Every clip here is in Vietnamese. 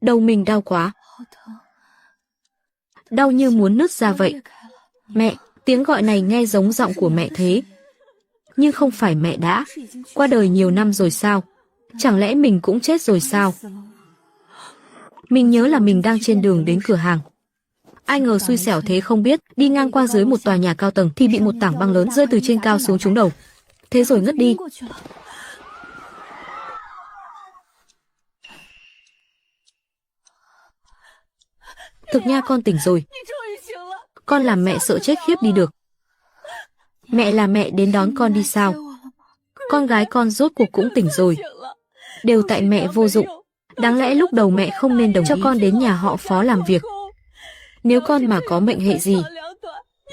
Đầu mình đau quá. Đau như muốn nứt ra vậy. Mẹ, tiếng gọi này nghe giống giọng của mẹ thế. Nhưng không phải mẹ đã qua đời nhiều năm rồi sao? Chẳng lẽ mình cũng chết rồi sao? Mình nhớ là mình đang trên đường đến cửa hàng. Ai ngờ xui xẻo thế không biết, đi ngang qua dưới một tòa nhà cao tầng thì bị một tảng băng lớn rơi từ trên cao xuống trúng đầu. Thế rồi ngất đi. Thực nha, con tỉnh rồi. Con làm mẹ sợ chết khiếp đi được. Mẹ là mẹ đến đón con đi sao? Con gái con rốt cuộc cũng tỉnh rồi. Đều tại mẹ vô dụng. Đáng lẽ lúc đầu mẹ không nên đồng ý cho con đến nhà họ Phó làm việc. Nếu con mà có mệnh hệ gì,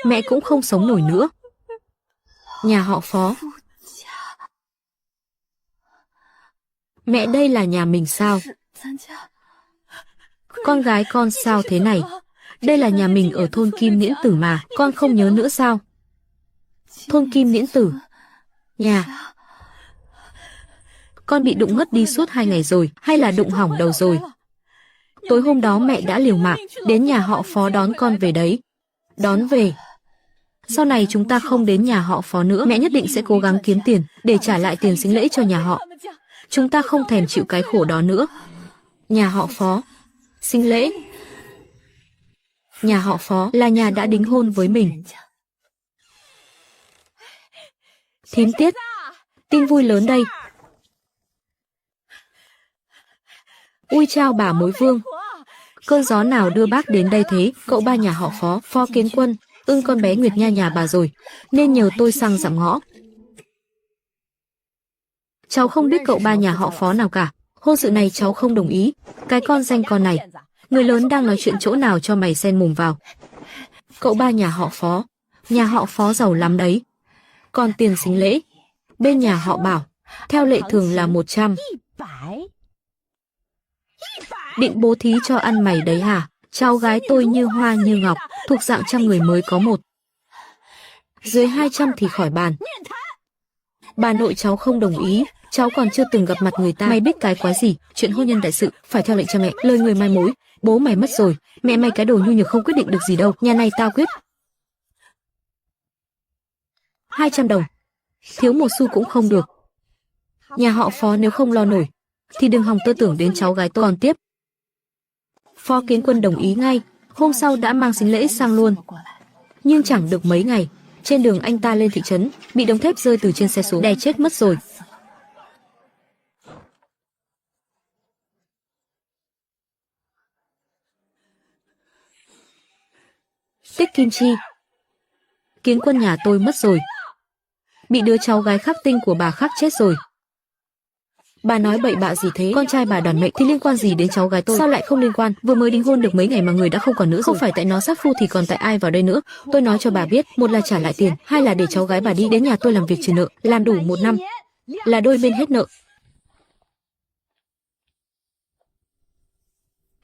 mẹ cũng không sống nổi nữa. Nhà họ Phó. Mẹ, đây là nhà mình sao? Con gái con sao thế này? Đây là nhà mình ở thôn Kim Niễn Tử mà, con không nhớ nữa sao? Thôn Kim Niễn Tử. Nhà. Con bị đụng ngất đi suốt 2 ngày rồi, hay là đụng hỏng đầu rồi? Tối hôm đó mẹ đã liều mạng đến nhà họ Phó đón con về đấy. Đón về. Sau này chúng ta không đến nhà họ Phó nữa, mẹ nhất định sẽ cố gắng kiếm tiền để trả lại tiền sính lễ cho nhà họ. Chúng ta không thèm chịu cái khổ đó nữa. Nhà họ Phó. Sính lễ. Nhà họ Phó là nhà đã đính hôn với mình. Thím Tiết, tin vui lớn đây. Ui chao bà mối vương. Cơn gió nào đưa bác đến đây thế? Cậu ba nhà họ Phó, Phó Kiến Quân, ưng con bé Nguyệt Nha nhà bà rồi, nên nhờ tôi sang dặm ngõ. Cháu không biết cậu ba nhà họ Phó nào cả. Hôn sự này cháu không đồng ý. Cái con danh con này. Người lớn đang nói chuyện chỗ nào cho mày xen mồm vào. Cậu ba nhà họ Phó giàu lắm đấy. Còn tiền sính lễ, bên nhà họ bảo, theo lệ thường là 100. Định bố thí cho ăn mày đấy hả? Cháu gái tôi như hoa như ngọc, thuộc dạng trăm người mới có một. Dưới 200 thì khỏi bàn. Bà nội cháu không đồng ý, cháu còn chưa từng gặp mặt người ta. Mày biết cái quái gì? Chuyện hôn nhân đại sự phải theo lệnh cha mẹ, lời người mai mối. Bố mày mất rồi, mẹ mày cái đồ nhu nhược không quyết định được gì đâu. Nhà này tao quyết. 200 đồng. Thiếu một xu cũng không được. Nhà họ Phó nếu không lo nổi thì đừng hòng tơ tưởng đến cháu gái tôi. Còn tiếp. Phó Kiến Quân đồng ý ngay, hôm sau đã mang sính lễ sang luôn. Nhưng chẳng được mấy ngày, trên đường anh ta lên thị trấn, bị đống thép rơi từ trên xe xuống, đè chết mất rồi. Tích Kim Chi. Kiến Quân nhà tôi mất rồi. Bị đứa cháu gái khắc tinh của bà khắc chết rồi. Bà nói bậy bạ gì thế? Con trai bà đoàn mệnh thì liên quan gì đến cháu gái tôi? Sao lại không liên quan? Vừa mới đính hôn được mấy ngày mà người đã không còn nữa rồi. Không phải tại nó sát phu thì còn tại ai vào đây nữa? Tôi nói cho bà biết, một là trả lại tiền, hai là để cháu gái bà đi đến nhà tôi làm việc trừ nợ, làm đủ 1 năm là đôi bên hết nợ.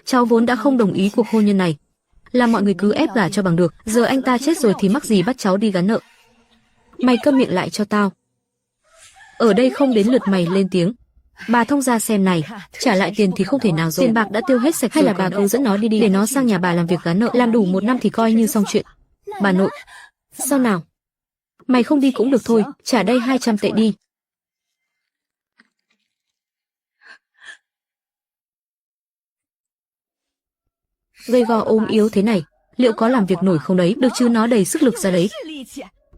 Cháu vốn đã không đồng ý cuộc hôn nhân này, là mọi người cứ ép gả cho bằng được. Giờ anh ta chết rồi thì mắc gì bắt cháu đi gắn nợ. Mày câm miệng lại cho tao. Ở đây không đến lượt mày lên tiếng. Bà thông ra xem này, trả lại tiền thì không thể nào rồi. Tiền bạc đã tiêu hết sạch hay là bà cứ dẫn nó đi để nó sang nhà bà làm việc gán nợ, làm đủ 1 năm thì coi như xong chuyện. Bà nội, sao nào? Mày không đi cũng được thôi, trả đây 200 tệ đi. Gầy gò ốm yếu thế này, liệu có làm việc nổi không đấy? Được chứ, nó đầy sức lực ra đấy.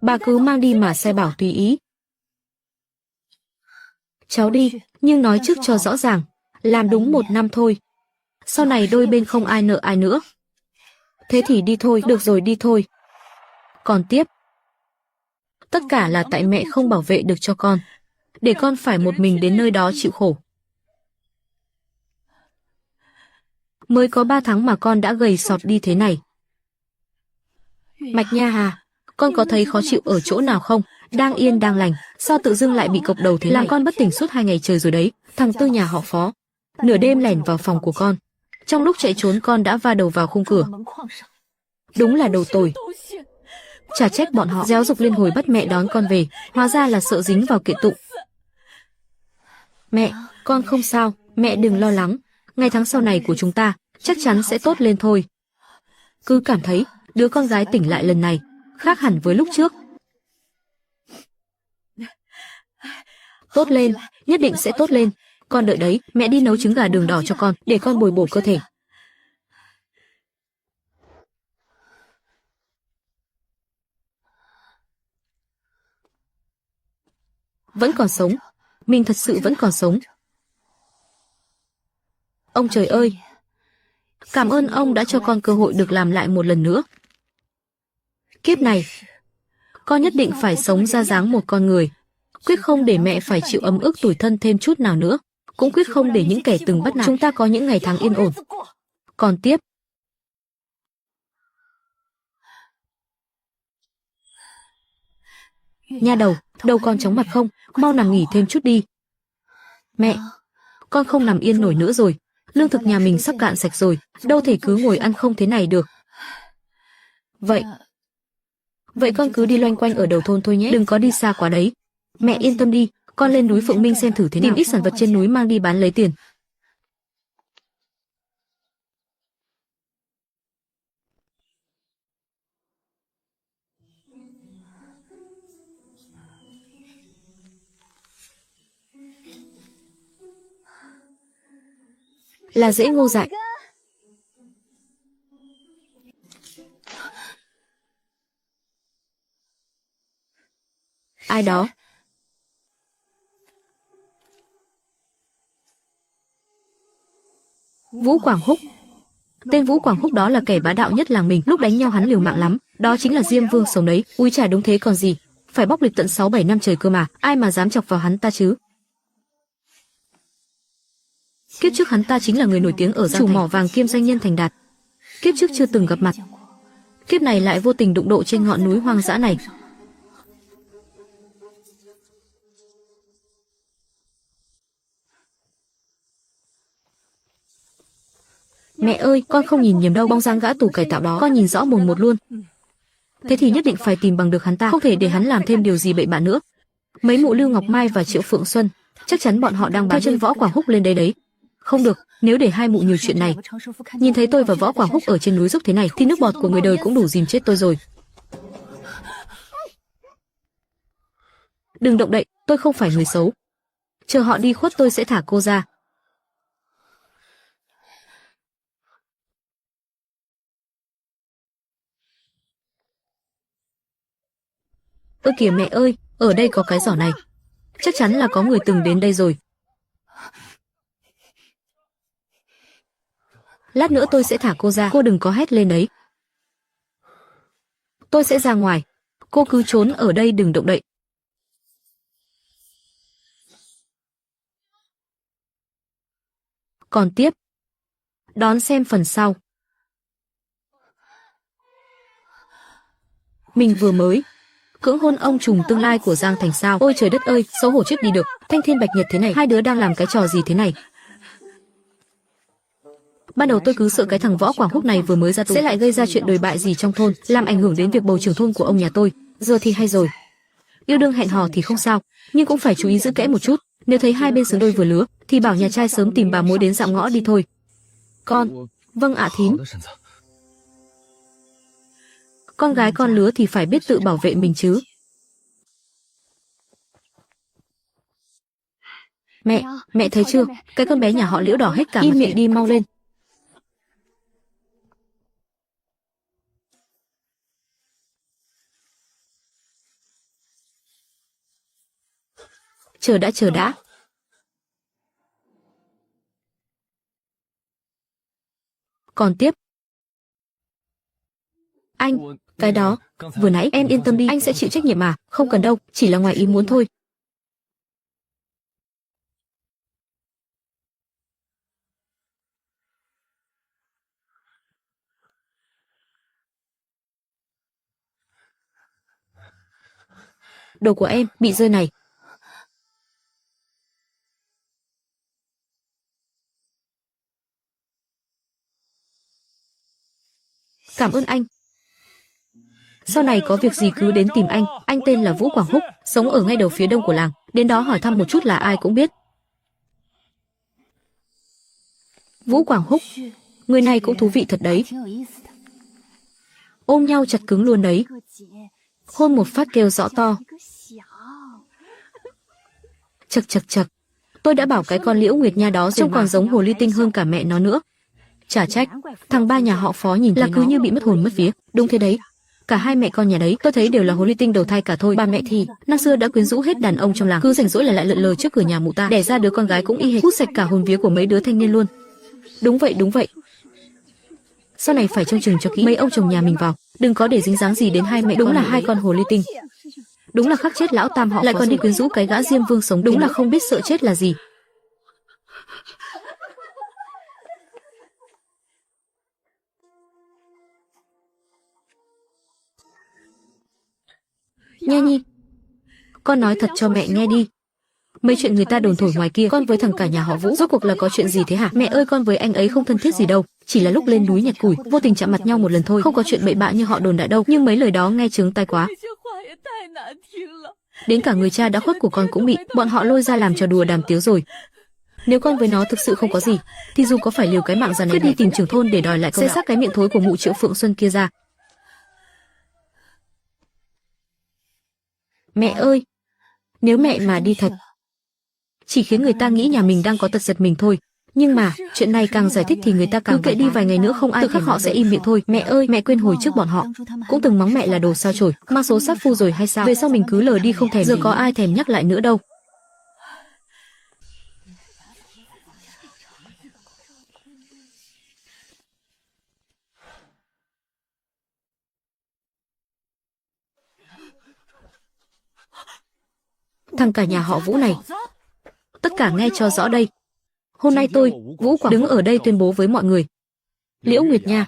Bà cứ mang đi mà sai bảo tùy ý. Cháu đi, nhưng nói trước cho rõ ràng, làm đúng 1 năm thôi. Sau này đôi bên không ai nợ ai nữa. Thế thì đi thôi, được rồi đi thôi. Còn tiếp. Tất cả là tại mẹ không bảo vệ được cho con, để con phải một mình đến nơi đó chịu khổ. Mới có 3 tháng mà con đã gầy sọt đi thế này. Mạch Nha Hà, con có thấy khó chịu ở chỗ nào không? Đang yên đang lành, sao tự dưng lại bị cộc đầu thế này? Làm con bất tỉnh suốt 2 ngày trời rồi đấy. Thằng Tư nhà họ Phó nửa đêm lẻn vào phòng của con. Trong lúc chạy trốn con đã va đầu vào khung cửa. Đúng là đầu tồi. Chả trách bọn họ réo dục liên hồi bắt mẹ đón con về, hóa ra là sợ dính vào kiện tụng. Mẹ, con không sao, mẹ đừng lo lắng. Ngày tháng sau này của chúng ta chắc chắn sẽ tốt lên thôi. Cứ cảm thấy đứa con gái tỉnh lại lần này khác hẳn với lúc trước. Tốt lên, nhất định sẽ tốt lên. Con đợi đấy, mẹ đi nấu trứng gà đường đỏ cho con, để con bồi bổ cơ thể. Vẫn còn sống. Mình thật sự vẫn còn sống. Ông trời ơi! Cảm ơn ông đã cho con cơ hội được làm lại một lần nữa. Kiếp này, con nhất định phải sống ra dáng một con người. Quyết không để mẹ phải chịu ấm ức tủi thân thêm chút nào nữa. Cũng quyết không để những kẻ từng bắt nạt chúng ta có những ngày tháng yên ổn. Còn tiếp. Nha đầu, đầu con chóng mặt không? Mau nằm nghỉ thêm chút đi. Mẹ, con không nằm yên nổi nữa rồi. Lương thực nhà mình sắp cạn sạch rồi, đâu thể cứ ngồi ăn không thế này được. Vậy con cứ đi loanh quanh ở đầu thôn thôi nhé, đừng có đi xa quá đấy. Mẹ yên tâm đi, con lên núi Phượng Minh xem thử thế nào, tìm ít sản vật trên núi mang đi bán lấy tiền. Là dễ Ngô Dại. Ai đó? Vũ Quảng Húc. Tên Vũ Quảng Húc đó là kẻ bá đạo nhất làng mình, lúc đánh nhau hắn liều mạng lắm, đó chính là Diêm Vương sống đấy. Úi chà, đúng thế còn gì, phải bóc lịch tận 6-7 năm trời cơ mà, ai mà dám chọc vào hắn ta chứ. Kiếp trước hắn ta chính là người nổi tiếng ở Giang Thành, chủ mỏ vàng kiêm doanh nhân thành đạt. Kiếp trước chưa từng gặp mặt, kiếp này lại vô tình đụng độ trên ngọn núi hoang dã này. Mẹ ơi, con không nhìn nhầm đâu, bóng dáng gã tù cải tạo đó con nhìn rõ mồn một luôn. Thế thì nhất định phải tìm bằng được hắn ta, không thể để hắn làm thêm điều gì bậy bạ nữa. Mấy mụ Lưu Ngọc Mai và Triệu Phượng Xuân, chắc chắn bọn họ đang theo chân Võ Quảng Húc lên đây đấy. Không được, nếu để hai mụ nhiều chuyện này nhìn thấy tôi và Võ Quảng Húc ở trên núi dốc thế này thì nước bọt của người đời cũng đủ dìm chết tôi rồi. Đừng động đậy, tôi không phải người xấu. Chờ họ đi khuất tôi sẽ thả cô ra. Ơ kìa mẹ ơi, ở đây có cái giỏ này. Chắc chắn là có người từng đến đây rồi. Lát nữa tôi sẽ thả cô ra, cô đừng có hét lên đấy. Tôi sẽ ra ngoài, cô cứ trốn ở đây đừng động đậy. Còn tiếp, đón xem phần sau. Mình vừa mới cưỡng hôn ông trùm tương lai của Giang Thành sao? Ôi trời đất ơi, xấu hổ chết đi được. Thanh thiên bạch nhật thế này, hai đứa đang làm cái trò gì thế này? Ban đầu tôi cứ sợ cái thằng Võ Quảng Húc này vừa mới ra tù sẽ lại gây ra chuyện đồi bại gì trong thôn, làm ảnh hưởng đến việc bầu trưởng thôn của ông nhà tôi. Giờ thì hay rồi. Yêu đương hẹn hò thì không sao, nhưng cũng phải chú ý giữ kẽ một chút. Nếu thấy hai bên xứng đôi vừa lứa, thì bảo nhà trai sớm tìm bà mối đến dạm ngõ đi thôi. Con, vâng ạ thím. Con gái con lứa thì phải biết tự bảo vệ mình chứ. Mẹ thấy chưa, cái con bé nhà họ Liễu đỏ hết cả. Im miệng đi mau lên. Chờ đã. Còn tiếp. Anh, cái đó, vừa nãy em yên tâm đi, anh sẽ chịu trách nhiệm mà, không cần đâu, chỉ là ngoài ý muốn thôi. Đồ của em bị rơi này. Cảm ơn anh. Sau này có việc gì cứ đến tìm anh tên là Vũ Quảng Húc, sống ở ngay đầu phía đông của làng, đến đó hỏi thăm một chút là ai cũng biết. Vũ Quảng Húc, người này cũng thú vị thật đấy. Ôm nhau chặt cứng luôn đấy. Hôn một phát kêu rõ to. Chật chật chật. Tôi đã bảo cái con Liễu Nguyệt Nha đó trông còn giống hồ ly tinh hơn cả mẹ nó nữa. Chả trách, thằng ba nhà họ Phó nhìn là cứ như bị mất hồn mất vía. Đúng thế đấy. Cả hai mẹ con nhà đấy tôi thấy đều là hồ ly tinh đầu thai cả thôi. Bà mẹ thì năm xưa đã quyến rũ hết đàn ông trong làng, cứ rảnh rỗi là lại lượn lờ trước cửa nhà mụ ta, đẻ ra đứa con gái cũng y hệt, hút sạch cả hồn vía của mấy đứa thanh niên luôn. Đúng vậy, đúng vậy. Sau này phải trông chừng cho kỹ mấy ông chồng nhà mình vào, đừng có để dính dáng gì đến hai mẹ con. Đúng là hai con hồ ly tinh. Đúng là khắc chết lão tam họ, lại còn đi quyến rũ cái gã Diêm Vương sống. Đúng là không biết sợ chết là gì. Nha Nhi, con nói thật cho mẹ nghe đi. Mấy chuyện người ta đồn thổi ngoài kia, con với thằng cả nhà họ Vũ rốt cuộc là có chuyện gì thế hả? Mẹ ơi, con với anh ấy không thân thiết gì đâu, chỉ là lúc lên núi nhặt củi vô tình chạm mặt nhau một lần thôi, không có chuyện bậy bạ như họ đồn đại đâu. Nhưng mấy lời đó nghe chướng tai quá. Đến cả người cha đã khuất của con cũng bị bọn họ lôi ra làm trò đùa đàm tiếu rồi. Nếu con với nó thực sự không có gì, thì dù có phải liều cái mạng già này đi tìm trưởng thôn để đòi lại công đạo, sẽ xác cái miệng thối của mụ Triệu Phượng Xuân kia ra. Mẹ ơi, nếu mẹ mà đi thật, chỉ khiến người ta nghĩ nhà mình đang có tật giật mình thôi. Nhưng mà chuyện này càng giải thích thì người ta càng kệ đi, vài ngày nữa không ai tự khắc họ sẽ im miệng thôi. Mẹ ơi, mẹ quên hồi trước bọn họ cũng từng mắng mẹ là đồ sao chổi, mang số sát phu rồi hay sao? Về sau mình cứ lờ đi không thèm, giờ có ai thèm nhắc lại nữa đâu. Thằng cả nhà họ Vũ này, tất cả nghe cho rõ đây. Hôm nay tôi, Vũ Quảng đứng ở đây tuyên bố với mọi người. Liễu Nguyệt Nha,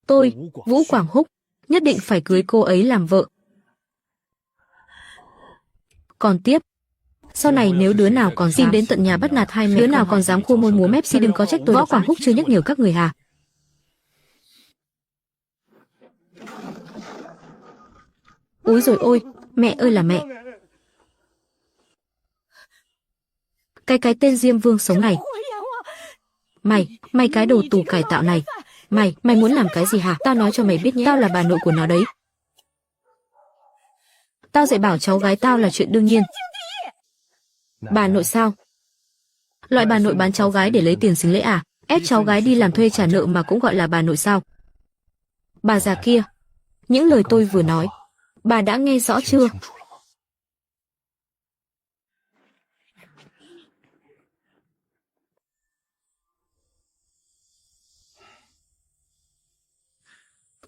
tôi, Vũ Quảng Húc, nhất định phải cưới cô ấy làm vợ. Còn tiếp, sau này nếu đứa nào còn tìm đến tận nhà bắt nạt hai mẹ, đứa nào còn dám khua môi múa mép thì đừng có trách tôi. Võ Quảng Húc chưa nhắc nhở các người hà? Úi rồi ôi, mẹ ơi là mẹ. Cái tên Diêm Vương sống này. Mày cái đồ tù cải tạo này. Mày muốn làm cái gì hả? Tao nói cho mày biết nhé, tao là bà nội của nó đấy. Tao dạy bảo cháu gái tao là chuyện đương nhiên. Bà nội sao? Loại bà nội bán cháu gái để lấy tiền xính lễ à? Ép cháu gái đi làm thuê trả nợ mà cũng gọi là bà nội sao? Bà già kia, những lời tôi vừa nói, bà đã nghe rõ chưa?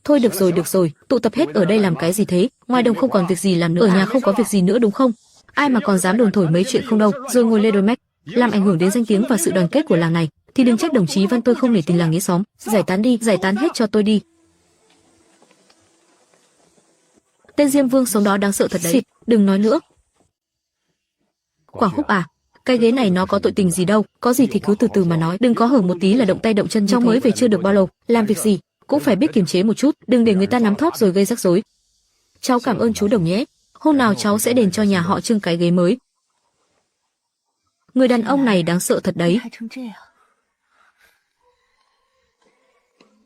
Thôi được rồi, tụ tập hết ở đây làm cái gì thế? Ngoài đồng không còn việc gì làm nữa, ở nhà không có việc gì nữa đúng không? Ai mà còn dám đồn thổi mấy chuyện không đâu, rồi ngồi lê đôi mép, làm ảnh hưởng đến danh tiếng và sự đoàn kết của làng này, thì đừng trách đồng chí Văn tôi không nể tình làng nghĩa xóm. Giải tán đi, giải tán hết cho tôi đi. Tên Diêm Vương sống đó đáng sợ thật đấy. Xịt, đừng nói nữa. Quảng Húc à, cái ghế này nó có tội tình gì đâu, có gì thì cứ từ từ mà nói, đừng có hở một tí là động tay động chân. Cháu mới về chưa được bao lâu, làm việc gì cũng phải biết kiềm chế một chút, đừng để người ta nắm thóp rồi gây rắc rối. Cháu cảm ơn chú Đồng nhé, hôm nào cháu sẽ đền cho nhà họ Trương cái ghế mới. Người đàn ông này đáng sợ thật đấy.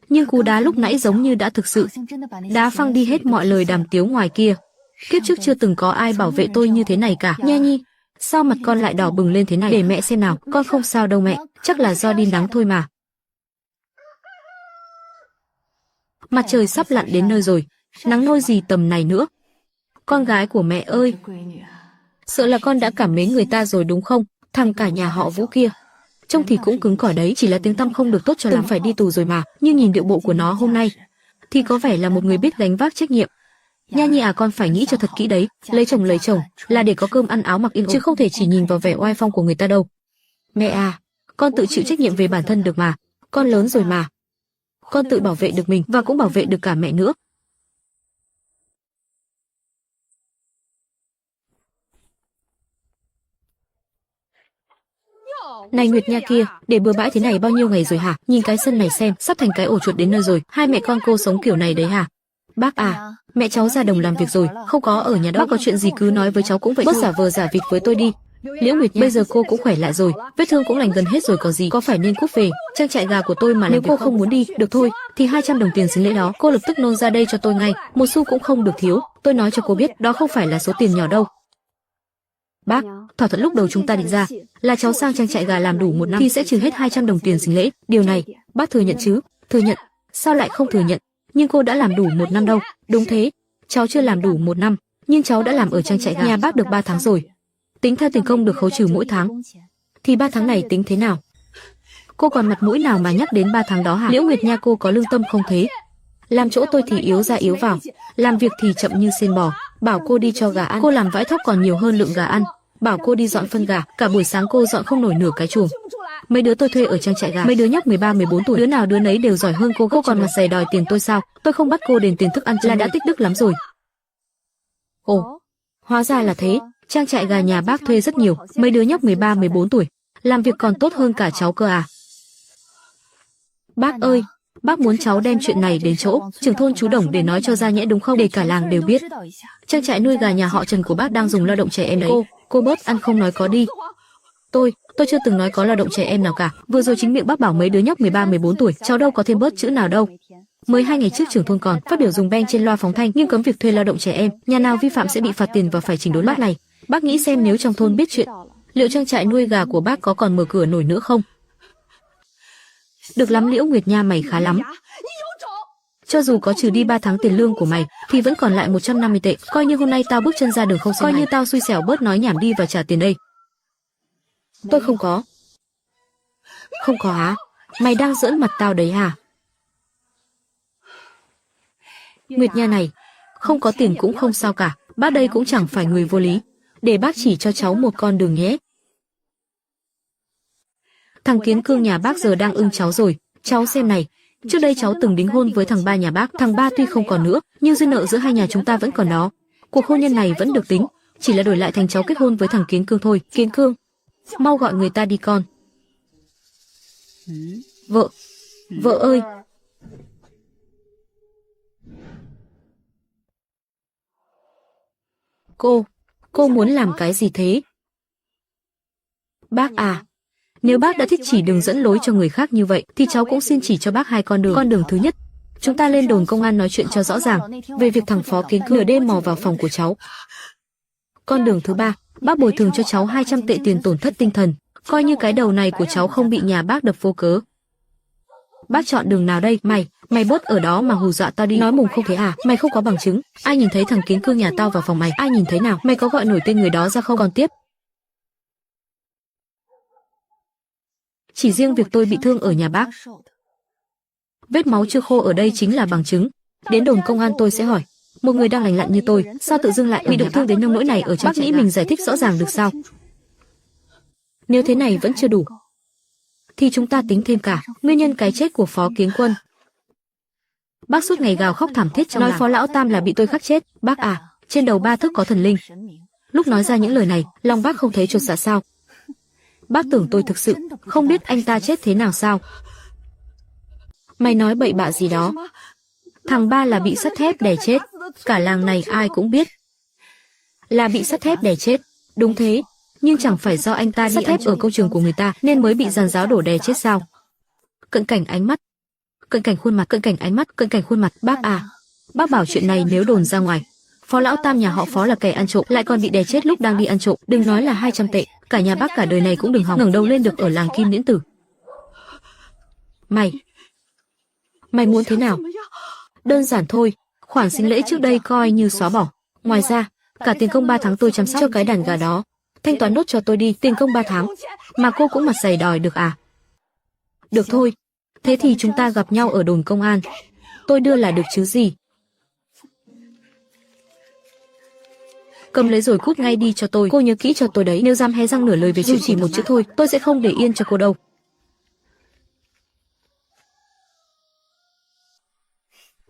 Nhưng cú đá lúc nãy giống như đã thực sự đá phăng đi hết mọi lời đàm tiếu ngoài kia. Kiếp trước chưa từng có ai bảo vệ tôi như thế này cả. Nha Nhi, sao mặt con lại đỏ bừng lên thế này? Để mẹ xem nào. Con không sao đâu mẹ, chắc là do đi nắng thôi mà. Mặt trời sắp lặn đến nơi rồi, nắng nôi gì tầm này nữa. Con gái của mẹ ơi, sợ là con đã cảm mến người ta rồi đúng không? Thằng cả nhà họ Vũ kia, trông thì cũng cứng cỏi đấy, chỉ là tiếng tăm không được tốt cho lắm, phải đi tù rồi mà. Nhưng nhìn điệu bộ của nó hôm nay, thì có vẻ là một người biết gánh vác trách nhiệm. Nha Nhi à, con phải nghĩ cho thật kỹ đấy. Lấy chồng là để có cơm ăn áo mặc yên ổn, chứ không thể chỉ nhìn vào vẻ oai phong của người ta đâu. Mẹ à, con tự chịu trách nhiệm về bản thân được mà. Con lớn rồi mà. Con tự bảo vệ được mình và cũng bảo vệ được cả mẹ nữa. Này Nguyệt Nha kia, để bừa bãi thế này bao nhiêu ngày rồi hả? Nhìn cái sân này xem, sắp thành cái ổ chuột đến nơi rồi. Hai mẹ con cô sống kiểu này đấy hả? Bác à, mẹ cháu ra đồng làm việc rồi, không có ở nhà đó. Bác có chuyện gì cứ nói với cháu cũng vậy. Bớt giả vờ giả vịt với tôi đi, Liễu Nguyệt Nha, bây giờ cô cũng khỏe lại rồi, vết thương cũng lành gần hết rồi có gì, có phải nên cút về trang trại gà của tôi mà nếu cô không muốn đi, được thôi, thì 200 đồng tiền sính lễ đó, cô lập tức nôn ra đây cho tôi ngay, một xu cũng không được thiếu, tôi nói cho cô biết, đó không phải là số tiền nhỏ đâu. Bác, thỏa thuận lúc đầu chúng ta định ra là cháu sang trang trại gà làm đủ 1 năm thì sẽ trừ hết 200 đồng tiền sính lễ, điều này, bác thừa nhận chứ? Thừa nhận, sao lại không thừa nhận? Nhưng cô đã làm đủ 1 năm đâu. Đúng thế, cháu chưa làm đủ 1 năm, nhưng cháu đã làm ở trang trại gà nhà bác được 3 tháng rồi. Tính theo tiền công được khấu trừ mỗi tháng. Thì 3 tháng này tính thế nào? Cô còn mặt mũi nào mà nhắc đến 3 tháng đó hả? Liễu Nguyệt Nha, cô có lương tâm không thế? Làm chỗ tôi thì yếu ra yếu vào, làm việc thì chậm như sên bò. Bảo cô đi cho gà ăn, cô làm vãi thóc còn nhiều hơn lượng gà ăn. Bảo cô đi dọn phân gà, cả buổi sáng cô dọn không nổi nửa cái chuồng. Mấy đứa tôi thuê ở trang trại gà, mấy đứa nhóc 13, 14 tuổi, đứa nào đứa nấy đều giỏi hơn cô. Cô còn mặt dày đòi tiền tôi sao? Tôi không bắt cô đền tiền thức ăn là đã tích đức lắm rồi. Ồ, hóa ra là thế. Trang trại gà nhà bác thuê rất nhiều, mấy đứa nhóc 13, 14 tuổi, làm việc còn tốt hơn cả cháu cơ à? Bác ơi, bác muốn cháu đem chuyện này đến chỗ trưởng thôn chú Đồng để nói cho ra nhẽ đúng không? Để cả làng đều biết. Trang trại nuôi gà nhà họ Trần của bác đang dùng lao động trẻ em đấy. Cô bớt ăn không nói có đi. Tôi chưa từng nói có lao động trẻ em nào cả. Vừa rồi chính miệng bác bảo mấy đứa nhóc 13, 14 tuổi, cháu đâu có thêm bớt chữ nào đâu. Mới 2 ngày trước trưởng thôn còn phát biểu dùng beng trên loa phóng thanh nhưng cấm việc thuê lao động trẻ em, nhà nào vi phạm sẽ bị phạt tiền và phải chỉnh đốn. Bác này, bác nghĩ xem nếu trong thôn biết chuyện, liệu trang trại nuôi gà của bác có còn mở cửa nổi nữa không? Được lắm Liễu Nguyệt Nha, mày khá lắm. Cho dù có trừ đi 3 tháng tiền lương của mày thì vẫn còn lại 150 tệ, coi như hôm nay tao bước chân ra đường không xem coi như tao xui xẻo, bớt nói nhảm đi và trả tiền đây. Tôi không có. Không có hả? Mày đang giỡn mặt tao đấy hả? Nguyệt Nha này, không có tiền cũng không sao cả, bác đây cũng chẳng phải người vô lý. Để bác chỉ cho cháu một con đường nhé. Thằng Kiến Cương nhà bác giờ đang ưng cháu rồi, cháu xem này. Trước đây cháu từng đính hôn với thằng Ba nhà bác, thằng Ba tuy không còn nữa, nhưng duyên nợ giữa hai nhà chúng ta vẫn còn đó. Cuộc hôn nhân này vẫn được tính, chỉ là đổi lại thành cháu kết hôn với thằng Kiến Cương thôi. Kiến Cương, mau gọi người ta đi con. Vợ, vợ ơi. Cô muốn làm cái gì thế? Bác à, nếu bác đã thích chỉ đường dẫn lối cho người khác như vậy, thì cháu cũng xin chỉ cho bác 2 con đường. Con đường thứ nhất, chúng ta lên đồn công an nói chuyện cho rõ ràng về việc thằng Phó Kiến Cương nửa đêm mò vào phòng của cháu. Con đường thứ ba, bác bồi thường cho cháu 200 tệ tiền tổn thất tinh thần, coi như cái đầu này của cháu không bị nhà bác đập vô cớ. Bác chọn đường nào đây? Mày bớt ở đó mà hù dọa tao đi. Nói mồm không thế à? Mày không có bằng chứng. Ai nhìn thấy thằng Kiến Cương nhà tao vào phòng mày? Ai nhìn thấy nào? Mày có gọi nổi tên người đó ra không? Còn tiếp, chỉ riêng việc tôi bị thương ở nhà bác, vết máu chưa khô ở đây chính là bằng chứng. Đến đồn công an tôi sẽ hỏi, một người đang lành lặn như tôi, sao tự dưng lại bị động thương đến nông nỗi này ở trong. Bác nghĩ mình giải thích rõ ràng được sao? Nếu thế này vẫn chưa đủ, thì chúng ta tính thêm cả nguyên nhân cái chết của Phó Kiến Quân. Bác suốt ngày gào khóc thảm thiết trong nói Phó Lão Tam là bị tôi khắc chết. Bác à, trên đầu 3 thước có thần linh. Lúc nói ra những lời này, lòng bác không thấy chột dạ sao? Bác tưởng tôi thực sự không biết anh ta chết thế nào sao? Mày nói bậy bạ gì đó? Thằng Ba là bị sắt thép đè chết, cả làng này ai cũng biết. Là bị sắt thép đè chết, đúng thế, nhưng chẳng phải do anh ta đi thép ở công trường của người ta nên mới bị giàn giáo đổ đè chết sao? Cận cảnh ánh mắt, cận cảnh khuôn mặt, cận cảnh ánh mắt, cận cảnh khuôn mặt. Bác à, bác bảo chuyện này nếu đồn ra ngoài, Phó Lão Tam nhà họ Phó là kẻ ăn trộm, lại còn bị đè chết lúc đang đi ăn trộm, đừng nói là 200 tệ, cả nhà bác cả đời này cũng đừng hòng ngẩng đầu lên được ở làng Kim Liễn Tử. Mày muốn thế nào? Đơn giản thôi, khoản sinh lễ trước đây coi như xóa bỏ. Ngoài ra, cả tiền công 3 tháng tôi chăm sóc cho cái đàn gà đó, thanh toán nốt cho tôi đi, tiền công 3 tháng. Mà cô cũng mặt dày đòi được à? Được thôi, thế thì chúng ta gặp nhau ở đồn công an. Tôi đưa là được chứ gì. Cầm lấy rồi cút ngay đi cho tôi. Cô nhớ kỹ cho tôi đấy, nếu dám hé răng nửa lời về chuyện chỉ một chữ thôi, tôi sẽ không để yên cho cô đâu.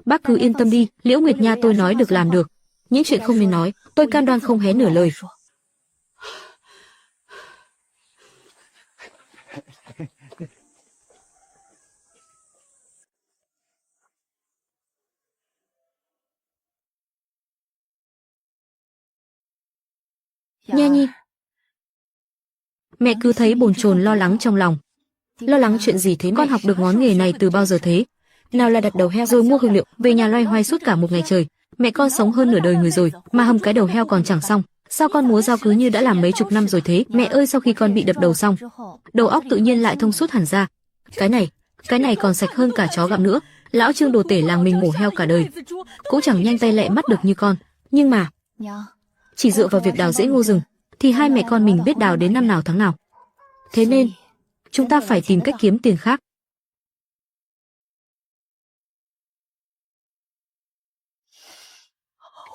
Bác cứ yên tâm đi, Liễu Nguyệt Nha tôi nói được làm được. Những chuyện không nên nói, tôi cam đoan không hé nửa lời. Nha Nhi, Mẹ cứ thấy bồn chồn lo lắng trong lòng. Lo lắng chuyện gì thế? Con học được ngón nghề này từ bao giờ thế? Nào là đặt đầu heo rồi mua hương liệu, về nhà loay hoay suốt cả một ngày trời. Mẹ con sống hơn nửa đời người rồi, mà hầm cái đầu heo còn chẳng xong. Sao con múa dao cứ như đã làm mấy chục năm rồi thế? Mẹ ơi, sau khi con bị đập đầu xong, đầu óc tự nhiên lại thông suốt hẳn ra. Cái này còn sạch hơn cả chó gặm nữa. Lão Trương đồ tể làng mình mổ heo cả đời, cũng chẳng nhanh tay lẹ mắt được như con. Nhưng mà chỉ dựa vào việc đào rễ ngô rừng thì hai mẹ con mình biết đào đến năm nào tháng nào. Thế nên chúng ta phải tìm cách kiếm tiền khác.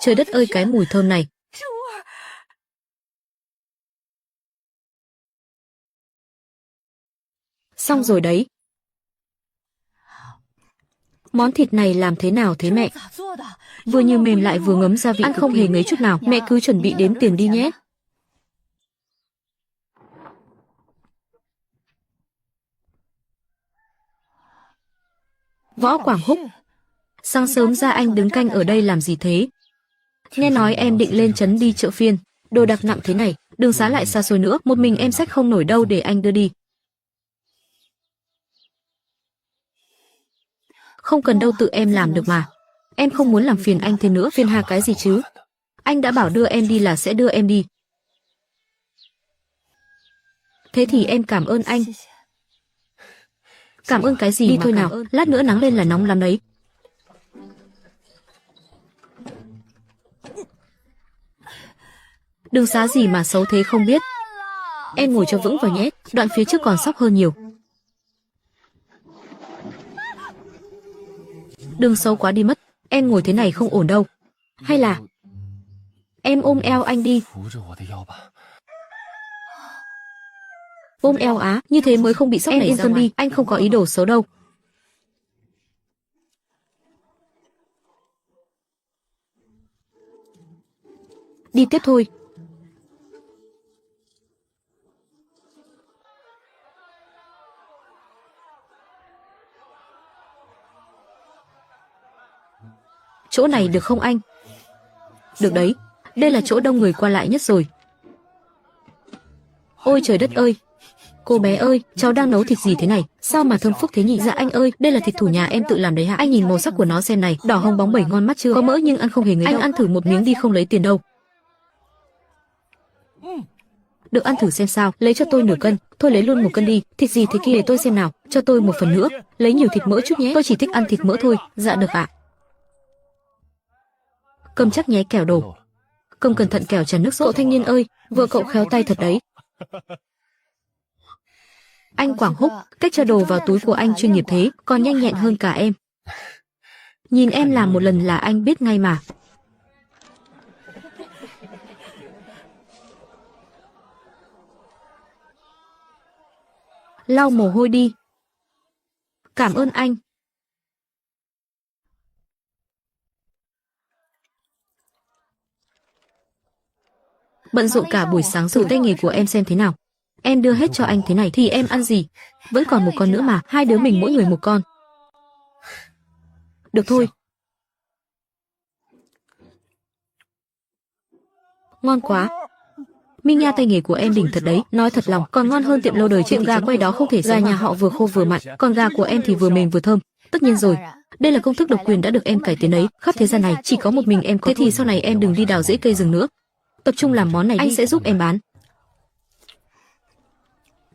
Trời đất ơi, cái mùi thơm này. Xong rồi đấy. Món thịt này làm thế nào thế mẹ? Vừa như mềm lại vừa ngấm gia vị, ăn không hề ngấy chút nào. Mẹ cứ chuẩn bị đếm tiền đi nhé. Võ Quảng Húc, sáng sớm ra anh đứng canh ở đây làm gì thế? Nghe nói em định lên trấn đi chợ phiên, đồ đạc nặng thế này, đường xá lại xa xôi nữa, một mình em xách không nổi đâu, để anh đưa đi. Không cần đâu, tự em làm được mà. Em không muốn làm phiền anh thêm nữa. Phiền hà cái gì chứ? Anh đã bảo đưa em đi là sẽ đưa em đi. Thế thì em cảm ơn anh. Cảm ơn cái gì? Đi thôi nào, lát nữa nắng lên là nóng lắm đấy. Đường xá gì mà xấu thế không biết. Em ngồi cho vững vào nhé, đoạn phía trước còn sóc hơn nhiều. Đường xấu quá đi mất, em ngồi thế này không ổn đâu. Hay là em ôm eo anh đi. Ôm eo á, như thế mới không bị sốc. Em yên tâm đi, anh không có ý đồ xấu đâu. Đi tiếp thôi. Chỗ này được không anh? Được đấy, đây là chỗ đông người qua lại nhất rồi. Ôi trời đất ơi! Cô bé ơi, cháu đang nấu thịt gì thế này? Sao mà thơm phức thế nhỉ? Dạ anh ơi, đây là thịt thủ nhà em tự làm đấy hả? Anh nhìn màu sắc của nó xem này, đỏ hồng bóng bẩy ngon mắt chưa? Có mỡ nhưng ăn không hề ngấy đâu. Anh ăn thử một miếng đi, không lấy tiền đâu. Được, ăn thử xem sao. Lấy cho tôi nửa cân. Thôi lấy luôn 1 cân đi. Thịt gì thế kia để tôi xem nào. Cho tôi 1 phần nữa. Lấy nhiều thịt mỡ chút nhé. Tôi chỉ thích ăn thịt mỡ thôi. Dạ được ạ. Cầm chắc nhé kẻo đổ. Cầm cẩn thận kẻo tràn nước sốt. Cậu thanh niên ơi, vợ cậu khéo tay thật đấy. Anh Quảng Húc, cách cho đồ vào túi của anh chuyên nghiệp thế, còn nhanh nhẹn hơn cả em. Nhìn em làm một lần là anh biết ngay mà. Lau mồ hôi đi. Cảm ơn anh. Bận rộn cả buổi sáng rồi, tay nghề của em xem thế nào. Em đưa hết cho anh thế này thì em ăn gì? Vẫn còn 1 con nữa mà, hai đứa mình mỗi người 1 con. Được thôi. Ngon quá. Minh Nha, tay nghề của em đỉnh thật đấy, nói thật lòng, còn ngon hơn tiệm lâu đời trên gà quay đó không thể. Gà nhà họ vừa khô vừa mặn, còn gà của em thì vừa mềm vừa thơm. Tất nhiên rồi, đây là công thức độc quyền đã được em cải tiến ấy, khắp thế gian này chỉ có một mình em có. Thế thì sau này em đừng đi đào rễ cây rừng nữa, tập trung làm món này, anh sẽ giúp em bán.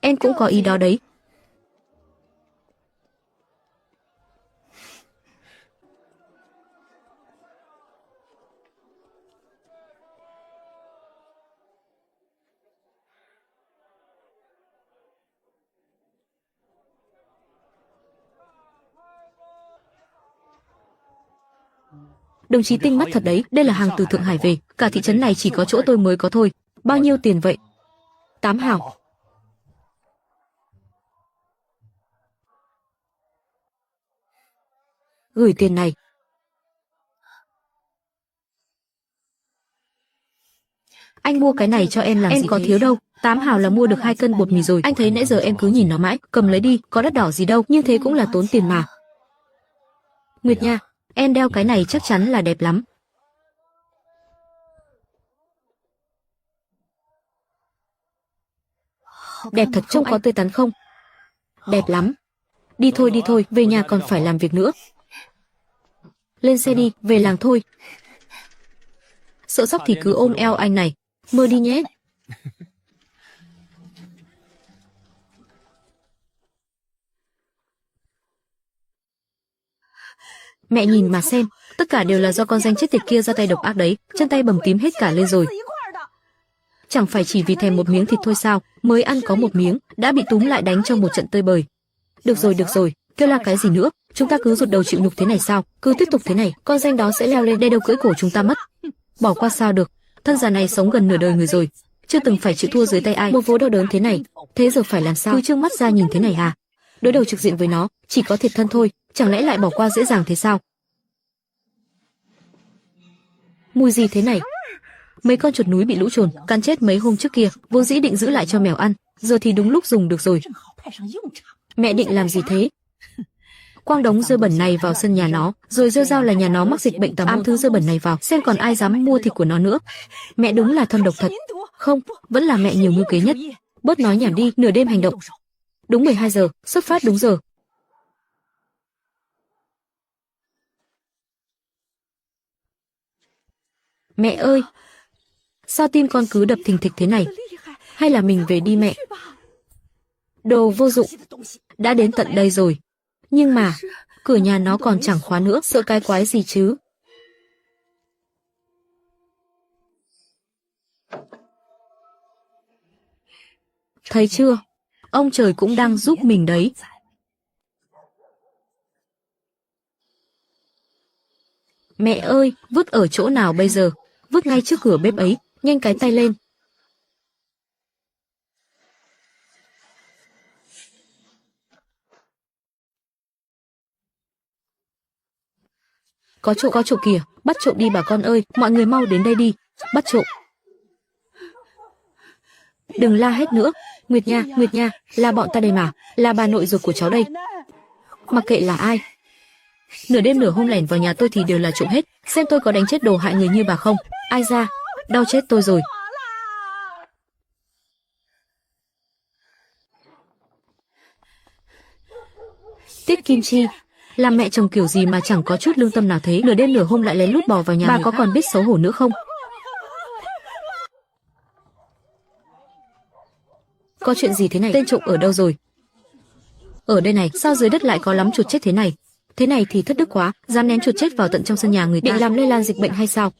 Em cũng có ý đó đấy. Đồng chí tinh mắt thật đấy, đây là hàng từ Thượng Hải về, cả thị trấn này chỉ có chỗ tôi mới có thôi. Bao nhiêu tiền vậy? 8 hào. Gửi tiền này. Anh mua cái này cho em làm gì? Em có thiếu đâu, 8 hào là mua được 2 cân bột mì rồi. Anh thấy nãy giờ em cứ nhìn nó mãi, cầm lấy đi, có đắt đỏ gì đâu, nhưng thế cũng là tốn tiền mà. Nguyệt Nha, em đeo cái này chắc chắn là đẹp lắm. Đẹp thật, trông có tươi tắn không? Đẹp lắm. Đi thôi, về nhà còn phải làm việc nữa. Lên xe đi, về làng thôi. Sợ sóc thì cứ ôm eo anh này. Mơ đi nhé. Mẹ nhìn mà xem, tất cả đều là do con danh chết tiệt kia ra tay độc ác đấy, chân tay bầm tím hết cả lên rồi. Chẳng phải chỉ vì thèm một miếng thịt thôi sao, mới ăn có một miếng, đã bị túm lại đánh trong một trận tơi bời. Được rồi, kêu la cái gì nữa, chúng ta cứ rụt đầu chịu nhục thế này sao, cứ tiếp tục thế này, con danh đó sẽ leo lên đe đầu cưỡi cổ chúng ta mất. Bỏ qua sao được, thân già này sống gần nửa đời người rồi, chưa từng phải chịu thua dưới tay ai, một vố đau đớn thế này, thế giờ phải làm sao, cứ trương mắt ra nhìn thế này à? Đối đầu trực diện với nó, chỉ có thiệt thân thôi, chẳng lẽ lại bỏ qua dễ dàng thế sao? Mùi gì thế này? Mấy con chuột núi bị lũ trồn cắn chết mấy hôm trước kia, vốn dĩ định giữ lại cho mèo ăn, giờ thì đúng lúc dùng được rồi. Mẹ định làm gì thế? Quang đống dơ bẩn này vào sân nhà nó, rồi rêu rao là nhà nó mắc dịch bệnh tà ám thứ dơ bẩn này vào, xem còn ai dám mua thịt của nó nữa. Mẹ đúng là thâm độc thật. Không, vẫn là mẹ nhiều mưu kế nhất. Bớt nói nhảm đi, nửa đêm hành động. Đúng 12 giờ, xuất phát đúng giờ. Mẹ ơi! Sao tim con cứ đập thình thịch thế này? Hay là mình về đi mẹ? Đồ vô dụng! Đã đến tận đây rồi. Nhưng mà, cửa nhà nó còn chẳng khóa nữa, sợ cái quái gì chứ? Thấy chưa? Ông trời cũng đang giúp mình đấy. Mẹ ơi, vứt ở chỗ nào bây giờ? Vứt ngay trước cửa bếp ấy, nhanh cái tay lên. Có trộm kìa, bắt trộm đi bà con ơi, mọi người mau đến đây đi, bắt trộm. Đừng la hét nữa, Nguyệt Nha, là bọn ta đây mà, là bà nội ruột của cháu đây. Mặc kệ là ai. Nửa đêm nửa hôm lẻn vào nhà tôi thì đều là trộm hết, xem tôi có đánh chết đồ hại người như bà không. Ai ra, đau chết tôi rồi. Tiết Kim Chi, làm mẹ chồng kiểu gì mà chẳng có chút lương tâm nào thế, nửa đêm nửa hôm lại lén lút bò vào nhà bà, có còn biết xấu hổ nữa không? Có chuyện gì thế này, tên trộm ở đâu rồi? Ở đây này, sao dưới đất lại có lắm chuột chết thế này? Thế này thì thất đức quá, dám ném chuột chết vào tận trong sân nhà người ta, định làm lây lan dịch bệnh hay sao?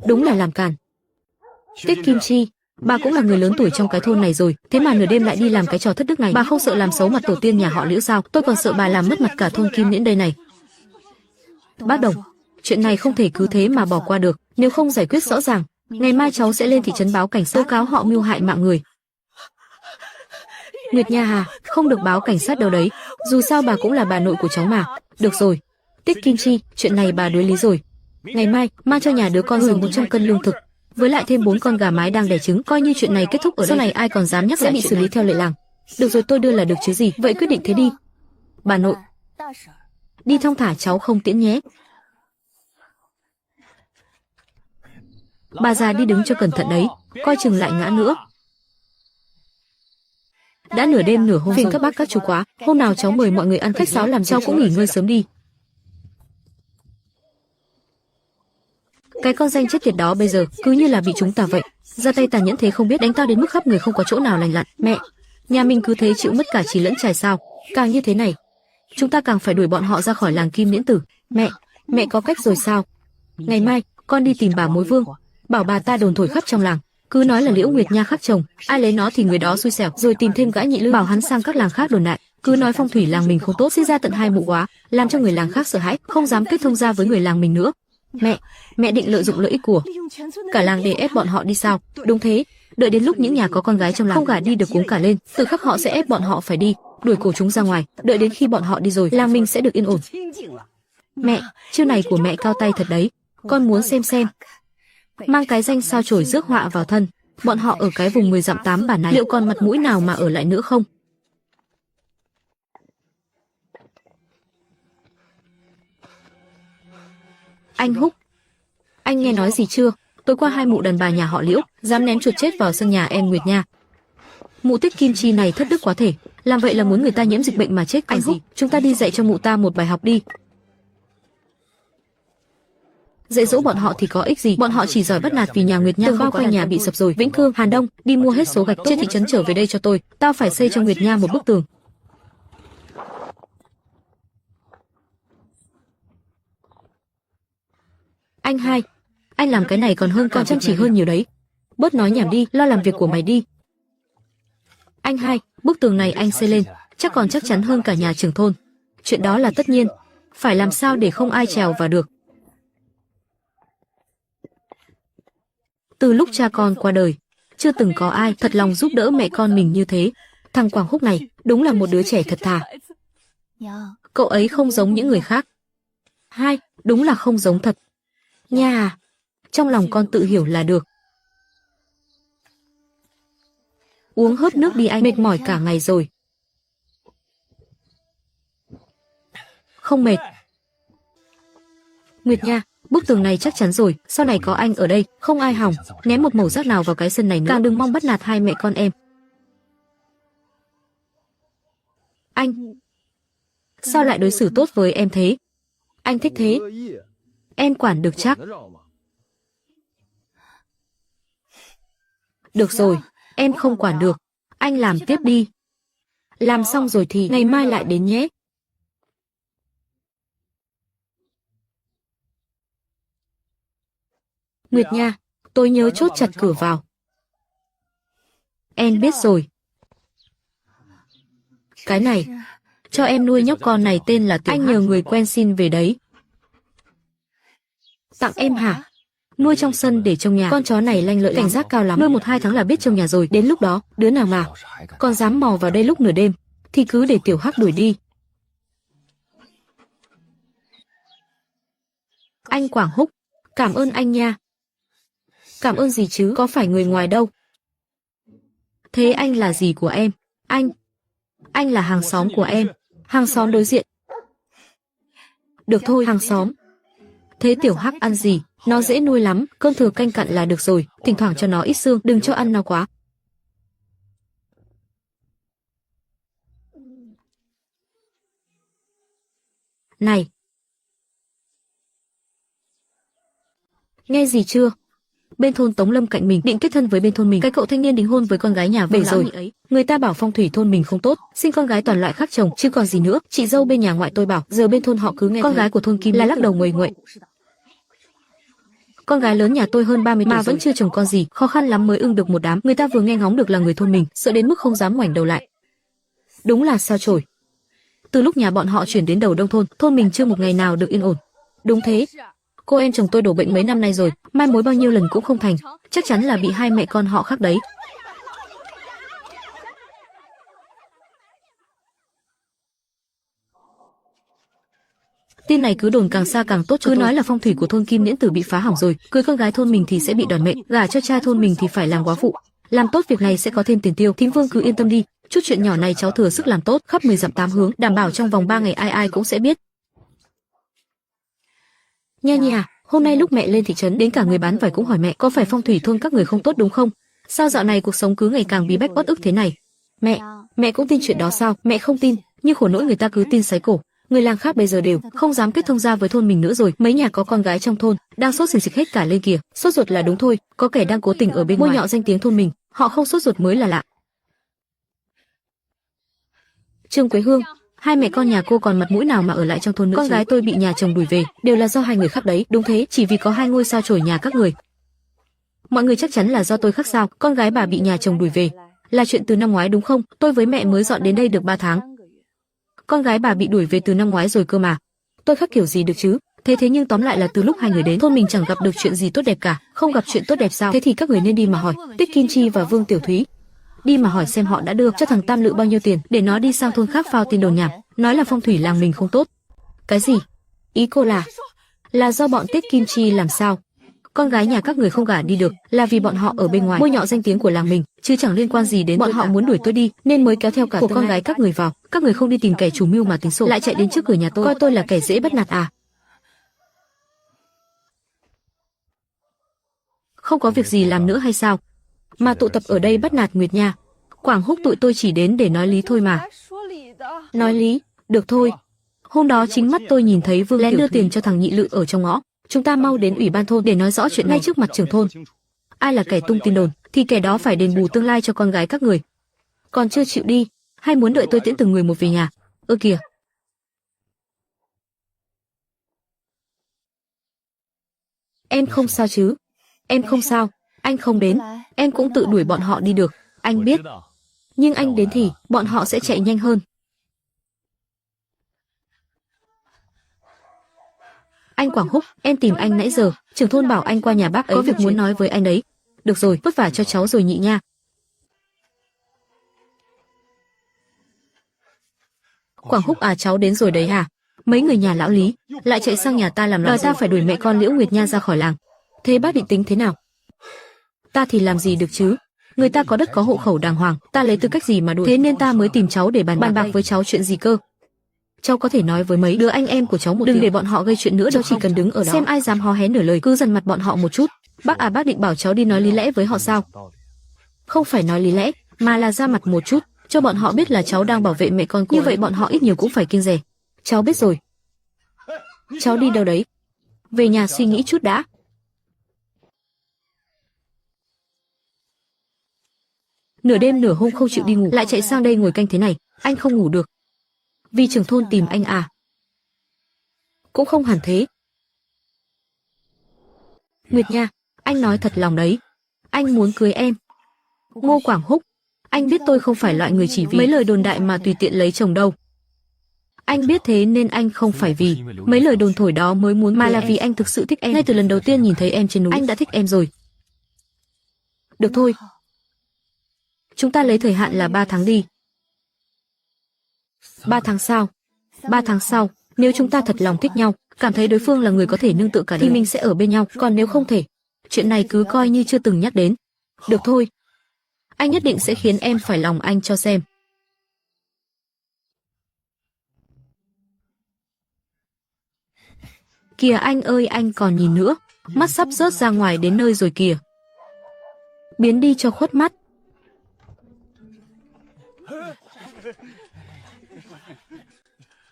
Đúng là làm càn. Tiết Kim Chi, bà cũng là người lớn tuổi trong cái thôn này rồi, thế mà nửa đêm lại đi làm cái trò thất đức này, bà không sợ làm xấu mặt tổ tiên nhà họ Liễu sao? Tôi còn sợ bà làm mất mặt cả thôn Kim Liễn đây này. Bác Đồng, chuyện này không thể cứ thế mà bỏ qua được, nếu không giải quyết rõ ràng, ngày mai cháu sẽ lên thị trấn báo cảnh sát, tố cáo họ mưu hại mạng người. Nguyệt Nha à, không được báo cảnh sát đâu đấy, dù sao bà cũng là bà nội của cháu mà. Được rồi, Tiết Kim Chi, chuyện này bà đối lý rồi. Ngày mai, mang cho nhà đứa con rừng 100 cân lương thực, với lại thêm 4 con gà mái đang đẻ trứng, coi như chuyện này kết thúc ở đây. Sau này ai còn dám nhắc sẽ bị xử lý theo lệ làng. Được rồi, tôi đưa là được chứ gì, vậy quyết định thế đi. Bà nội, đi thong thả cháu không tiễn nhé. Bà già đi đứng cho cẩn thận đấy, coi chừng lại ngã nữa. Đã nửa đêm nửa hôm phiền các bác các chú quá, hôm nào cháu mời mọi người ăn khách sáo làm cháu cũng nghỉ ngơi sớm đi. Cái con danh chết tiệt đó bây giờ cứ như là bị chúng ta vậy, ra tay tàn nhẫn thế không biết đánh tao đến mức khắp người không có chỗ nào lành lặn. Mẹ, nhà mình cứ thế chịu mất cả trí lẫn trải sao? Càng như thế này, chúng ta càng phải đuổi bọn họ ra khỏi làng Kim Liễn Tử. Mẹ có cách rồi sao? Ngày mai con đi tìm bà mối vương, bảo bà ta đồn thổi khắp trong làng, cứ nói là Liễu Nguyệt Nha khắc chồng, ai lấy nó thì người đó xui xẻo, rồi tìm thêm gã nhị lư bảo hắn sang các làng khác đồn đại, cứ nói phong thủy làng mình không tốt, sinh ra tận 2 mụ quá, làm cho người làng khác sợ hãi, không dám kết thông gia với người làng mình nữa. Mẹ định lợi dụng lợi ích của cả làng để ép bọn họ đi sao? Đúng thế, đợi đến lúc những nhà có con gái trong làng không gả đi được cuống cả lên, từ khắc họ sẽ ép bọn họ phải đi, đuổi cổ chúng ra ngoài, đợi đến khi bọn họ đi rồi, làng mình sẽ được yên ổn. Mẹ, chiêu này của mẹ cao tay thật đấy, con muốn xem. Mang cái danh sao chổi rước họa vào thân, bọn họ ở cái vùng 10 dặm 8 bản này liệu còn mặt mũi nào mà ở lại nữa không? Anh Húc, anh nghe nói gì chưa? Tối qua hai mụ đàn bà nhà họ Liễu dám ném chuột chết vào sân nhà em Nguyệt Nha. Mụ Tiết Kim Chi này thất đức quá thể, làm vậy là muốn người ta nhiễm dịch bệnh mà chết còn gì. Chúng ta đi dạy cho mụ ta một bài học đi. Dạy dỗ bọn họ thì có ích gì, bọn họ chỉ giỏi bắt nạt vì nhà Nguyệt Nha tường bao quanh nhà bị sập rồi. Vĩnh Khương, Hàn Đông, đi mua hết số gạch trên thị trấn trở về đây cho tôi, tao phải xây cho Nguyệt Nha một bức tường. Anh hai, anh làm cái này còn hơn còn chăm chỉ hơn nhiều đấy. Bớt nói nhảm đi, lo làm việc của mày đi. Anh hai, bức tường này anh xây lên, chắc chắn hơn cả nhà trưởng thôn. Chuyện đó là tất nhiên, phải làm sao để không ai trèo vào được. Từ lúc cha con qua đời, chưa từng có ai thật lòng giúp đỡ mẹ con mình như thế. Thằng Quảng Húc này đúng là một đứa trẻ thật thà. Cậu ấy không giống những người khác. Hai, đúng là không giống thật. Nha à, trong lòng con tự hiểu là được. Uống hớp nước đi anh, mệt mỏi cả ngày rồi. Không mệt. Nguyệt Nha, bức tường này chắc chắn rồi, sau này có anh ở đây, không ai hỏng, ném một mẩu rác nào vào cái sân này nữa. Càng đừng mong bắt nạt hai mẹ con em. Anh, sao lại đối xử tốt với em thế? Anh thích thế, em quản được chắc. Được rồi, em không quản được, anh làm tiếp đi. Làm xong rồi thì ngày mai lại đến nhé. Nguyệt Nha, tôi nhớ chốt chặt cửa vào. Em biết rồi. Cái này, cho em nuôi nhóc con này tên là Tiểu Anh nhờ người quen xin về đấy. Tặng em hả? Nuôi trong sân để trông nhà. Con chó này lanh lợi cảnh giác cao lắm. Nuôi 1-2 tháng là biết trông nhà rồi. Đến lúc đó, đứa nào mà còn dám mò vào đây lúc nửa đêm, thì cứ để Tiểu Hắc đuổi đi. Anh Quảng Húc, cảm ơn anh nha. Cảm ơn gì chứ, có phải người ngoài đâu. Thế anh là gì của em? Anh là hàng xóm của em. Hàng xóm đối diện. Được thôi, hàng xóm. Thế Tiểu Hắc ăn gì? Nó dễ nuôi lắm, cơm thừa canh cặn là được rồi, thỉnh thoảng cho nó ít xương, đừng cho ăn no quá. Này! Nghe gì chưa? Bên thôn Tống Lâm cạnh mình định kết thân với bên thôn mình. Cái cậu thanh niên đính hôn với con gái nhà về rồi. Người ta bảo phong thủy thôn mình không tốt, sinh con gái toàn loại khác chồng, chứ còn gì nữa. Chị dâu bên nhà ngoại tôi bảo, giờ bên thôn họ cứ nghe con gái của thôn Kim là lắc đầu nguầy nguậy. Con gái lớn nhà tôi hơn 30 tuổi mà vẫn chưa chồng con gì, khó khăn lắm mới ưng được một đám. Người ta vừa nghe ngóng được là người thôn mình, sợ đến mức không dám ngoảnh đầu lại. Đúng là sao chổi. Từ lúc nhà bọn họ chuyển đến đầu đông thôn mình chưa một ngày nào được yên ổn. Đúng thế. Cô em chồng tôi đổ bệnh mấy năm nay rồi, mai mối bao nhiêu lần cũng không thành, chắc chắn là bị hai mẹ con họ khác đấy. Tin này cứ đồn càng xa càng tốt, cứ nói là phong thủy của thôn Kim Liễn Tử bị phá hỏng rồi, cưới con gái thôn mình thì sẽ bị đoản mệnh, gả cho cha thôn mình thì phải làm góa phụ. Làm tốt việc này sẽ có thêm tiền tiêu, Thím Vương cứ yên tâm đi, chút chuyện nhỏ này cháu thừa sức làm tốt, khắp 10 dặm 8 hướng, đảm bảo trong vòng 3 ngày ai ai cũng sẽ biết. Nha nha, hôm nay lúc mẹ lên thị trấn đến cả người bán vải cũng hỏi mẹ có phải phong thủy thôn các người không tốt đúng không? Sao dạo này cuộc sống cứ ngày càng bí bách uất ức thế này? Mẹ cũng tin chuyện đó sao? Mẹ không tin, nhưng khổ nỗi người ta cứ tin sấy cổ. Người làng khác bây giờ đều không dám kết thông gia với thôn mình nữa rồi. Mấy nhà có con gái trong thôn đang sốt xình xịch hết cả lên kìa. Sốt ruột là đúng thôi, có kẻ đang cố tình ở bên ngoài bôi nhọ danh tiếng thôn mình. Họ không sốt ruột mới là lạ. Trương Quế Hương, hai mẹ con nhà cô còn mặt mũi nào mà ở lại trong thôn nữa? Con gái tôi bị nhà chồng đuổi về, đều là do hai người khác đấy. Đúng thế, chỉ vì có hai ngôi sao chổi nhà các người. Mọi người chắc chắn là do tôi khác sao? Con gái bà bị nhà chồng đuổi về là chuyện từ năm ngoái đúng không? Tôi với mẹ mới dọn đến đây được 3 tháng. Con gái bà bị đuổi về từ năm ngoái rồi cơ mà. Tôi khác kiểu gì được chứ? Thế nhưng tóm lại là từ lúc hai người đến thôn mình chẳng gặp được chuyện gì tốt đẹp cả. Không gặp chuyện tốt đẹp sao? Thế thì các người nên đi mà hỏi Tiết Kim Chi và Vương Tiểu Thúy. Đi mà hỏi xem họ đã đưa cho thằng Tam Lự bao nhiêu tiền để nó đi sang thôn khác phao tin đồn nhảm, nói là phong thủy làng mình không tốt. Cái gì? Ý cô là do bọn Tiết Kim Chi làm sao? Con gái nhà các người không gả đi được là vì bọn họ ở bên ngoài bôi nhọ danh tiếng của làng mình, chứ chẳng liên quan gì đến bọn họ muốn đuổi tôi đi, nên mới kéo theo cả của con gái các người vào. Các người không đi tìm kẻ chủ mưu mà tính sổ, lại chạy đến trước cửa nhà tôi, coi tôi là kẻ dễ bắt nạt à? không có việc gì làm nữa hay sao? Mà tụ tập ở đây bắt nạt Nguyệt Nha. Quảng Húc tụi tôi chỉ đến để nói lý thôi mà. Nói lý, được thôi. Hôm đó chính mắt tôi nhìn thấy Vương Lén đưa tiền cho thằng Nhị Lự ở trong ngõ. Chúng ta mau đến ủy ban thôn để nói rõ chuyện ngay trước mặt trưởng thôn. Ai là kẻ tung tin đồn, thì kẻ đó phải đền bù tương lai cho con gái các người. Còn chưa chịu đi, hay muốn đợi tôi tiễn từng người một về nhà? Ơ kìa. Em không sao chứ? Em không sao. Anh không đến, em cũng tự đuổi bọn họ đi được. Anh biết. Nhưng anh đến thì bọn họ sẽ chạy nhanh hơn. Anh Quảng Húc, em tìm anh nãy giờ. Trưởng thôn bảo anh qua nhà bác ấy có việc muốn nói với anh đấy. Được rồi, vất vả cho cháu rồi Nhị Nha. Quảng Húc à, cháu đến rồi đấy hả? Mấy người nhà lão Lý lại chạy sang nhà ta làm đòi ta phải đuổi mẹ con Liễu Nguyệt Nha ra khỏi làng. Thế bác định tính thế nào? Ta thì làm gì được chứ? Người ta có đất có hộ khẩu đàng hoàng, ta lấy tư cách gì mà đuổi? Thế nên ta mới tìm cháu để bàn bạc với cháu chuyện gì cơ? Cháu có thể nói với mấy đứa anh em của cháu một đừng để bọn họ gây chuyện nữa, cháu chỉ cần đứng ở đó xem ai dám hó hé nửa lời, cứ dằn mặt bọn họ một chút. Bác à, bác định bảo cháu đi nói lý lẽ với họ sao? Không phải nói lý lẽ, mà là ra mặt một chút, cho bọn họ biết là cháu đang bảo vệ mẹ con cô. Như vậy bọn họ ít nhiều cũng phải kiêng dè. Cháu biết rồi. Cháu đi đâu đấy? Về nhà suy nghĩ chút đã. Nửa đêm nửa hôm không chịu đi ngủ, lại chạy sang đây ngồi canh thế này, anh không ngủ được. Vì trưởng thôn tìm anh à? Cũng không hẳn thế. Nguyệt Nha, anh nói thật lòng đấy. Anh muốn cưới em. Ngô Quảng Húc, anh biết tôi không phải loại người chỉ vì mấy lời đồn đại mà tùy tiện lấy chồng đâu. Anh biết thế nên anh không phải vì mấy lời đồn thổi đó mới muốn, mà là vì anh thực sự thích em. Ngay từ lần đầu tiên nhìn thấy em trên núi, anh đã thích em rồi. Được thôi. Chúng ta lấy thời hạn là 3 tháng đi. 3 tháng sau? 3 tháng sau, nếu chúng ta thật lòng thích nhau, cảm thấy đối phương là người có thể nương tựa cả đời, thì mình sẽ ở bên nhau, còn nếu không thể, chuyện này cứ coi như chưa từng nhắc đến. Được thôi. Anh nhất định sẽ khiến em phải lòng anh cho xem. Kìa anh ơi, anh còn nhìn nữa, mắt sắp rớt ra ngoài đến nơi rồi kìa. Biến đi cho khuất mắt.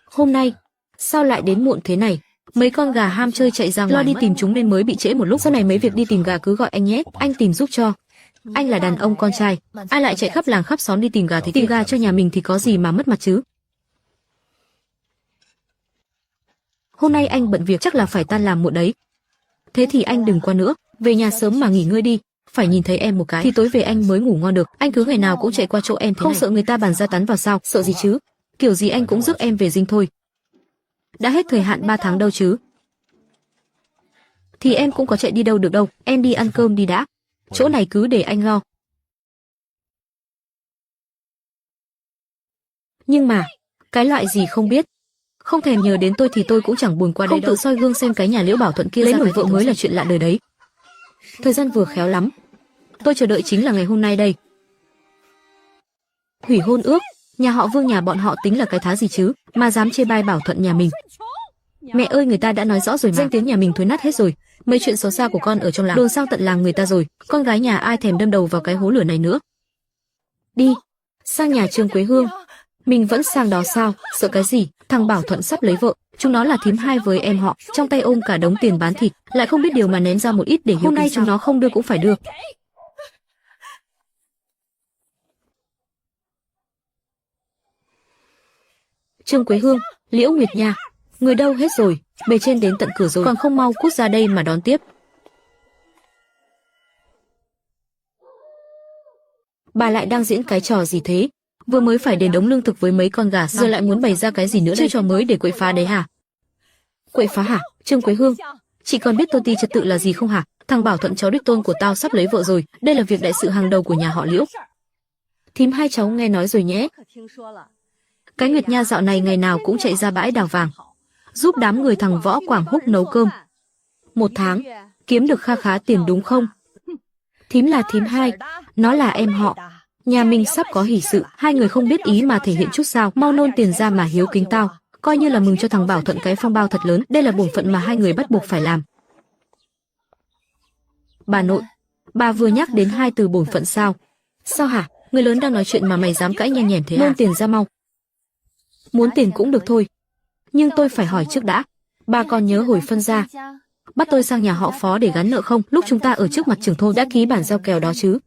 Hôm nay, sao lại đến muộn thế này? Mấy con gà ham chơi chạy ra ngoài, lo đi tìm chúng nên mới bị trễ một lúc. Sau này mấy việc đi tìm gà cứ gọi anh nhé, anh tìm giúp cho. Anh là đàn ông con trai, ai lại chạy khắp làng khắp xóm đi tìm gà thế? Tìm gà cho nhà mình thì có gì mà mất mặt chứ? Hôm nay anh bận việc chắc là phải tan làm muộn đấy. Thế thì anh đừng qua nữa, về nhà sớm mà nghỉ ngơi đi. Phải nhìn thấy em một cái thì tối về anh mới ngủ ngon được. Anh cứ ngày nào cũng chạy qua chỗ em thế không này. Sợ người ta bàn ra tán vào sao? Sợ gì chứ? Kiểu gì anh cũng rước em về dinh thôi. Đã hết thời hạn 3 tháng đâu chứ. Thì em cũng có chạy đi đâu được đâu. Em đi ăn cơm đi đã. Chỗ này cứ để anh lo. Nhưng mà, cái loại gì không biết. Không thèm nhờ đến tôi thì tôi cũng chẳng buồn qua đây đâu. Không tự soi gương xem cái nhà Liễu Bảo Thuận kia lấy nổi vợ mới là chuyện lạ đời đấy. Thời gian vừa khéo lắm. Tôi chờ đợi chính là ngày hôm nay đây. Hủy hôn ước, nhà họ Vương nhà bọn họ tính là cái thá gì chứ, mà dám chê bai Bảo Thuận nhà mình. Mẹ ơi, người ta đã nói rõ rồi mà, danh tiếng nhà mình thối nát hết rồi. Mấy chuyện xấu xa của con ở trong làng đồn sang tận làng người ta rồi, con gái nhà ai thèm đâm đầu vào cái hố lửa này nữa. Đi, sang nhà Trương Quế Hương. Mình vẫn sang đó sao, sợ cái gì? Thằng Bảo Thuận sắp lấy vợ, chúng nó là thím hai với em họ, trong tay ôm cả đống tiền bán thịt, lại không biết điều mà ném ra một ít để hiếu. Hôm nay chúng nó không đưa cũng phải đưa. Trương Quế Hương, Liễu Nguyệt Nha, người đâu hết rồi? Bề trên đến tận cửa rồi, còn không mau cút ra đây mà đón tiếp. Bà lại đang diễn cái trò gì thế? Vừa mới phải đền đống lương thực với mấy con gà xong, giờ lại muốn bày ra cái gì nữa? Chơi trò mới để quậy phá đấy hả? Quậy phá hả? Trương Quế Hương, chị còn biết tôn ti trật tự là gì không hả? Thằng Bảo Thuận cháu đích tôn của tao sắp lấy vợ rồi, đây là việc đại sự hàng đầu của nhà họ Liễu. Thím hai cháu nghe nói rồi nhé. Cái Nguyệt Nha dạo này ngày nào cũng chạy ra bãi đào vàng, giúp đám người thằng Võ Quảng Húc nấu cơm. 1 tháng kiếm được kha khá tiền đúng không? Thím là thím hai, nó là em họ. Nhà mình sắp có hỷ sự, hai người không biết ý mà thể hiện chút sao? Mau nôn tiền ra mà hiếu kính tao, coi như là mừng cho thằng Bảo Thuận cái phong bao thật lớn. Đây là bổn phận mà hai người bắt buộc phải làm. Bà nội, Bà vừa nhắc đến hai từ bổn phận sao? Sao hả? Người lớn đang nói chuyện mà mày dám cãi nhen nhèm thế à? Nôn tiền ra mau. Muốn tiền cũng được thôi. Nhưng tôi phải hỏi trước đã. Bà còn nhớ hồi phân gia bắt tôi sang nhà họ Phó để gắn nợ không? Lúc chúng ta ở trước mặt trưởng thôn đã ký bản giao kèo đó chứ?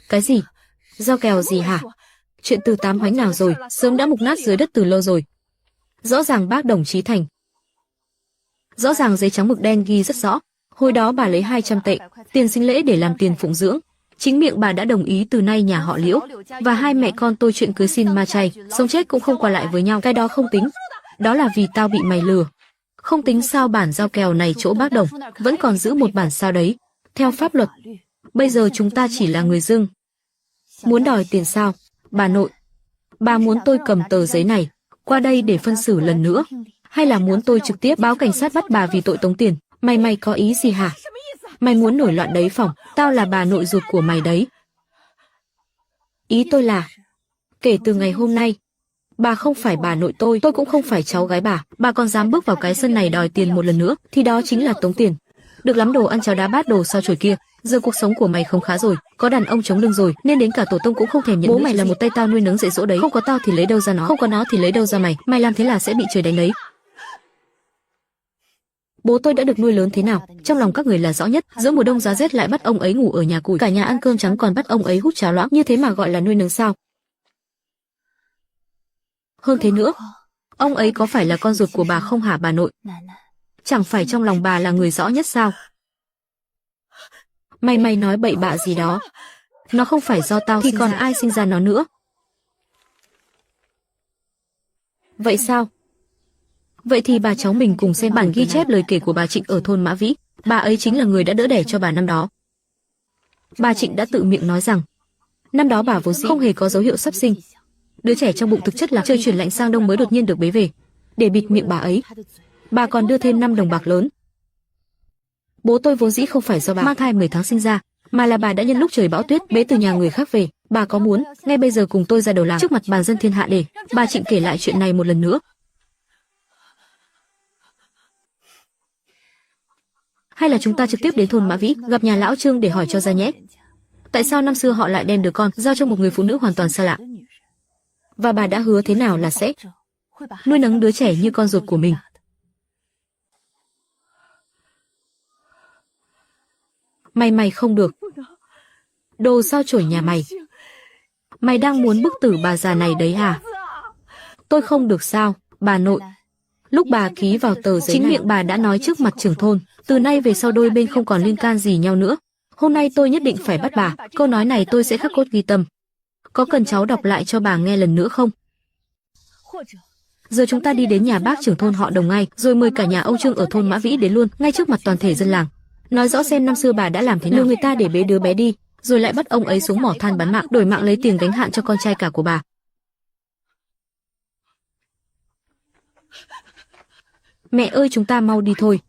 Cái gì? Giao kèo gì hả? Chuyện từ tám hoánh nào rồi, sớm đã mục nát dưới đất từ lâu rồi. Rõ ràng bác đồng chí Thành. Rõ ràng giấy trắng mực đen ghi rất rõ. Hồi đó bà lấy 200 tệ, tiền sinh lễ để làm tiền phụng dưỡng. Chính miệng bà đã đồng ý từ nay nhà họ Liễu và hai mẹ con tôi chuyện cưới xin ma chay, sống chết cũng không qua lại với nhau. Cái đó không tính. Đó là vì tao bị mày lừa. Không tính sao bản giao kèo này chỗ bác Đồng vẫn còn giữ một bản sao đấy. Theo pháp luật, bây giờ chúng ta chỉ là người dưng. Muốn đòi tiền sao? Bà nội, bà muốn tôi cầm tờ giấy này qua đây để phân xử lần nữa, hay là muốn tôi trực tiếp báo cảnh sát bắt bà vì tội tống tiền? Mày có ý gì hả? Mày muốn nổi loạn đấy phỏng? Tao là bà nội ruột của mày đấy. Ý tôi là, kể từ ngày hôm nay, bà không phải bà nội tôi cũng không phải cháu gái bà còn dám bước vào cái sân này đòi tiền một lần nữa, thì đó chính là tống tiền. Được lắm đồ ăn cháo đá bát đồ sao chổi kia, giờ cuộc sống của mày không khá rồi, có đàn ông chống lưng rồi, nên đến cả tổ tông cũng không thèm nhận. Bố mày là một tay tao nuôi nấng dạy dỗ đấy, không có tao thì lấy đâu ra nó, không có nó thì lấy đâu ra mày, mày làm thế là sẽ bị trời đánh đấy. Bố tôi đã được nuôi lớn thế nào, trong lòng các người là rõ nhất. Giữa mùa đông giá rét lại bắt ông ấy ngủ ở nhà củi, cả nhà ăn cơm trắng còn bắt ông ấy hút cháo loãng, như thế mà gọi là nuôi nấng sao? Hơn thế nữa, ông ấy có phải là con ruột của bà không hả bà nội? Chẳng phải trong lòng bà là người rõ nhất sao? Mày nói bậy bạ gì đó. Nó không phải do tao thì còn ai sinh ra nó nữa? Vậy sao? Vậy thì bà cháu mình cùng xem bản ghi chép lời kể của bà Trịnh ở thôn Mã Vĩ. Bà ấy chính là người đã đỡ đẻ cho bà năm đó. Bà Trịnh đã tự miệng nói rằng năm đó bà vốn dĩ không hề có dấu hiệu sắp sinh. Đứa trẻ trong bụng thực chất là trời chuyển lạnh sang đông mới đột nhiên được bế về. Để bịt miệng bà ấy, bà còn đưa thêm 5 đồng bạc lớn. Bố tôi vốn dĩ không phải do bà mang thai 10 tháng sinh ra, mà là bà đã nhân lúc trời bão tuyết bế từ nhà người khác về. Bà có muốn ngay bây giờ cùng tôi ra đầu làng trước mặt bàn dân thiên hạ để bà Trịnh kể lại chuyện này một lần nữa? Hay là chúng ta trực tiếp đến thôn Mã Vĩ, gặp nhà lão Trương để hỏi cho ra nhé? Tại sao năm xưa họ lại đem đứa con giao cho một người phụ nữ hoàn toàn xa lạ? Và bà đã hứa thế nào là sẽ nuôi nấng đứa trẻ như con ruột của mình? Mày không được. Đồ sao chổi nhà mày. Mày đang muốn bức tử bà già này đấy à? Tôi không được sao, bà nội? Lúc bà ký vào tờ giấy chính miệng bà đã nói trước mặt trưởng thôn, từ nay về sau đôi bên không còn liên can gì nhau nữa. Hôm nay tôi nhất định phải bắt bà, câu nói này tôi sẽ khắc cốt ghi tâm. Có cần cháu đọc lại cho bà nghe lần nữa không? Giờ chúng ta đi đến nhà bác trưởng thôn họ Đồng ngay, rồi mời cả nhà ông Trương ở thôn Mã Vĩ đến luôn, ngay trước mặt toàn thể dân làng. Nói rõ xem năm xưa bà đã làm thế nào, lừa người ta để bế đứa bé đi, rồi lại bắt ông ấy xuống mỏ than bán mạng, đổi mạng lấy tiền gánh hạn cho con trai cả của bà. Mẹ ơi, chúng ta mau đi thôi.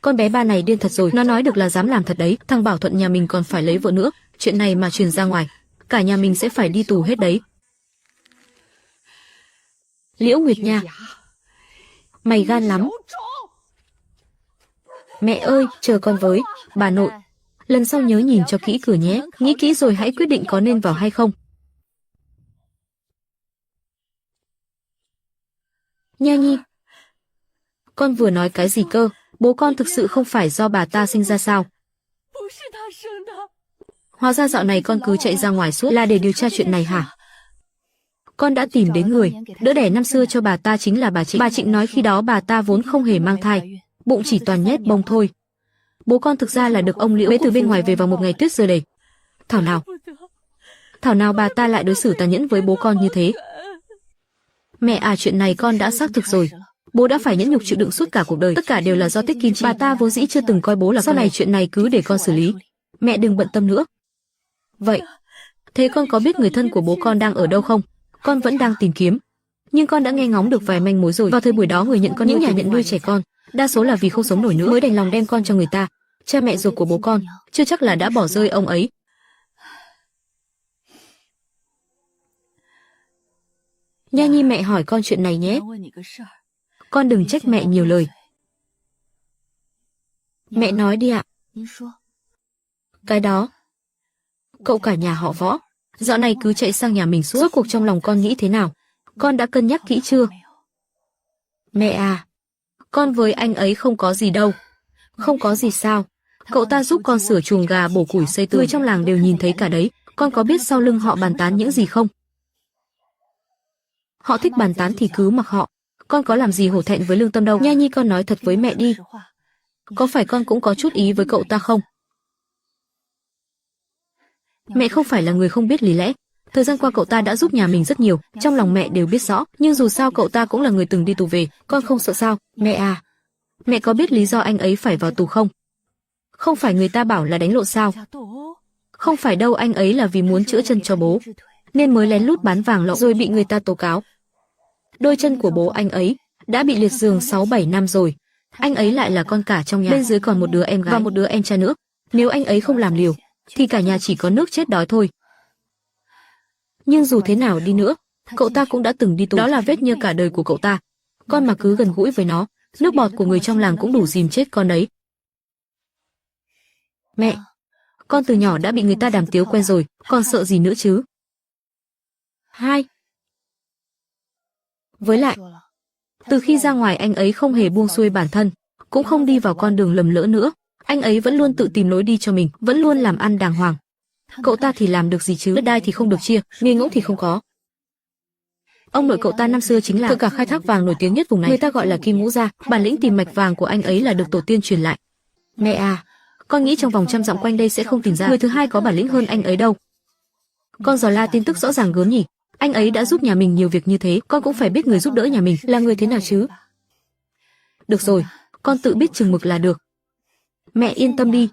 Con bé ba này điên thật rồi, nó nói được là dám làm thật đấy. Thằng Bảo Thuận nhà mình còn phải lấy vợ nữa, chuyện này mà truyền ra ngoài, cả nhà mình sẽ phải đi tù hết đấy. Liễu Nguyệt nha, mày gan lắm. Mẹ ơi, chờ con với. Bà nội, lần sau nhớ nhìn cho kỹ cửa nhé, nghĩ kỹ rồi hãy quyết định có nên vào hay không. Nha Nhi, con vừa nói cái gì cơ? Bố con thực sự không phải do bà ta sinh ra sao? Hóa ra dạo này con cứ chạy ra ngoài suốt là để điều tra chuyện này hả? Con đã tìm đến người đỡ đẻ năm xưa cho bà ta chính là bà Trịnh. Bà Trịnh nói khi đó bà ta vốn không hề mang thai, bụng chỉ toàn nhét bông thôi. Bố con thực ra là được ông Liễu bế từ bên ngoài về vào một ngày tuyết rơi đầy. Thảo nào bà ta lại đối xử tàn nhẫn với bố con như thế. Mẹ à, chuyện này con đã xác thực rồi. Bố đã phải nhẫn nhục chịu đựng suốt cả cuộc đời, tất cả đều là do Tích Kim Chi. Bà ta vốn dĩ chưa từng coi bố là sau này chuyện này cứ để con xử lý. Mẹ đừng bận tâm nữa. Vậy, thế con có biết người thân của bố con đang ở đâu không? Con vẫn đang tìm kiếm, nhưng con đã nghe ngóng được vài manh mối rồi. Vào thời buổi đó người nhận con, những nhà nhận nuôi trẻ con, đa số là vì không sống nổi nữa mới đành lòng đem con cho người ta. Cha mẹ ruột của bố con chưa chắc là đã bỏ rơi ông ấy. Nha Nhi, mẹ hỏi con chuyện này nhé. Con đừng trách mẹ nhiều lời. Mẹ nói đi ạ. Cái đó, cậu cả nhà họ Võ, dạo này cứ chạy sang nhà mình suốt. Rốt cuộc trong lòng con nghĩ thế nào? Con đã cân nhắc kỹ chưa? Mẹ à, con với anh ấy không có gì đâu. Không có gì sao? Cậu ta giúp con sửa chuồng gà, bổ củi, xây tường. Người trong làng đều nhìn thấy cả đấy. Con có biết sau lưng họ bàn tán những gì không? Họ thích bàn tán thì cứ mặc họ. Con có làm gì hổ thẹn với lương tâm đâu. Nha Nhi, con nói thật với mẹ đi. Có phải con cũng có chút ý với cậu ta không? Mẹ không phải là người không biết lý lẽ. Thời gian qua cậu ta đã giúp nhà mình rất nhiều, trong lòng mẹ đều biết rõ. Nhưng dù sao cậu ta cũng là người từng đi tù về, con không sợ sao? Mẹ à, mẹ có biết lý do anh ấy phải vào tù không? Không phải người ta bảo là đánh lộn sao? Không phải đâu, anh ấy là vì muốn chữa chân cho bố, nên mới lén lút bán vàng lậu rồi bị người ta tố cáo. Đôi chân của bố anh ấy đã bị liệt giường 6-7 năm rồi. Anh ấy lại là con cả trong nhà, bên dưới còn một đứa em gái và một đứa em trai nữa. Nếu anh ấy không làm liều, thì cả nhà chỉ có nước chết đói thôi. Nhưng dù thế nào đi nữa, cậu ta cũng đã từng đi tù. Đó là vết nhơ cả đời của cậu ta. Con mà cứ gần gũi với nó, nước bọt của người trong làng cũng đủ dìm chết con đấy. Mẹ, con từ nhỏ đã bị người ta đàm tiếu quen rồi, còn sợ gì nữa chứ? Hai. Với lại, từ khi ra ngoài anh ấy không hề buông xuôi bản thân, cũng không đi vào con đường lầm lỡ nữa. Anh ấy vẫn luôn tự tìm lối đi cho mình, vẫn luôn làm ăn đàng hoàng. Cậu ta thì làm được gì chứ? Đất đai thì không được chia, nghề ngỗng thì không có. Ông nội cậu ta năm xưa chính là thợ cả khai thác vàng nổi tiếng nhất vùng này, người ta gọi là Kim Ngũ Gia. Bản lĩnh tìm mạch vàng của anh ấy là được tổ tiên truyền lại. Mẹ à, con nghĩ trong vòng 100 dặm quanh đây sẽ không tìm ra người thứ hai có bản lĩnh hơn anh ấy đâu. Con dò la tin tức rõ ràng gớm nhỉ? Anh ấy đã giúp nhà mình nhiều việc như thế, con cũng phải biết người giúp đỡ nhà mình là người thế nào chứ. Được rồi, con tự biết chừng mực là được. Mẹ yên tâm đi.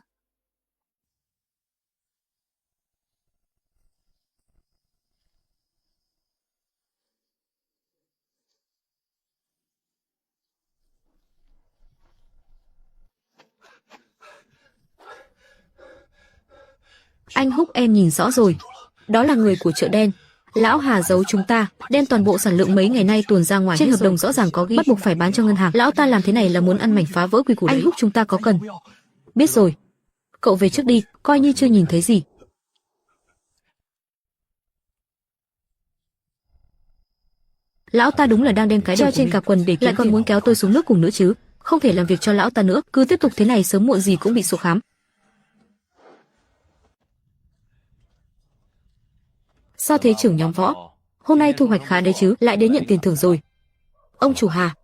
Anh Húc, em nhìn rõ rồi. Đó là người của chợ đen. Lão Hà giấu chúng ta, đem toàn bộ sản lượng mấy ngày nay tuồn ra ngoài. Trên hợp đồng rõ ràng có ghi bắt buộc phải bán cho ngân hàng. Lão ta làm thế này là muốn ăn mảnh phá vỡ quy củ đấy. Anh Húc chúng ta có cần. Biết rồi. Cậu về trước đi, coi như chưa nhìn thấy gì. Lão ta đúng là đang đem cái treo trên cặp quần để lại còn muốn kéo tôi xuống nước cùng nữa chứ. Không thể làm việc cho lão ta nữa, cứ tiếp tục thế này sớm muộn gì cũng bị sổ khám. Sao thế trưởng nhóm Võ? Hôm nay thu hoạch khá đấy chứ, lại đến nhận tiền thưởng rồi. Ông chủ Hà,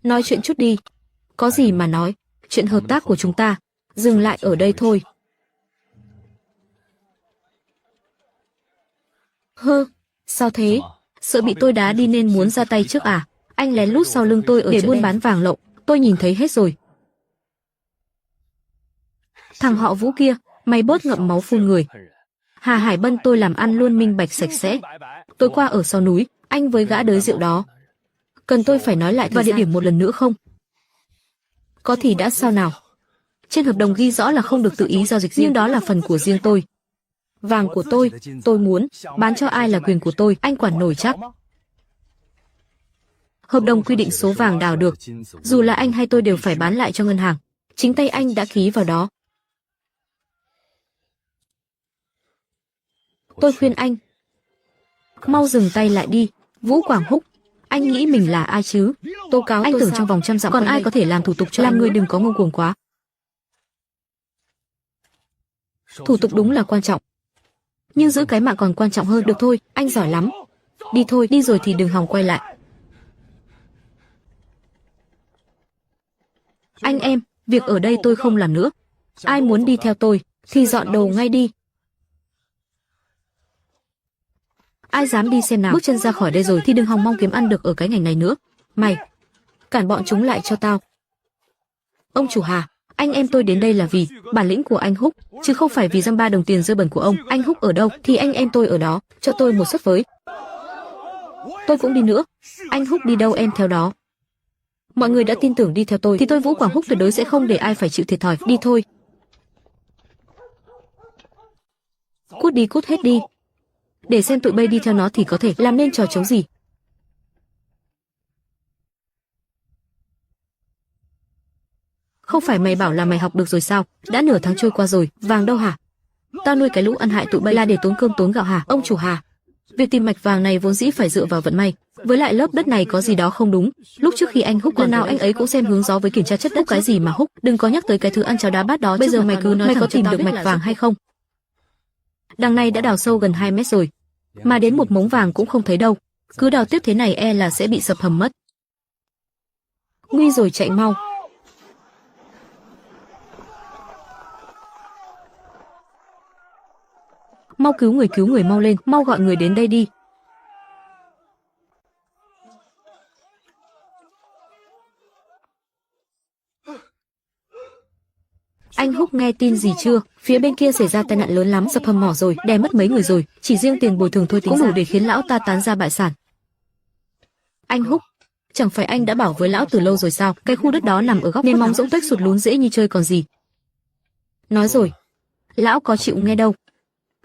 nói chuyện chút đi. Có gì mà nói, chuyện hợp tác của chúng ta, dừng lại ở đây thôi. Hơ, sao thế? Sợ bị tôi đá đi nên muốn ra tay trước à? Anh lén lút sau lưng tôi ở để buôn bán vàng lậu, tôi nhìn thấy hết rồi. Thằng họ Vũ kia, mày bớt ngậm máu phun người. Hà Hải Bân tôi làm ăn luôn minh bạch sạch sẽ. Tối qua ở sau núi, anh với gã đới rượu đó. Cần tôi phải nói lại và địa điểm một lần nữa không? Có thì đã sao nào? Trên hợp đồng ghi rõ là không được tự ý giao dịch riêng, nhưng đó là phần của riêng tôi. Vàng của tôi muốn, bán cho ai là quyền của tôi, anh quản nổi chắc. Hợp đồng quy định số vàng đào được, dù là anh hay tôi đều phải bán lại cho ngân hàng. Chính tay anh đã ký vào đó. Tôi khuyên anh, mau dừng tay lại đi, Vũ Quảng Húc. Anh nghĩ mình là ai chứ? Tố cáo anh tưởng trong vòng 100 dặm còn ai có thể làm thủ tục cho làm người đừng có ngông cuồng quá. Thủ tục đúng là quan trọng, nhưng giữ cái mạng còn quan trọng hơn. Được thôi, anh giỏi lắm. Đi thôi, đi rồi thì đừng hòng quay lại. Anh em, việc ở đây tôi không làm nữa. Ai muốn đi theo tôi thì dọn đồ ngay đi. Ai dám đi xem nào, bước chân ra khỏi đây rồi thì đừng hòng mong kiếm ăn được ở cái ngành này nữa. Mày, cản bọn chúng lại cho tao. Ông chủ Hà, anh em tôi đến đây là vì bản lĩnh của anh Húc, chứ không phải vì dăm ba đồng tiền dơ bẩn của ông. Anh Húc ở đâu thì anh em tôi ở đó, cho tôi một suất với. Tôi cũng đi nữa. Anh Húc đi đâu em theo đó. Mọi người đã tin tưởng đi theo tôi thì tôi Vũ Quảng Húc tuyệt đối sẽ không để ai phải chịu thiệt thòi. Đi thôi. Cút đi, cút hết đi. Để xem tụi bay đi theo nó thì có thể làm nên trò chống gì. Không phải mày bảo là mày học được rồi sao? Đã nửa tháng trôi qua rồi, vàng đâu hả? Tao nuôi cái lũ ăn hại tụi bay là để tốn cơm tốn gạo hả? Ông chủ hả? Việc tìm mạch vàng này vốn dĩ phải dựa vào vận may. Với lại lớp đất này có gì đó không đúng. Lúc trước khi anh Húc lần nào anh ấy cũng xem hướng gió với kiểm tra chất đất. Cái gì mà Húc, đừng có nhắc tới cái thứ ăn cháo đá bát đó. Bây giờ mày cứ nói mày có tìm được mạch vàng hay không? Đằng này đã đào sâu gần 2 mét rồi, mà đến một mống vàng cũng không thấy đâu. Cứ đào tiếp thế này e là sẽ bị sập hầm mất. Nguy rồi, chạy mau. Mau cứu người mau lên, mau gọi người đến đây đi. Anh Húc nghe tin gì chưa? Phía bên kia xảy ra tai nạn lớn lắm, sập hầm mỏ rồi, đè mất mấy người rồi, chỉ riêng tiền bồi thường thôi tính cũng đủ để khiến lão ta tán ra bại sản. Anh Húc, chẳng phải anh đã bảo với lão từ lâu rồi sao? Cái khu đất đó nằm ở góc nên móng rỗng tuếch sụt lún dễ như chơi còn gì. Nói rồi, lão có chịu nghe đâu.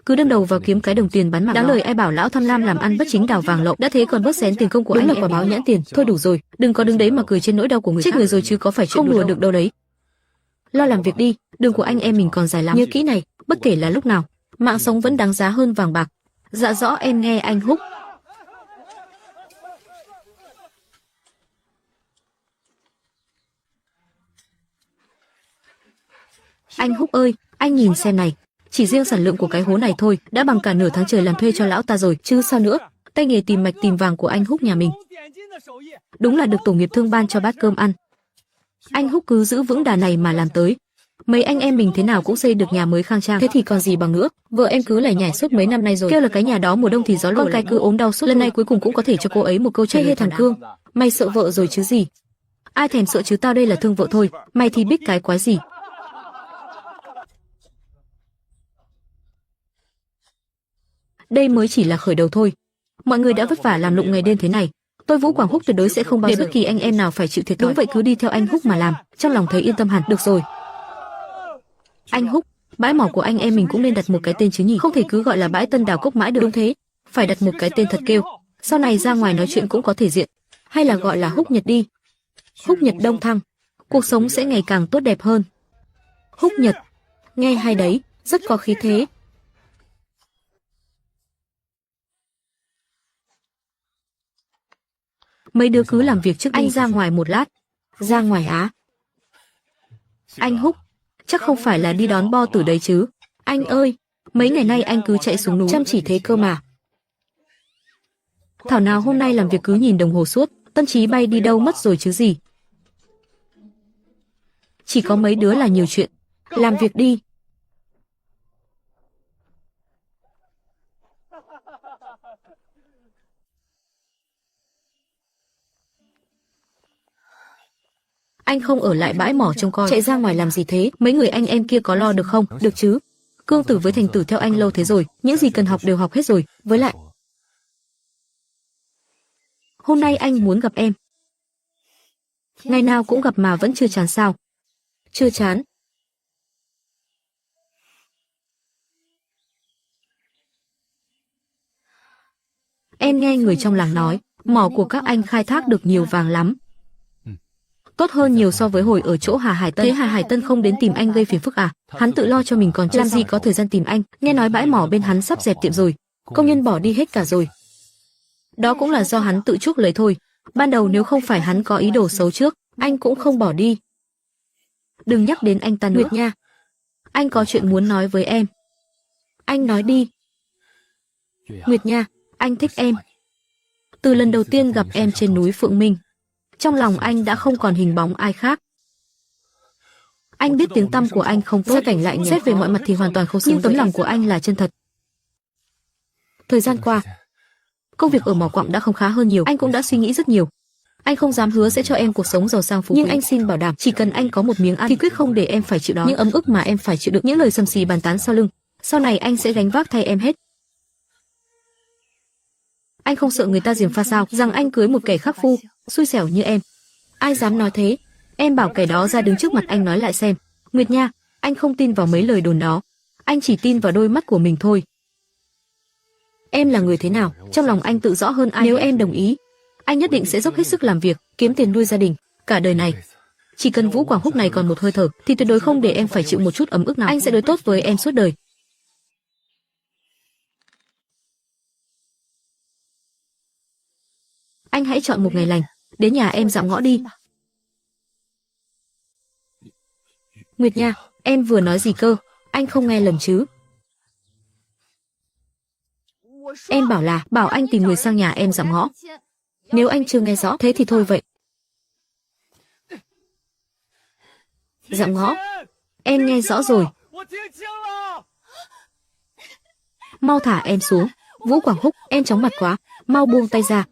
Cứ đâm đầu vào kiếm cái đồng tiền bán mạng. Đáng lời ai bảo lão tham lam làm ăn bất chính đào vàng lậu, đã thế còn bớt xén tiền công của anh. Đúng là quả báo nhãn tiền. Thôi đủ rồi, đừng có đứng đấy mà cười trên nỗi đau của người khác. Chết người rồi chứ có phải chuyện không đùa được đâu đấy. Lo làm việc đi, đường của anh em mình còn dài lắm. Nhớ kỹ này, bất kể là lúc nào, mạng sống vẫn đáng giá hơn vàng bạc. Dạ rõ em nghe anh Húc. Anh Húc ơi, anh nhìn xem này, chỉ riêng sản lượng của cái hố này thôi đã bằng cả nửa tháng trời làm thuê cho lão ta rồi, chứ sao nữa. Tay nghề tìm mạch tìm vàng của anh Húc nhà mình đúng là được tổ nghiệp thương ban cho bát cơm ăn. Anh Húc cứ giữ vững đà này mà làm tới, mấy anh em mình thế nào cũng xây được nhà mới khang trang. Thế thì còn gì bằng nữa. Vợ em cứ lải nhải suốt mấy năm nay rồi, kêu là cái nhà đó mùa đông thì gió lùa, con cái cứ ốm đau suốt. Lần này cuối cùng cũng có thể cho cô ấy một câu trả lời. Thằng Cương, mày sợ vợ rồi chứ gì? Ai thèm sợ chứ, tao đây là thương vợ thôi, mày thì biết cái quái gì. Đây mới chỉ là khởi đầu thôi. Mọi người đã vất vả làm lụng ngày đêm thế này, tôi Vũ Quảng Húc tuyệt đối sẽ không bao giờ để bất kỳ anh em nào phải chịu thiệt thòi. Đúng vậy, cứ đi theo anh Húc mà làm, trong lòng thấy yên tâm hẳn. Được rồi. Anh Húc, bãi mỏ của anh em mình cũng nên đặt một cái tên chứ nhỉ? Không thể cứ gọi là bãi Tân Đào Cốc mãi được. Đúng thế, phải đặt một cái tên thật kêu, sau này ra ngoài nói chuyện cũng có thể diện. Hay là gọi là Húc Nhật đi. Húc Nhật Đông Thăng, cuộc sống sẽ ngày càng tốt đẹp hơn. Húc Nhật, nghe hay đấy, rất có khí thế. Mấy đứa cứ làm việc trước đi. Anh ra ngoài một lát. Ra ngoài á? Anh Húc, chắc không phải là đi đón Bo Tử đấy chứ? Anh ơi, mấy ngày nay anh cứ chạy xuống núi chăm chỉ thế cơ mà. Thảo nào hôm nay làm việc cứ nhìn đồng hồ suốt, tâm trí bay đi đâu mất rồi chứ gì. Chỉ có mấy đứa là nhiều chuyện. Làm việc đi. Anh không ở lại bãi mỏ trông coi, chạy ra ngoài làm gì thế? Mấy người anh em kia có lo được không? Được chứ. Cương Tử với Thành Tử theo anh lâu thế rồi, những gì cần học đều học hết rồi. Với lại, hôm nay anh muốn gặp em. Ngày nào cũng gặp mà vẫn chưa chán sao? Chưa chán. Em nghe người trong làng nói, mỏ của các anh khai thác được nhiều vàng lắm. Tốt hơn nhiều so với hồi ở chỗ Hà Hải Tân. Thế Hà Hải Tân không đến tìm anh gây phiền phức à? Hắn tự lo cho mình còn làm gì có thời gian tìm anh. Nghe nói bãi mỏ bên hắn sắp dẹp tiệm rồi, công nhân bỏ đi hết cả rồi. Đó cũng là do hắn tự chuốc lấy thôi. Ban đầu nếu không phải hắn có ý đồ xấu trước, anh cũng không bỏ đi. Đừng nhắc đến anh ta nữa. Nguyệt nha, anh có chuyện muốn nói với em. Anh nói đi. Nguyệt nha, anh thích em. Từ lần đầu tiên gặp em trên núi Phượng Minh, trong lòng anh đã không còn hình bóng ai khác. Anh biết tiếng tăm của anh không tốt, gia cảnh lại xét về mọi mặt thì hoàn toàn không xứng, nhưng tấm lòng của anh là chân thật. Thời gian qua, công việc ở mỏ quặng đã không khá hơn nhiều, anh cũng đã suy nghĩ rất nhiều. Anh không dám hứa sẽ cho em cuộc sống giàu sang phú quý, nhưng anh xin bảo đảm, chỉ cần anh có một miếng ăn thì quyết không để em phải chịu đó. Những ấm ức mà em phải chịu đựng, những lời sầm xì bàn tán sau lưng, sau này anh sẽ gánh vác thay em hết. Anh không sợ người ta gièm pha sao rằng anh cưới một kẻ khắc phu, xui xẻo như em. Ai dám nói thế? Em bảo kẻ đó ra đứng trước mặt anh nói lại xem. Nguyệt nha, anh không tin vào mấy lời đồn đó. Anh chỉ tin vào đôi mắt của mình thôi. Em là người thế nào, trong lòng anh tự rõ hơn ai. Nếu em đồng ý, anh nhất định sẽ dốc hết sức làm việc, kiếm tiền nuôi gia đình, cả đời này. Chỉ cần Vũ Quảng Húc này còn một hơi thở, thì tuyệt đối không để em phải chịu một chút ấm ức nào. Anh sẽ đối tốt với em suốt đời. Anh hãy chọn một ngày lành, đến nhà em dạm ngõ đi. Nguyệt Nha, em vừa nói gì cơ? Anh không nghe lầm chứ? Em bảo anh tìm người sang nhà em dạm ngõ. Nếu anh chưa nghe rõ, thế thì thôi vậy. Dạm ngõ. Em nghe rõ rồi. Mau thả em xuống. Vũ Quảng Húc, em chóng mặt quá, mau buông tay ra.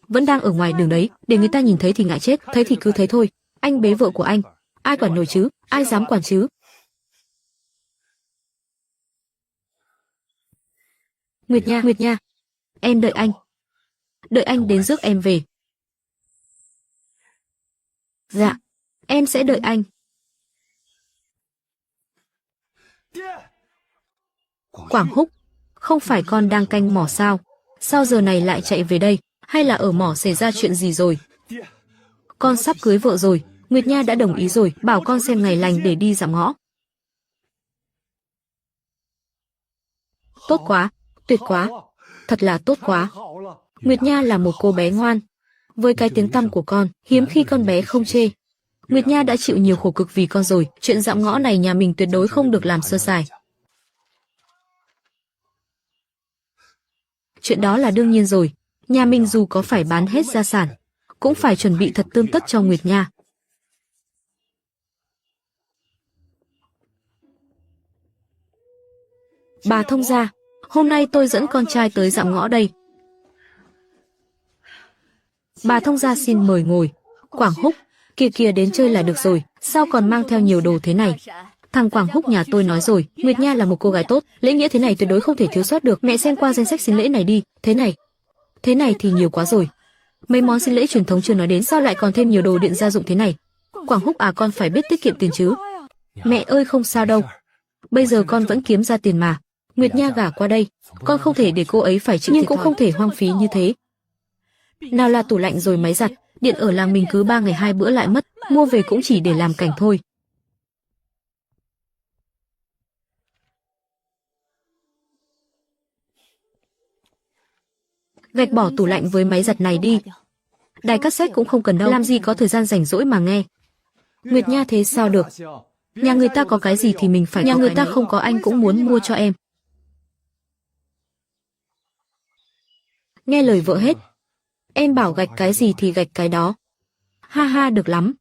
Vẫn đang ở ngoài đường đấy, để người ta nhìn thấy thì ngại chết, thấy thì cứ thấy thôi. Anh bế vợ của anh, ai quản nổi chứ, ai dám quản chứ? Nguyệt Nha, em đợi anh đến rước em về. Dạ, em sẽ đợi anh. Quảng Húc, không phải con đang canh mỏ sao? Sao giờ này lại chạy về đây? Hay là ở mỏ xảy ra chuyện gì rồi? Con sắp cưới vợ rồi, Nguyệt Nha đã đồng ý rồi, bảo con xem ngày lành để đi dạm ngõ. Tốt quá, tuyệt quá, thật là tốt quá. Nguyệt Nha là một cô bé ngoan. Với cái tiếng tăm của con, hiếm khi con bé không chê. Nguyệt Nha đã chịu nhiều khổ cực vì con rồi, chuyện dạm ngõ này nhà mình tuyệt đối không được làm sơ sài. Chuyện đó là đương nhiên rồi, nhà mình dù có phải bán hết gia sản, cũng phải chuẩn bị thật tươm tất cho Nguyệt Nha. Bà thông gia, hôm nay tôi dẫn con trai tới dạm ngõ đây. Bà thông gia xin mời ngồi. Quảng Húc, kìa đến chơi là được rồi, sao còn mang theo nhiều đồ thế này? Thằng Quảng Húc nhà tôi nói rồi, Nguyệt Nha là một cô gái tốt, lễ nghĩa thế này tuyệt đối không thể thiếu sót được. Mẹ xem qua danh sách xin lễ này đi, thế này thì nhiều quá rồi. Mấy món xin lễ truyền thống chưa nói đến, sao lại còn thêm nhiều đồ điện gia dụng thế này? Quảng Húc à, con phải biết tiết kiệm tiền chứ. Mẹ ơi, không sao đâu. Bây giờ con vẫn kiếm ra tiền mà. Nguyệt Nha gả qua đây, con không thể để cô ấy phải chịu, nhưng cũng không thể hoang phí như thế. Nào là tủ lạnh rồi máy giặt, điện ở làng mình cứ 3 ngày 2 bữa lại mất, mua về cũng chỉ để làm cảnh thôi. Gạch bỏ tủ lạnh với máy giặt này đi. Đài cassette cũng không cần đâu, làm gì có thời gian rảnh rỗi mà nghe. Nguyệt Nha, thế sao được? Nhà người ta có cái gì thì mình phải có. Nhà người ta không có anh cũng muốn mua cho em. Nghe lời vợ hết. Em bảo gạch cái gì thì gạch cái đó. Ha ha, được lắm.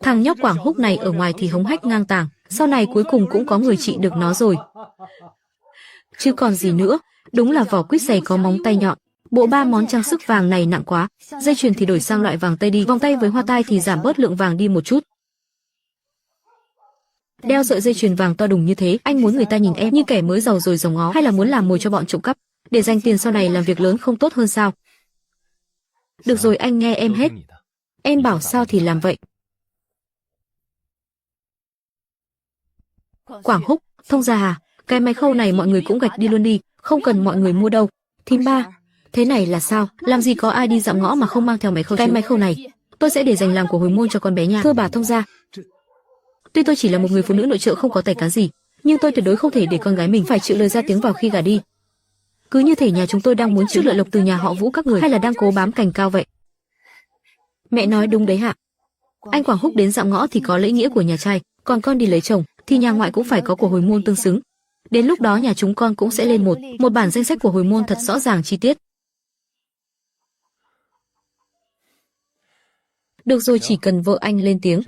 Thằng nhóc Quảng Húc này ở ngoài thì hống hách ngang tàng, sau này cuối cùng cũng có người trị được nó rồi. Chứ còn gì nữa, đúng là vỏ quýt dày có móng tay nhọn. Bộ 3 món trang sức vàng này nặng quá, dây chuyền thì đổi sang loại vàng tây đi, vòng tay với hoa tai thì giảm bớt lượng vàng đi một chút. Đeo sợi dây chuyền vàng to đùng như thế, anh muốn người ta nhìn em như kẻ mới giàu rồi giàu ngó, hay là muốn làm mồi cho bọn trộm cắp, để dành tiền sau này làm việc lớn không tốt hơn sao? Được rồi, anh nghe em hết. Em bảo sao thì làm vậy. Quảng Húc, thông gia à, cái máy khâu này mọi người cũng gạch đi luôn đi, không cần mọi người mua đâu. Thím ba, thế này là sao? Làm gì có ai đi dạm ngõ mà không mang theo máy khâu? Cái máy khâu này, tôi sẽ để dành làm của hồi môn cho con bé nha. Thưa bà thông gia, tuy tôi chỉ là một người phụ nữ nội trợ không có tài cán gì, nhưng tôi tuyệt đối không thể để con gái mình phải chịu lời ra tiếng vào khi gả đi. Cứ như thể nhà chúng tôi đang muốn trút lợi lộc từ nhà họ Vũ các người, hay là đang cố bám cành cao vậy? Mẹ nói đúng đấy hả? Anh Quảng Húc đến dạm ngõ thì có lễ nghĩa của nhà trai, còn con đi lấy chồng thì nhà ngoại cũng phải có của hồi môn tương xứng. Đến lúc đó nhà chúng con cũng sẽ lên một bản danh sách của hồi môn thật rõ ràng chi tiết. Được rồi, chỉ cần vợ anh lên tiếng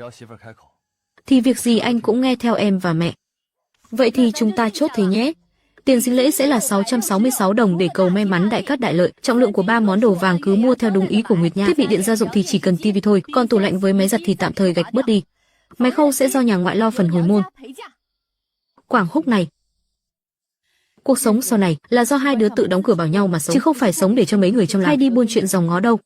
thì việc gì anh cũng nghe theo em và mẹ. Vậy thì chúng ta chốt thế nhé. Tiền sinh lễ sẽ là 666 đồng để cầu may mắn đại cát đại lợi. Trọng lượng của 3 món đồ vàng cứ mua theo đúng ý của Nguyệt Nha. Thiết bị điện gia dụng thì chỉ cần tivi thôi, còn tủ lạnh với máy giặt thì tạm thời gạch bớt đi. Máy khâu sẽ do nhà ngoại lo phần hồi môn. Quảng Húc này, cuộc sống sau này là do hai đứa tự đóng cửa bảo nhau mà sống, chứ không phải sống để cho mấy người trong làng hay đi buôn chuyện dòng ngó đâu.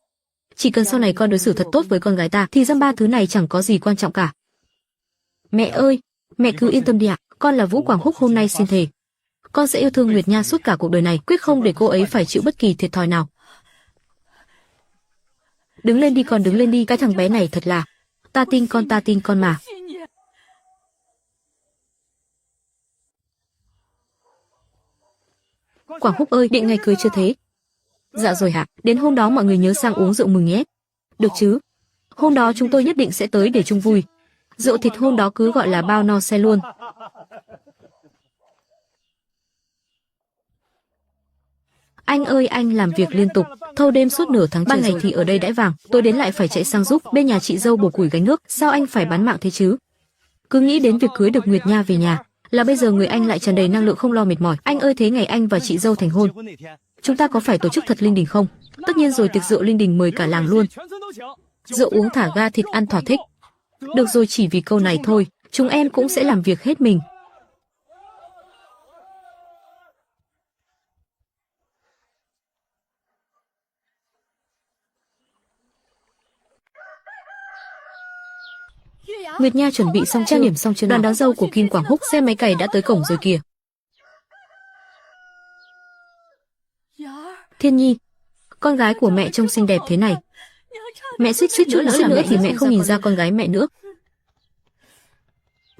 Chỉ cần sau này con đối xử thật tốt với con gái ta thì dăm ba thứ này chẳng có gì quan trọng cả. Mẹ ơi, mẹ cứ yên tâm đi ạ, con là Vũ Quảng Húc hôm nay xin thề. Con sẽ yêu thương Nguyệt Nha suốt cả cuộc đời này, quyết không để cô ấy phải chịu bất kỳ thiệt thòi nào. Đứng lên đi con, đứng lên đi, cái thằng bé này thật là... Ta tin con mà. Quảng Húc ơi, định ngày cưới chưa thế? Dạ rồi hả? Đến hôm đó mọi người nhớ sang uống rượu mừng nhé. Được chứ? Hôm đó chúng tôi nhất định sẽ tới để chung vui. Rượu thịt hôm đó cứ gọi là bao no xe luôn. Anh ơi, anh làm việc liên tục, thâu đêm suốt nửa tháng, ban ngày thì ở đây đãi vàng, tôi đến lại phải chạy sang giúp bên nhà chị dâu bổ củi gánh nước. Sao anh phải bán mạng thế chứ? Cứ nghĩ đến việc cưới được Nguyệt Nha về nhà là bây giờ người anh lại tràn đầy năng lượng, không lo mệt mỏi. Anh ơi, thế ngày anh và chị dâu thành hôn, chúng ta có phải tổ chức thật linh đình không? Tất nhiên rồi, tiệc rượu linh đình mời cả làng luôn. Rượu uống thả ga, thịt ăn thỏa thích. Được rồi, chỉ vì câu này thôi, chúng em cũng sẽ làm việc hết mình. Nguyệt Nha chuẩn bị xong trang điểm xong chưa? Đoàn đón dâu của Kim Quảng Húc, xe máy cày đã tới cổng rồi kìa. Thiên Nhi, con gái của mẹ trông xinh đẹp thế này. Mẹ suýt chút nữa thì mẹ không nhìn ra con gái mẹ nữa.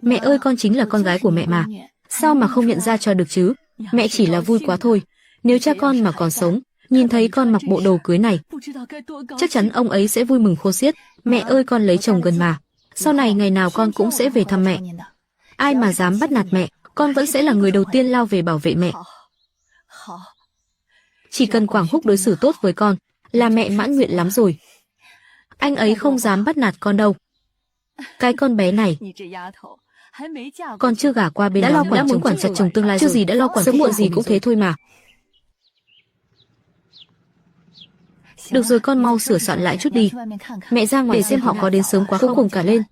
Mẹ ơi, con chính là con gái của mẹ mà. Sao mà không nhận ra cho được chứ? Mẹ chỉ là vui quá thôi. Nếu cha con mà còn sống, nhìn thấy con mặc bộ đồ cưới này, chắc chắn ông ấy sẽ vui mừng khôn xiết. Mẹ ơi, con lấy chồng gần mà. Sau này ngày nào con cũng sẽ về thăm mẹ. Ai mà dám bắt nạt mẹ, con vẫn sẽ là người đầu tiên lao về bảo vệ mẹ. Chỉ cần Quảng Húc đối xử tốt với con là mẹ mãn nguyện lắm rồi. Anh ấy không dám bắt nạt con đâu. Cái con bé này còn chưa gả qua bên đó đã muốn quản chặt chồng tương lai rồi. Chưa gì đã lo quản, sớm muộn gì cũng thế thôi mà. Được rồi, con mau sửa soạn lại chút đi. Mẹ ra ngoài để xem họ có đến sớm quá không, cùng cả lên.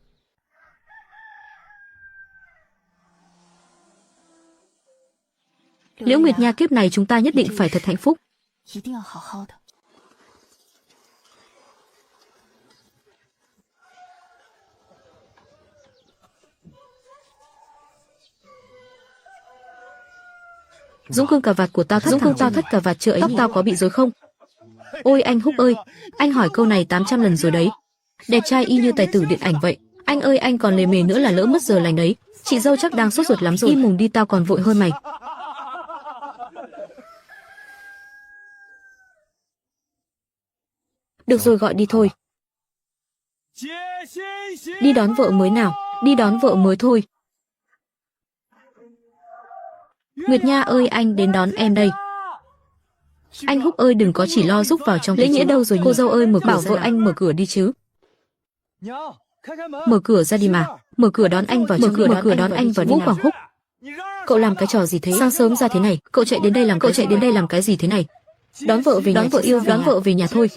Liễu Nguyệt Nha, kiếp này chúng ta nhất định phải thật hạnh phúc. Dũng Cương, cà vạt của tao thắt, Dũng Cương tao thắt cà vạt chưa ấy, tóc tao có bị rối không? Ôi anh Húc ơi, anh hỏi câu này 800 lần rồi đấy. Đẹp trai y như tài tử điện ảnh vậy. Anh ơi, anh còn lề mề nữa là lỡ mất giờ lành đấy. Chị dâu chắc đang sốt ruột lắm rồi. Im mồm đi, tao còn vội hơn mày. Được rồi, gọi đi thôi. Đi đón vợ mới nào, đi đón vợ mới thôi. Nguyệt Nha ơi, anh đến đón em đây. Anh Húc ơi, đừng có chỉ lo giúp vào trong. Lễ nghĩa đâu rồi nhỉ? Cô dâu ơi, mở cửa, bảo vợ anh mở cửa đi chứ. Mở cửa ra đi mà. Mở cửa đón anh vào. Mở cửa đón anh vào đi. Quảng Húc, cậu làm cái trò gì thế? Sáng sớm ra thế này, cậu chạy đến đây làm cái gì thế này? Đón vợ về nhà, đón vợ yêu, đón vợ về nhà thôi.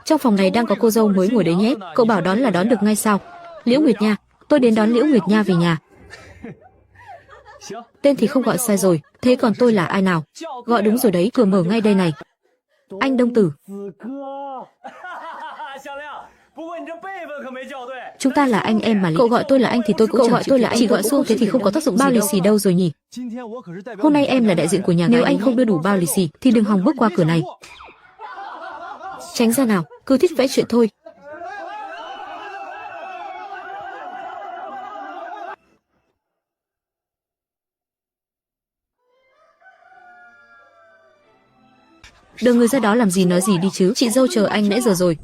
Trong phòng này đang có cô dâu mới ngồi đấy nhé. Cậu bảo đón là đón được ngay sao? Liễu Nguyệt Nha, tôi đến đón Liễu Nguyệt Nha về nhà. Tên thì không gọi sai rồi, thế còn tôi là ai nào? Gọi đúng rồi đấy, cửa mở ngay đây này. Anh Đông Tử. Chúng ta là anh em mà. Cậu gọi tôi là anh thì tôi cũng chẳng gọi tôi là anh. Chỉ gọi Xuông thế thì không có tác dụng. Bao lì xì đâu rồi nhỉ? Hôm nay em là đại diện của nhà. Nếu anh không đưa đủ bao lì xì thì đừng hòng bước qua cửa này. Tránh ra nào, cứ thích vẽ chuyện thôi. Đưa người ra đó làm gì, nói gì đi chứ. Chị dâu chờ anh nãy giờ rồi.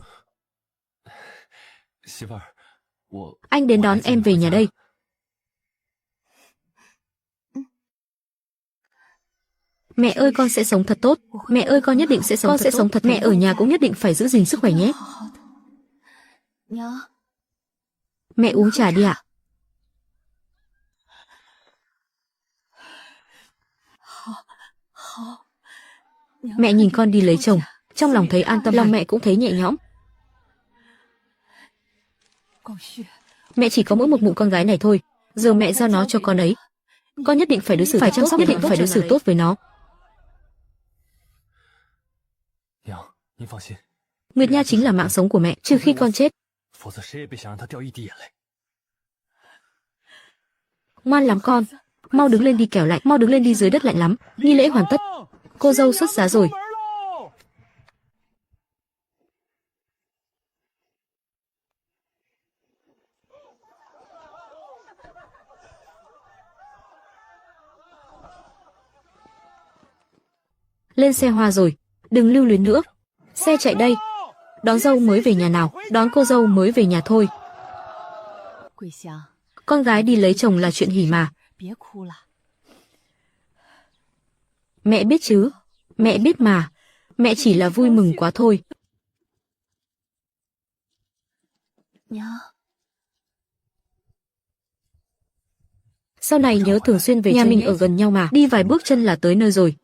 Anh đến đón em về nhà đây. Mẹ ơi, con sẽ sống thật tốt. Mẹ ơi, con nhất định sẽ sống thật. Mẹ ở nhà cũng nhất định phải giữ gìn sức khỏe nhé. Mẹ uống trà đi ạ. Mẹ nhìn con đi lấy chồng, trong lòng thấy an tâm, lòng mẹ cũng thấy nhẹ nhõm. Mẹ chỉ có mỗi một mụn con gái này thôi, giờ mẹ giao nó cho con ấy. Con nhất định phải đối xử, phải chăm sóc, nhất định phải đối xử tốt với nó. Nguyệt Nha chính là mạng sống của mẹ, trừ khi con chết. Ngoan lắm con, mau đứng lên đi kẻo lạnh, mau đứng lên đi, dưới đất lạnh lắm. Nghi lễ hoàn tất, cô dâu xuất giá rồi. Lên xe hoa rồi, đừng lưu luyến nữa. Xe chạy đây. Đón dâu mới về nhà nào, đón cô dâu mới về nhà thôi. Con gái đi lấy chồng là chuyện hỉ mà. Mẹ biết chứ, mẹ biết mà. Mẹ chỉ là vui mừng quá thôi. Sau này nhớ thường xuyên về nhà mình ở gần nhau mà. Đi vài bước chân là tới nơi rồi.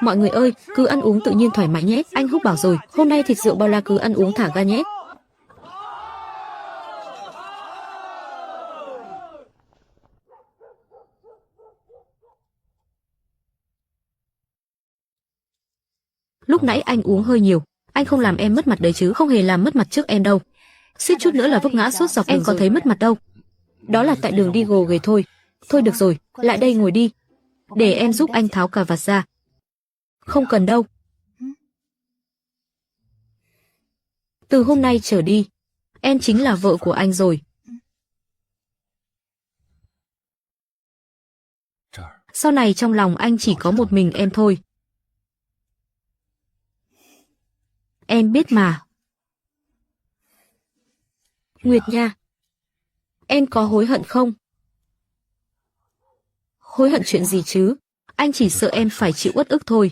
Mọi người ơi, cứ ăn uống tự nhiên thoải mái nhé. Anh Húc bảo rồi, hôm nay thịt rượu bao la cứ ăn uống thả ga nhé. Lúc nãy anh uống hơi nhiều. Anh không làm em mất mặt đấy chứ, không hề làm mất mặt trước em đâu. Suýt chút nữa là vấp ngã sốt dọc, em có thấy mất mặt đâu. Đó là tại đường đi gồ ghề thôi. Thôi được rồi, lại đây ngồi đi. Để em giúp anh tháo cà vạt ra. Không cần đâu. Từ hôm nay trở đi, em chính là vợ của anh rồi. Sau này trong lòng anh chỉ có một mình em thôi. Em biết mà. Nguyệt nha, em có hối hận không? Hối hận chuyện gì chứ? Anh chỉ sợ em phải chịu uất ức thôi.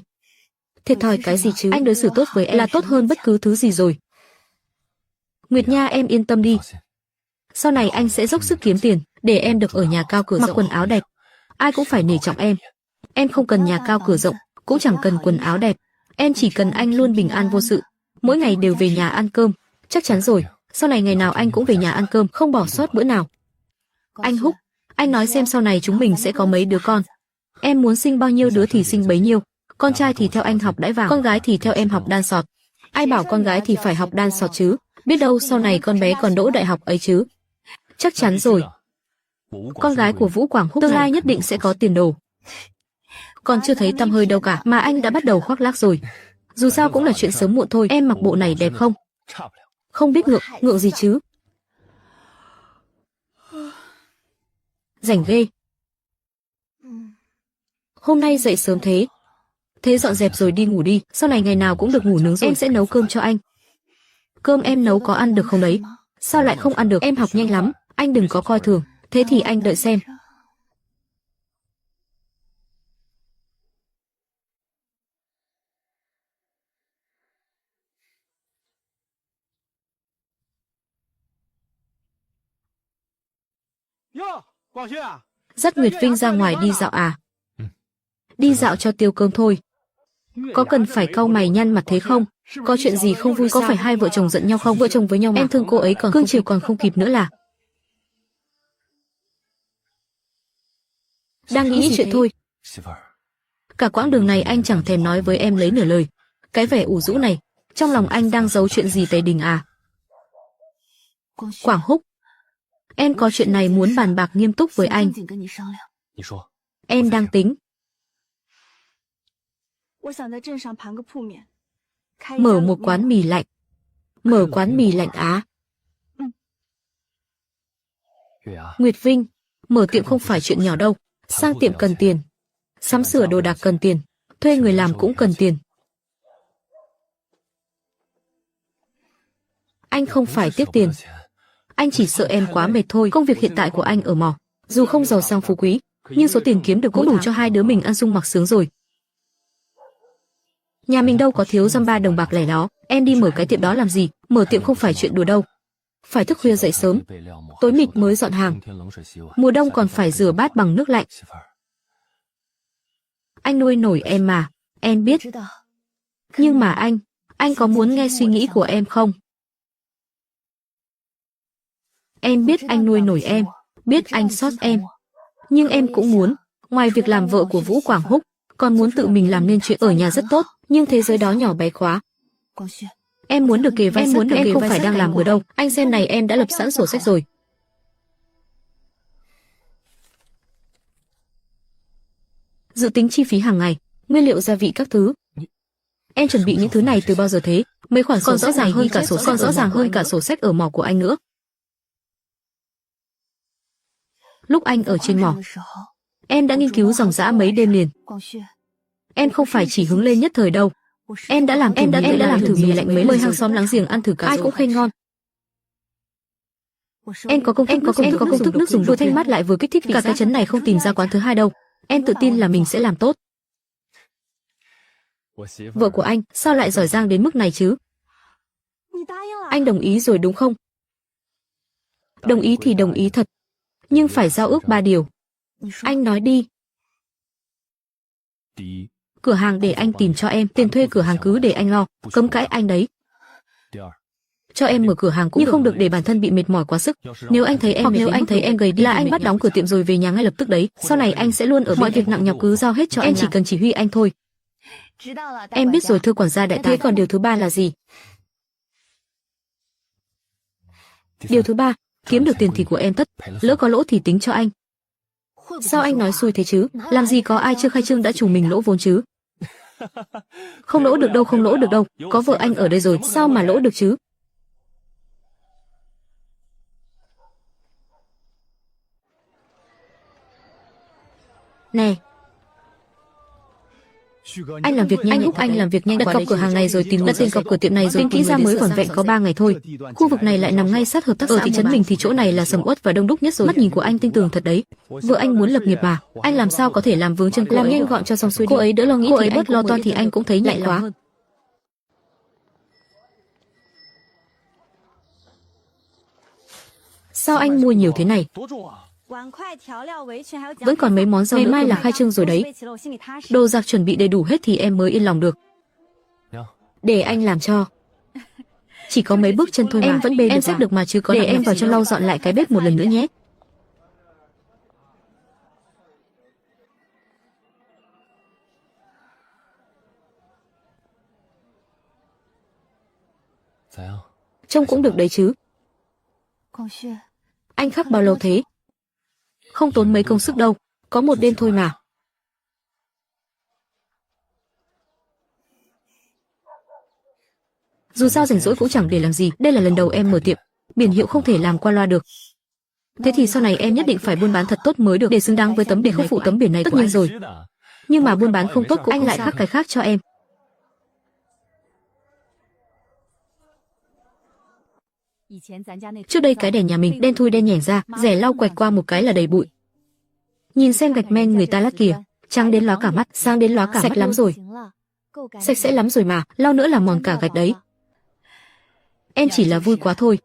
Thiệt thòi cái gì chứ? Anh đối xử tốt với em là tốt hơn bất cứ thứ gì rồi. Nguyệt nha, em yên tâm đi. Sau này anh sẽ dốc sức kiếm tiền, để em được ở nhà cao cửa rộng, mặc quần áo đẹp. Ai cũng phải nể trọng em. Em không cần nhà cao cửa rộng, cũng chẳng cần quần áo đẹp. Em chỉ cần anh luôn bình an vô sự. Mỗi ngày đều về nhà ăn cơm. Chắc chắn rồi, sau này ngày nào anh cũng về nhà ăn cơm, không bỏ sót bữa nào. Anh Húc, anh nói xem sau này chúng mình sẽ có mấy đứa con. Em muốn sinh bao nhiêu đứa thì sinh bấy nhiêu. Con trai thì theo anh học đãi vàng, con gái thì theo em học đan sọt. Ai bảo con gái thì phải học đan sọt chứ? Biết đâu sau này con bé còn đỗ đại học ấy chứ. Chắc chắn rồi. Con gái của Vũ Quảng Húc tương lai nhất định sẽ có tiền đồ. Còn chưa thấy tăm hơi đâu cả mà anh đã bắt đầu khoác lác rồi. Dù sao cũng là chuyện sớm muộn thôi. Em mặc bộ này đẹp không? Không biết ngượng, ngượng gì chứ? Rảnh ghê. Hôm nay dậy sớm thế. Thế dọn dẹp rồi đi ngủ đi. Sau này ngày nào cũng được ngủ nướng rồi. Em sẽ nấu cơm cho anh. Cơm em nấu có ăn được không đấy? Sao lại không ăn được? Em học nhanh lắm. Anh đừng có coi thường. Thế thì anh đợi xem. Dắt Nguyệt Vinh ra ngoài đi dạo à? Đi dạo cho tiêu cơm thôi. Có cần phải cau mày nhăn mặt thế không? Có chuyện gì không vui? Có phải hai vợ chồng giận nhau không? Vợ chồng với nhau mà. Em thương cô ấy còn cưng chiều còn không kịp nữa là. Đang nghĩ chuyện thôi. Cả quãng đường này anh chẳng thèm nói với em lấy nửa lời. Cái vẻ ủ rũ này, trong lòng anh đang giấu chuyện gì Tề Đình à? Quảng Húc, em có chuyện này muốn bàn bạc nghiêm túc với anh. Em đang tính mở một quán mì lạnh. Mở quán mì lạnh á? Nguyệt Vinh, mở tiệm không phải chuyện nhỏ đâu. Sang tiệm cần tiền, sắm sửa đồ đạc cần tiền, thuê người làm cũng cần tiền. Anh không phải tiếc tiền. Anh chỉ sợ em quá mệt thôi. Công việc hiện tại của anh ở mỏ, dù không giàu sang phú quý, nhưng số tiền kiếm được cũng đủ cho hai đứa mình ăn sung mặc sướng rồi. Nhà mình đâu có thiếu dăm ba đồng bạc lẻ đó. Em đi mở cái tiệm đó làm gì? Mở tiệm không phải chuyện đùa đâu. Phải thức khuya dậy sớm, tối mịt mới dọn hàng. Mùa đông còn phải rửa bát bằng nước lạnh. Anh nuôi nổi em mà, em biết. Nhưng mà anh có muốn nghe suy nghĩ của em không? Em biết anh nuôi nổi em, biết anh xót em. Nhưng em cũng muốn, ngoài việc làm vợ của Vũ Quảng Húc, còn muốn tự mình làm nên chuyện ở nhà rất tốt, nhưng thế giới đó nhỏ bé quá. Em muốn được kề vai sát cánh, em không phải đang làm bừa đâu. Anh xem này, em đã lập sẵn sổ sách rồi. Dự tính chi phí hàng ngày, nguyên liệu gia vị các thứ. Em chuẩn bị những thứ này từ bao giờ thế? Mấy khoản còn rõ ràng hơn cả sổ sách, còn rõ ràng hơn cả sổ sách ở mỏ của anh nữa. Lúc anh ở trên mỏ, em đã nghiên cứu dòng dã mấy đêm liền. Em không phải chỉ hứng lên nhất thời đâu. Em đã làm thử mì lạnh mấy, mời hàng xóm láng giềng ăn thử cả, ai cũng khen ngon. Em có công thức nước dùng vừa thanh mát lại vừa kích thích, cả cái chấn này không tìm ra quán thứ hai đâu. Em tự tin là mình sẽ làm tốt. Vợ của anh sao lại giỏi giang đến mức này chứ? Anh đồng ý rồi đúng không? Đồng ý thì đồng ý thật, nhưng phải giao ước 3 điều. Anh nói đi. Cửa hàng để anh tìm cho em, tiền thuê cửa hàng cứ để anh lo, cấm cãi anh đấy. Cho em mở cửa hàng cũng nhưng không được để bản thân bị mệt mỏi quá sức. Nếu anh thấy em gầy đi là anh bắt đóng cửa tiệm rồi về nhà ngay lập tức đấy. Sau này anh sẽ luôn ở mọi việc nặng nhọc cứ giao hết cho em chỉ cần chỉ huy anh thôi. Em biết rồi thưa quản gia đại tài. Thế còn điều thứ 3 là gì? Điều thứ 3, kiếm được tiền thì của em tất, lỡ có lỗ thì tính cho anh. Sao anh nói xui thế chứ? Làm gì có ai chưa khai trương đã chủ mình lỗ vốn chứ? Không lỗ được đâu, có vợ anh ở đây rồi, sao mà lỗ được chứ? Nè, anh làm việc nhanh, đặt cọc cửa hàng này rồi tìm đặt tiền cọc cửa tiệm này rồi tính kỹ ra mới vỏn vẹn có 3 ngày thôi. Khu vực này lại nằm ngay sát hợp tác xã. Ở thị trấn mình thì chỗ này là sầm uất và đông đúc nhất rồi. Mắt nhìn của anh tinh tường thật đấy. Vợ anh muốn lập nghiệp mà, anh làm sao có thể làm vướng chân cô ấy? Làm nhanh gọn cho xong xuôi đi. Cô ấy đỡ lo nghĩ thì bớt lo toan thì anh cũng thấy nhẹ quá. Sao anh mua nhiều thế này? Vẫn còn mấy món rau nữa, ngày mai là khai trương rồi đấy. Đồ giặt chuẩn bị đầy đủ hết thì em mới yên lòng được. Để anh làm cho. Chỉ có mấy bước chân thôi mà. Em vẫn bê được, em xếp được mà chứ có. Để em vào trong lau dọn lại cái bếp một lần nữa nhé. Trông cũng được đấy chứ. Anh khắc bao lâu thế? Không tốn mấy công sức đâu, có một đêm thôi mà. Dù sao rảnh rỗi cũng chẳng để làm gì, đây là lần đầu em mở tiệm, biển hiệu không thể làm qua loa được. Thế thì sau này em nhất định phải buôn bán thật tốt mới được để xứng đáng với tấm biển không phụ tấm biển này. Tất nhiên rồi. Nhưng mà buôn bán không tốt cũng anh lại khắc cái khác cho em. Trước đây cái đèn nhà mình đen thui đen nhẻm ra, rẻ lau quẹt qua một cái là đầy bụi. Nhìn xem gạch men người ta lát kìa, trắng đến lóa cả mắt, sáng đến lóa cả mắt. Sạch lắm rồi. Sạch sẽ lắm rồi mà, lau nữa là mòn cả gạch đấy. Em chỉ là vui quá thôi.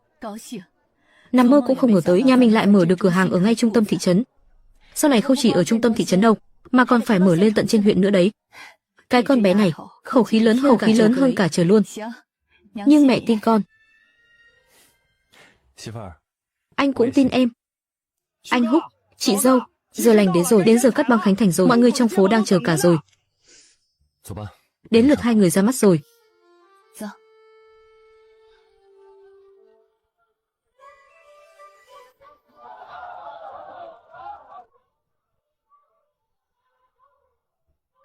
Nằm mơ cũng không ngờ tới nhà mình lại mở được cửa hàng ở ngay trung tâm thị trấn. Sau này không chỉ ở trung tâm thị trấn đâu, mà còn phải mở lên tận trên huyện nữa đấy. Cái con bé này, khẩu khí lớn hơn cả trời luôn. Nhưng mẹ tin con. Anh cũng tin em. Anh Húc, chị dâu, giờ lành đến giờ cắt băng khánh thành rồi, mọi người trong phố đang chờ cả rồi. Đến lượt hai người ra mắt rồi.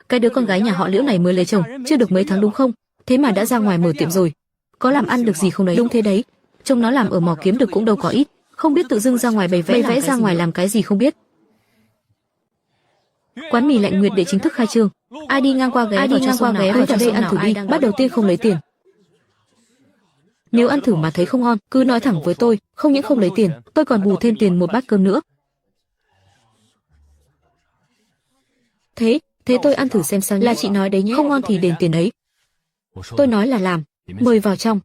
Cái đứa con gái nhà họ Liễu này mới lấy chồng, chưa được mấy tháng đúng không? Thế mà đã ra ngoài mở tiệm rồi. Có làm ăn được gì không đấy? Đúng thế đấy. Trông nó làm ở mỏ kiếm được cũng đâu có ít. Không biết tự dưng ra ngoài bày vẽ ra ngoài làm cái gì không biết. Quán mì Lạnh Nguyệt để chính thức khai trương. Ai đi ngang qua ghé vào đây ăn thử đi. Bắt đầu tiên không lấy tiền. Nếu ăn thử mà thấy không ngon, cứ nói thẳng với tôi. Không những không lấy tiền, tôi còn bù thêm tiền một bát cơm nữa. Thế tôi ăn thử xem sao nhé. Là chị nói đấy nhé. Không ngon thì đền tiền ấy. Tôi nói là làm. Mời vào trong.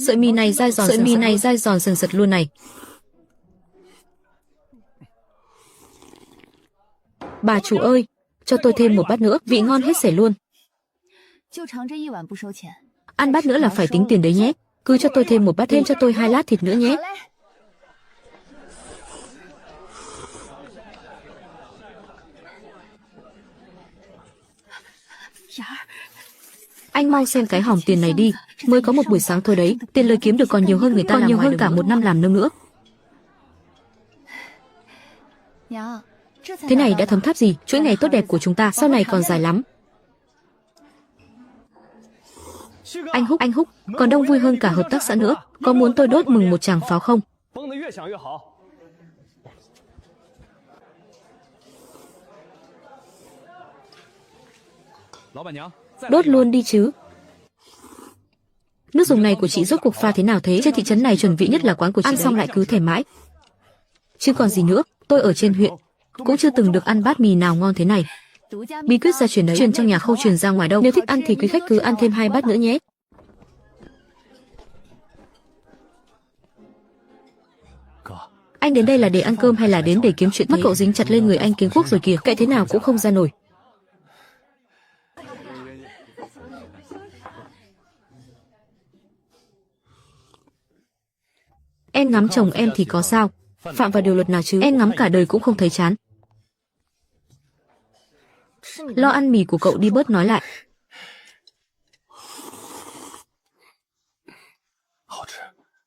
Sợi mì này dai giòn sần sật luôn này. Bà chủ ơi, cho tôi thêm một bát nữa, vị ngon hết sảy luôn. Ăn bát nữa là phải tính tiền đấy nhé. Cứ cho tôi thêm một bát, thêm cho tôi 2 lát thịt nữa nhé. Anh mau xem cái hòm tiền này đi, mới có một buổi sáng thôi đấy, tiền lời kiếm được còn nhiều hơn người ta, còn nhiều hơn cả một năm làm nương nữa. Thế này đã thấm tháp gì, chuỗi ngày tốt đẹp của chúng ta sau này còn dài lắm. Anh Húc, còn đông vui hơn cả hợp tác xã nữa, có muốn tôi đốt mừng một tràng pháo không? Đốt luôn đi chứ. Nước dùng này của chị rốt cuộc pha thế nào thế? Trên thị trấn này chuẩn vị nhất là quán của chị. Ăn xong lại cứ thèm mãi. Chứ còn gì nữa, tôi ở trên huyện cũng chưa từng được ăn bát mì nào ngon thế này. Bí quyết gia truyền đấy, truyền trong nhà không truyền ra ngoài đâu. Nếu thích ăn thì quý khách cứ ăn thêm 2 bát nữa nhé. Anh đến đây là để ăn cơm hay là đến để kiếm chuyện? Mắt cậu dính chặt lên người anh Kiến Quốc rồi kìa, cậy thế nào cũng không ra nổi. Em ngắm chồng em thì có sao? Phạm vào điều luật nào chứ? Em ngắm cả đời cũng không thấy chán. Lo ăn mì của cậu đi, bớt nói lại.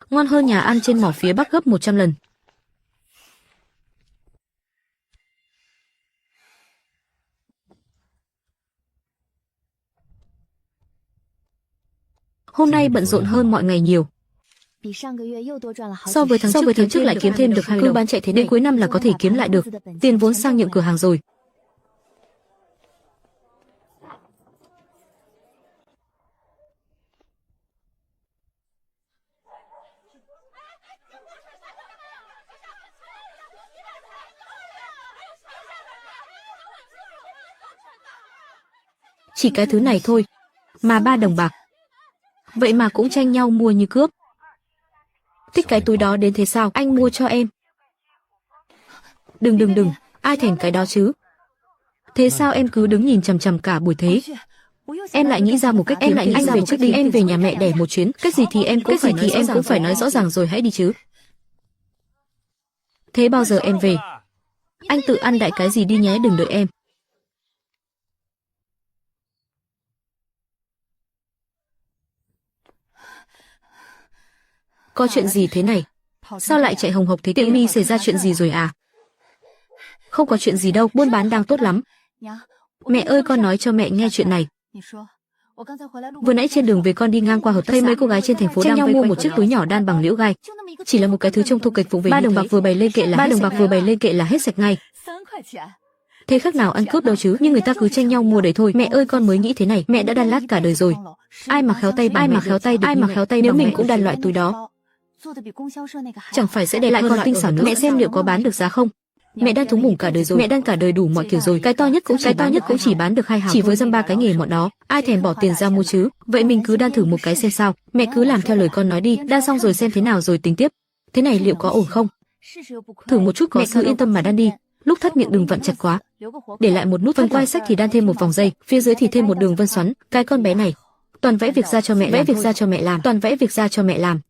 Ngon hơn nhà ăn trên mỏ phía Bắc gấp 100 lần. Hôm nay bận rộn hơn mọi ngày nhiều. So với tháng trước lại kiếm thêm được 20 đồng. Cứ bán chạy thế đến cuối năm là có thể kiếm lại được tiền vốn sang nhượng cửa hàng rồi. Chỉ cái thứ này thôi mà 3 đồng bạc. Vậy mà cũng tranh nhau mua như cướp. Thích cái túi đó đến thế sao? Anh mua cho em. Đừng, ai thèm cái đó chứ? Thế sao em cứ đứng nhìn chằm chằm cả buổi thế? Em lại nghĩ ra một cách, em lại nghĩ ra một cách đi, em về nhà mẹ đẻ một chuyến. Cách gì thì em cũng phải nói rõ ràng rồi, hãy đi chứ. Thế bao giờ em về? Anh tự ăn đại cái gì đi nhé, đừng đợi em. Có chuyện gì thế này? Sao lại chạy hồng hộc thế? Tiệm mi xảy ra chuyện gì rồi à? Không có chuyện gì đâu, buôn bán đang tốt lắm. Mẹ ơi, con nói cho mẹ nghe chuyện này. Vừa nãy trên đường về con đi ngang qua hợp tác, thấy mấy cô gái trên thành phố đang vây quanh một chiếc túi nhỏ đan bằng liễu gai. Chỉ là một cái thứ trông thô kệch vụng về. 3 đồng bạc vừa bày lên kệ là hết sạch ngay. Thế khác nào ăn cướp đâu chứ, nhưng người ta cứ tranh nhau mua đấy thôi. Mẹ ơi, con mới nghĩ thế này, mẹ đã đan lát cả đời rồi. Ai mà khéo tay nếu mình cũng đan loại túi đó, chẳng phải sẽ đẹp lại còn tinh xảo nữa. Mẹ xem liệu có bán được giá không? Mẹ đan thúng mủng cả đời rồi, mẹ đan cả đời đủ mọi kiểu rồi. Cái to nhất cũng chỉ bán được 2 hào. Chỉ với dăm ba cái nghề mọn đó, ai thèm bỏ tiền ra mua chứ? Vậy mình cứ đan thử một cái xem sao. Mẹ cứ làm theo lời con nói đi, đan xong rồi xem thế nào rồi tính tiếp. Thế này liệu có ổn không? Thử một chút, mẹ cứ yên tâm mà đan đi. Lúc thắt miệng đừng vặn chặt quá. Để lại một nút phần quai sách thì đan thêm một vòng dây, phía dưới thì thêm một đường vân xoắn. Cái con bé này toàn vẽ việc ra cho mẹ, toàn vẽ việc ra cho mẹ làm.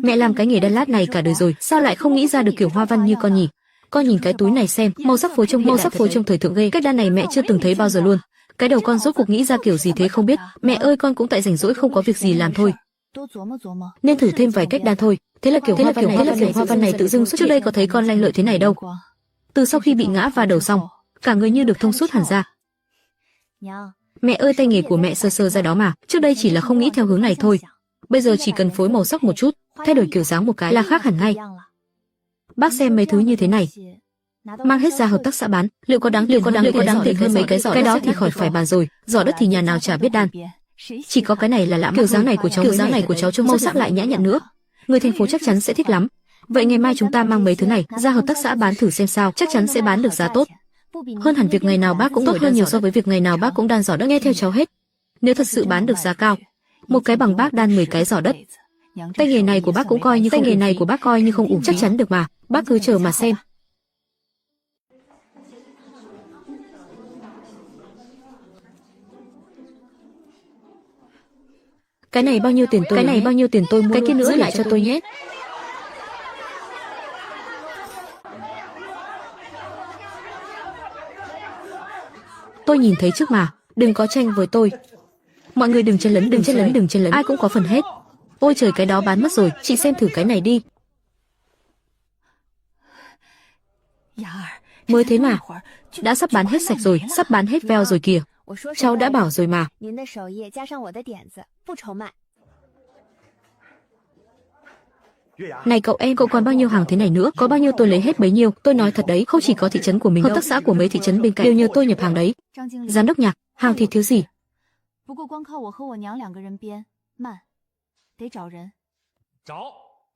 Mẹ làm cái nghề đan lát này cả đời rồi, sao lại không nghĩ ra được kiểu hoa văn như con nhỉ? Con nhìn cái túi này xem, màu sắc phối trong thời thượng ghê. Cách đan này mẹ chưa từng thấy bao giờ luôn. Cái đầu con rốt cuộc nghĩ ra kiểu gì thế không biết. Mẹ ơi, con cũng tại rảnh rỗi không có việc gì làm thôi, nên thử thêm vài cách đan thôi. Thế là kiểu hoa văn này tự dưng xuất. Trước đây có thấy con lanh lợi thế này đâu. Từ sau khi bị ngã va đầu xong, cả người như được thông suốt hẳn ra. Mẹ ơi, tay nghề của mẹ sơ ra đó mà. Trước đây chỉ là không nghĩ theo hướng này thôi. Bây giờ chỉ cần phối màu sắc một chút, thay đổi kiểu dáng một cái là khác hẳn ngay. Bác xem mấy thứ như thế này, mang hết ra hợp tác xã bán, liệu có đáng tiền hơn mấy cái giỏ? Cái đó thì khỏi phải bàn rồi, giỏ đất thì nhà nào chả biết đan. Chỉ có cái này là lạ, kiểu dáng này của cháu trông màu sắc lại nhã nhặn nữa. Người thành phố chắc chắn sẽ thích lắm. Vậy ngày mai chúng ta mang mấy thứ này ra hợp tác xã bán thử xem sao, chắc chắn sẽ bán được giá tốt. Hơn hẳn việc ngày nào bác cũng tốt hơn nhiều so với việc ngày nào bác cũng đan giỏ đất. Nghe theo cháu hết. Nếu thật sự bán được giá cao, một cái bằng bác đan 10 cái giỏ đất. Tay nghề này của bác cũng coi như không ủng, chắc chắn được mà. Bác cứ chờ mà xem. Cái này bao nhiêu tiền tôi mua? Cái kia nữa lại cho tôi nhé. Tôi nhìn thấy trước mà, đừng có tranh với tôi. Mọi người đừng chen lấn, đừng chen lấn, đừng chen lấn, ai cũng có phần hết. Ôi trời, cái đó bán mất rồi, chị xem thử cái này đi. Mới thế mà, đã sắp bán hết sạch rồi, sắp bán hết veo rồi kìa. Cháu đã bảo rồi mà. Này cậu em, cậu còn bao nhiêu hàng thế này nữa? Có bao nhiêu tôi lấy hết bấy nhiêu. Tôi nói thật đấy, không chỉ có thị trấn của mình, hợp tác xã của mấy thị trấn bên cạnh đều nhờ tôi nhập hàng đấy. Giám đốc Nhạc, hàng thì thiếu gì?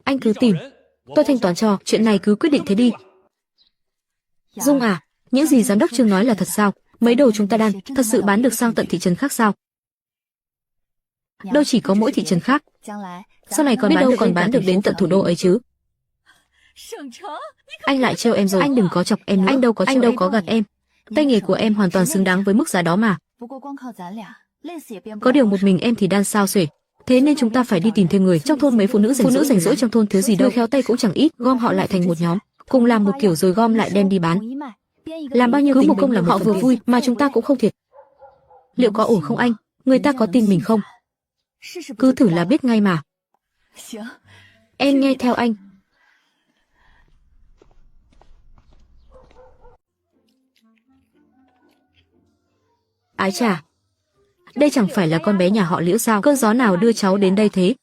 Anh cứ tìm, tôi thanh toán cho, chuyện này cứ quyết định thế đi. Dung à, những gì giám đốc Trương nói là thật sao? Mấy đồ chúng ta đan, thật sự bán được sang tận thị trấn khác sao? Đâu chỉ có mỗi thị trấn khác, sau này còn bán được đến tận thủ đô ấy chứ. Anh lại trêu em rồi, anh đừng có chọc em nữa. Anh đâu có gạt em. Tay nghề của em hoàn toàn xứng đáng với mức giá đó mà. Có điều một mình em thì đan sao xuể. Thế nên chúng ta phải đi tìm thêm người. Trong thôn mấy phụ nữ rảnh rỗi trong thôn thiếu gì đâu. Người khéo tay cũng chẳng ít, gom họ lại thành một nhóm, cùng làm một kiểu rồi gom lại đem đi bán. Làm bao nhiêu cứ một công làm họ vừa vui mà chúng ta cũng không thiệt. Liệu có ổn không anh? Người ta có tin mình không? Cứ thử là biết ngay mà. Em nghe theo anh. Ái chà, đây chẳng phải là con bé nhà họ Liễu sao? Cơn gió nào đưa cháu đến đây thế?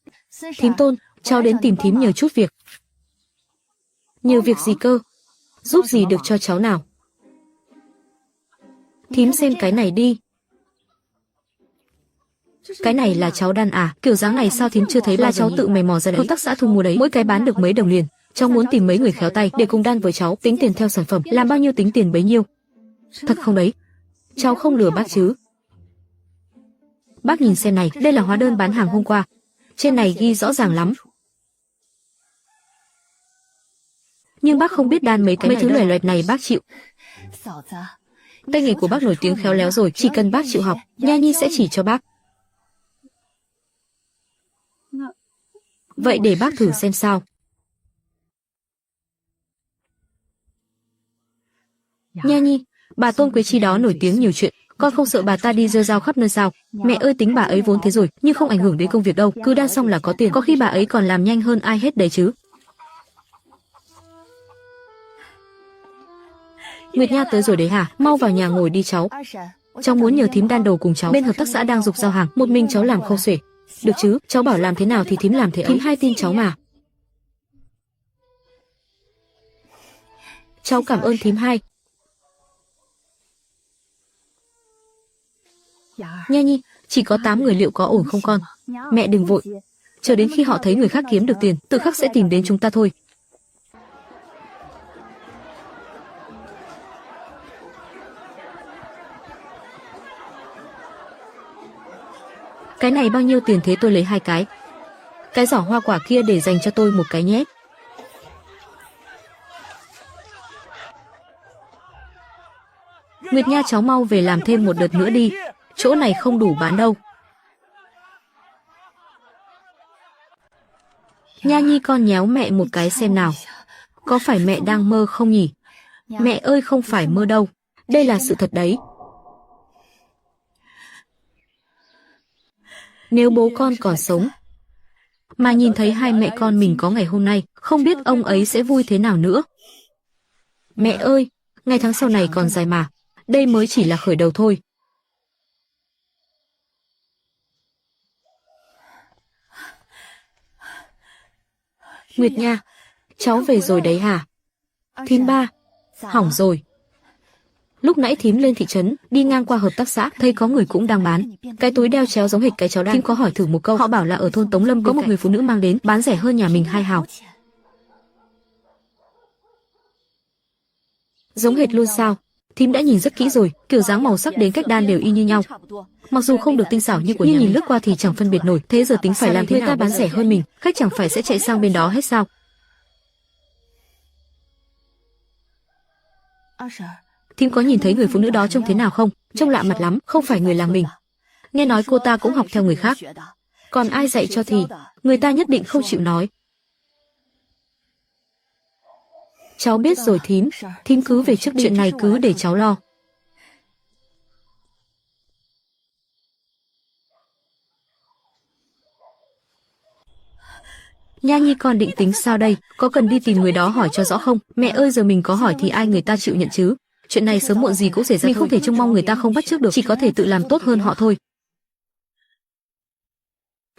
Thím Tôn, cháu đến tìm thím nhờ chút việc. Nhờ việc gì cơ? Giúp gì được cho cháu nào? Thím xem cái này đi. Cái này là cháu đan à? Kiểu dáng này sao thím chưa thấy? Là cháu tự mày mò ra đấy. Hợp tác xã thu mua đấy, mỗi cái bán được mấy đồng liền. Cháu muốn tìm mấy người khéo tay để cùng đan với cháu, tính tiền theo sản phẩm, làm bao nhiêu tính tiền bấy nhiêu. Thật không đấy? Cháu không lừa bác chứ? Bác nhìn xem này, đây là hóa đơn bán hàng hôm qua. Trên này ghi rõ ràng lắm. Nhưng bác không biết đan mấy thứ loè loẹt này bác chịu. Tay nghề của bác nổi tiếng khéo léo rồi, chỉ cần bác chịu học, Nha Nhi sẽ chỉ cho bác. Vậy để bác thử xem sao. Nha Nhi, bà Tôn Quế Chi đó nổi tiếng nhiều chuyện, con không sợ bà ta đi rêu rao khắp nơi sao? Mẹ ơi, tính bà ấy vốn thế rồi, nhưng không ảnh hưởng đến công việc đâu, cứ đan xong là có tiền, có khi bà ấy còn làm nhanh hơn ai hết đấy chứ. Nguyệt Nha tới rồi đấy hả? Mau vào nhà ngồi đi cháu. Cháu muốn nhờ thím đan đồ cùng cháu, bên hợp tác xã đang giục giao hàng, một mình cháu làm không xuể. Được chứ, cháu bảo làm thế nào thì thím làm thế ấy. Thím hay tin cháu mà. Cháu cảm ơn thím hai. Nha Nhi, chỉ có 8 người liệu có ổn không con? Mẹ đừng vội. Chờ đến khi họ thấy người khác kiếm được tiền, tự khắc sẽ tìm đến chúng ta thôi. Cái này bao nhiêu tiền thế? Tôi lấy 2 cái. Cái giỏ hoa quả kia để dành cho tôi một cái nhé. Nguyệt Nha, cháu mau về làm thêm một đợt nữa đi. Chỗ này không đủ bán đâu. Nha Nhi, con nhéo mẹ một cái xem nào. Có phải mẹ đang mơ không nhỉ? Mẹ ơi, không phải mơ đâu. Đây là sự thật đấy. Nếu bố con còn sống mà nhìn thấy hai mẹ con mình có ngày hôm nay, không biết ông ấy sẽ vui thế nào nữa. Mẹ ơi, ngày tháng sau này còn dài mà. Đây mới chỉ là khởi đầu thôi. Nguyệt Nha, cháu về rồi đấy hả? Thím ba, hỏng rồi. Lúc nãy thím lên thị trấn, đi ngang qua hợp tác xã, thấy có người cũng đang bán. Cái túi đeo chéo giống hệt cái cháu đan. Thím có hỏi thử một câu, họ bảo là ở thôn Tống Lâm có một người phụ nữ mang đến, bán rẻ hơn nhà mình 2 hào. Giống hệt luôn sao? Thím đã nhìn rất kỹ rồi, kiểu dáng màu sắc đến cách đan đều y như nhau. Mặc dù không được tinh xảo như của nhà mình, nhìn lướt qua thì chẳng phân biệt nổi. Thế giờ tính phải làm thế nào? Người ta bán rẻ hơn mình, khách chẳng phải sẽ chạy sang bên đó hết sao? Thím có nhìn thấy người phụ nữ đó trông thế nào không? Trông lạ mặt lắm, không phải người làng mình. Nghe nói cô ta cũng học theo người khác. Còn ai dạy cho thì người ta nhất định không chịu nói. Cháu biết rồi thím, thím cứ về trước, chuyện này cứ để cháu lo. Nha Nhi con định tính sao đây, có cần đi tìm người đó hỏi cho rõ không? Mẹ ơi, giờ mình có hỏi thì ai người ta chịu nhận chứ? Chuyện này sớm muộn gì cũng xảy ra, mình không thể trông mong người ta không bắt chước được, chỉ có thể tự làm tốt hơn họ thôi.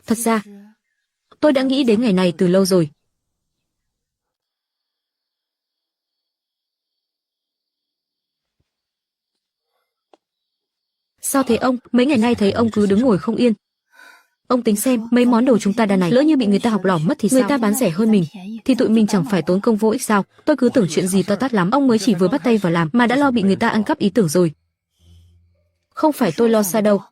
Thật ra, tôi đã nghĩ đến ngày này từ lâu rồi. Sao thế ông, mấy ngày nay thấy ông cứ đứng ngồi không yên. Ông tính xem, mấy món đồ chúng ta đan này, lỡ như bị người ta học lỏm mất thì sao? Người ta bán rẻ hơn mình, thì tụi mình chẳng phải tốn công vô ích sao? Tôi cứ tưởng chuyện gì to tát lắm, ông mới chỉ vừa bắt tay vào làm mà đã lo bị người ta ăn cắp ý tưởng rồi. Không phải tôi lo xa đâu.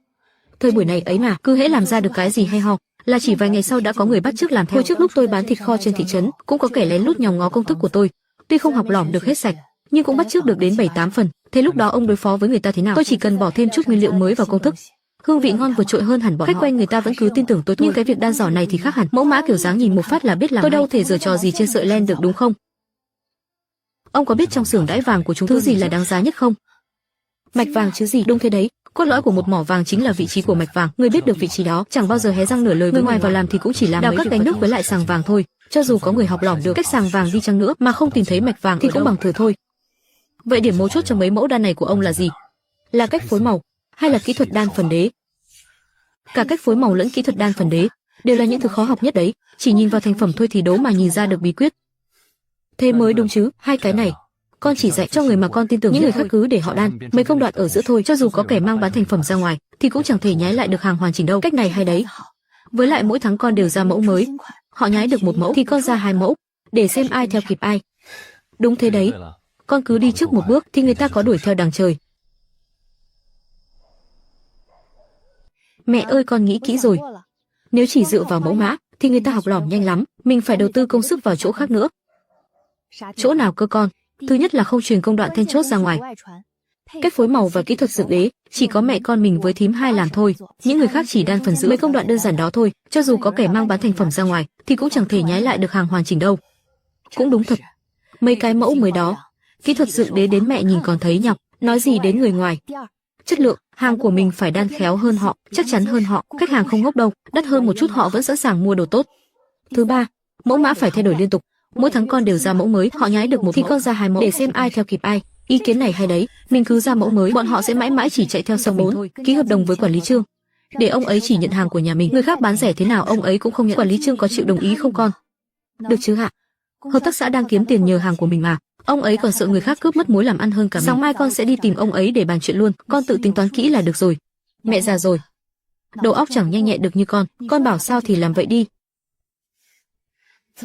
Thời buổi này ấy mà, cứ hễ làm ra được cái gì hay ho, là chỉ vài ngày sau đã có người bắt chước làm theo. Hồi trước lúc tôi bán thịt kho trên thị trấn, cũng có kẻ lén lút nhòm ngó công thức của tôi. Tuy không học lỏm được hết sạch, nhưng cũng bắt chước được đến 7-8 phần. Thế lúc đó ông đối phó với người ta thế nào? Tôi chỉ cần bỏ thêm chút nguyên liệu mới vào công thức, hương vị ngon vượt trội hơn hẳn bọn họ. Khách quen người ta vẫn cứ tin tưởng tôi thôi. Nhưng cái việc đan giỏ này thì khác hẳn, mẫu mã kiểu dáng nhìn một phát là biết làm. Tôi đâu thể giở trò gì trên sợi len được đúng không? Ông có biết trong xưởng đãi vàng của chúng thứ gì là đáng giá nhất không? Mạch vàng chứ gì? Đúng thế đấy. Cốt lõi của một mỏ vàng chính là vị trí của mạch vàng. Người biết được vị trí đó, chẳng bao giờ hé răng nửa lời với ngoài vào làm thì cũng chỉ làm đào các gánh nước với lại sàng vàng thôi. Cho dù có người học lỏm được cách sàng vàng đi chăng nữa mà không tìm thấy mạch vàng thì cũng bằng thừa thôi. Vậy điểm mấu chốt cho mấy mẫu đan này của ông là gì? Là cách phối màu hay là kỹ thuật đan phần đế? Cả cách phối màu lẫn kỹ thuật đan phần đế đều là những thứ khó học nhất đấy. Chỉ nhìn vào thành phẩm thôi thì đố mà nhìn ra được bí quyết. Thế mới đúng chứ. Hai cái này con chỉ dạy cho người mà con tin tưởng, những người khác cứ để họ đan. Mấy công đoạn ở giữa thôi, cho dù có kẻ mang bán thành phẩm ra ngoài thì cũng chẳng thể nhái lại được hàng hoàn chỉnh đâu. Cách này hay đấy. Với lại mỗi tháng con đều ra mẫu mới. Họ nhái được một mẫu thì con ra 2 mẫu, để xem ai theo kịp ai. Đúng thế đấy. Con cứ đi trước một bước thì người ta có đuổi theo đằng trời. Mẹ ơi, con nghĩ kỹ rồi. Nếu chỉ dựa vào mẫu mã thì người ta học lỏm nhanh lắm. Mình phải đầu tư công sức vào chỗ khác nữa. Chỗ nào cơ con? Thứ nhất là không truyền công đoạn then chốt ra ngoài. Cách phối màu và kỹ thuật dựng đế chỉ có mẹ con mình với thím hai làm thôi. Những người khác chỉ đan phần giữ mấy công đoạn đơn giản đó thôi. Cho dù có kẻ mang bán thành phẩm ra ngoài thì cũng chẳng thể nhái lại được hàng hoàn chỉnh đâu. Cũng đúng thật. Mấy cái mẫu mới đó, kỹ thuật dựng đế đến mẹ nhìn còn thấy nhọc, nói gì đến người ngoài. Chất lượng, hàng của mình phải đan khéo hơn họ, chắc chắn hơn họ. Khách hàng không ngốc đâu, đắt hơn một chút họ vẫn sẵn sàng mua đồ tốt. Thứ ba, mẫu mã phải thay đổi liên tục. Mỗi tháng con đều ra mẫu mới, họ nhái được một thì con ra 2 mẫu để xem ai theo kịp ai. Ý kiến này hay đấy, mình cứ ra mẫu mới, bọn họ sẽ mãi mãi chỉ chạy theo sau mình thôi. Ký hợp đồng với quản lý Trương, để ông ấy chỉ nhận hàng của nhà mình, người khác bán rẻ thế nào ông ấy cũng không nhận. Quản lý Trương có chịu đồng ý không con? Được chứ hả? Hợp tác xã đang kiếm tiền nhờ hàng của mình mà. Ông ấy còn sợ người khác cướp mất mối làm ăn hơn cả mình. Sáng mai con sẽ đi tìm ông ấy để bàn chuyện luôn, con tự tính toán kỹ là được rồi. Mẹ già rồi, đầu óc chẳng nhanh nhẹn được như con bảo sao thì làm vậy đi.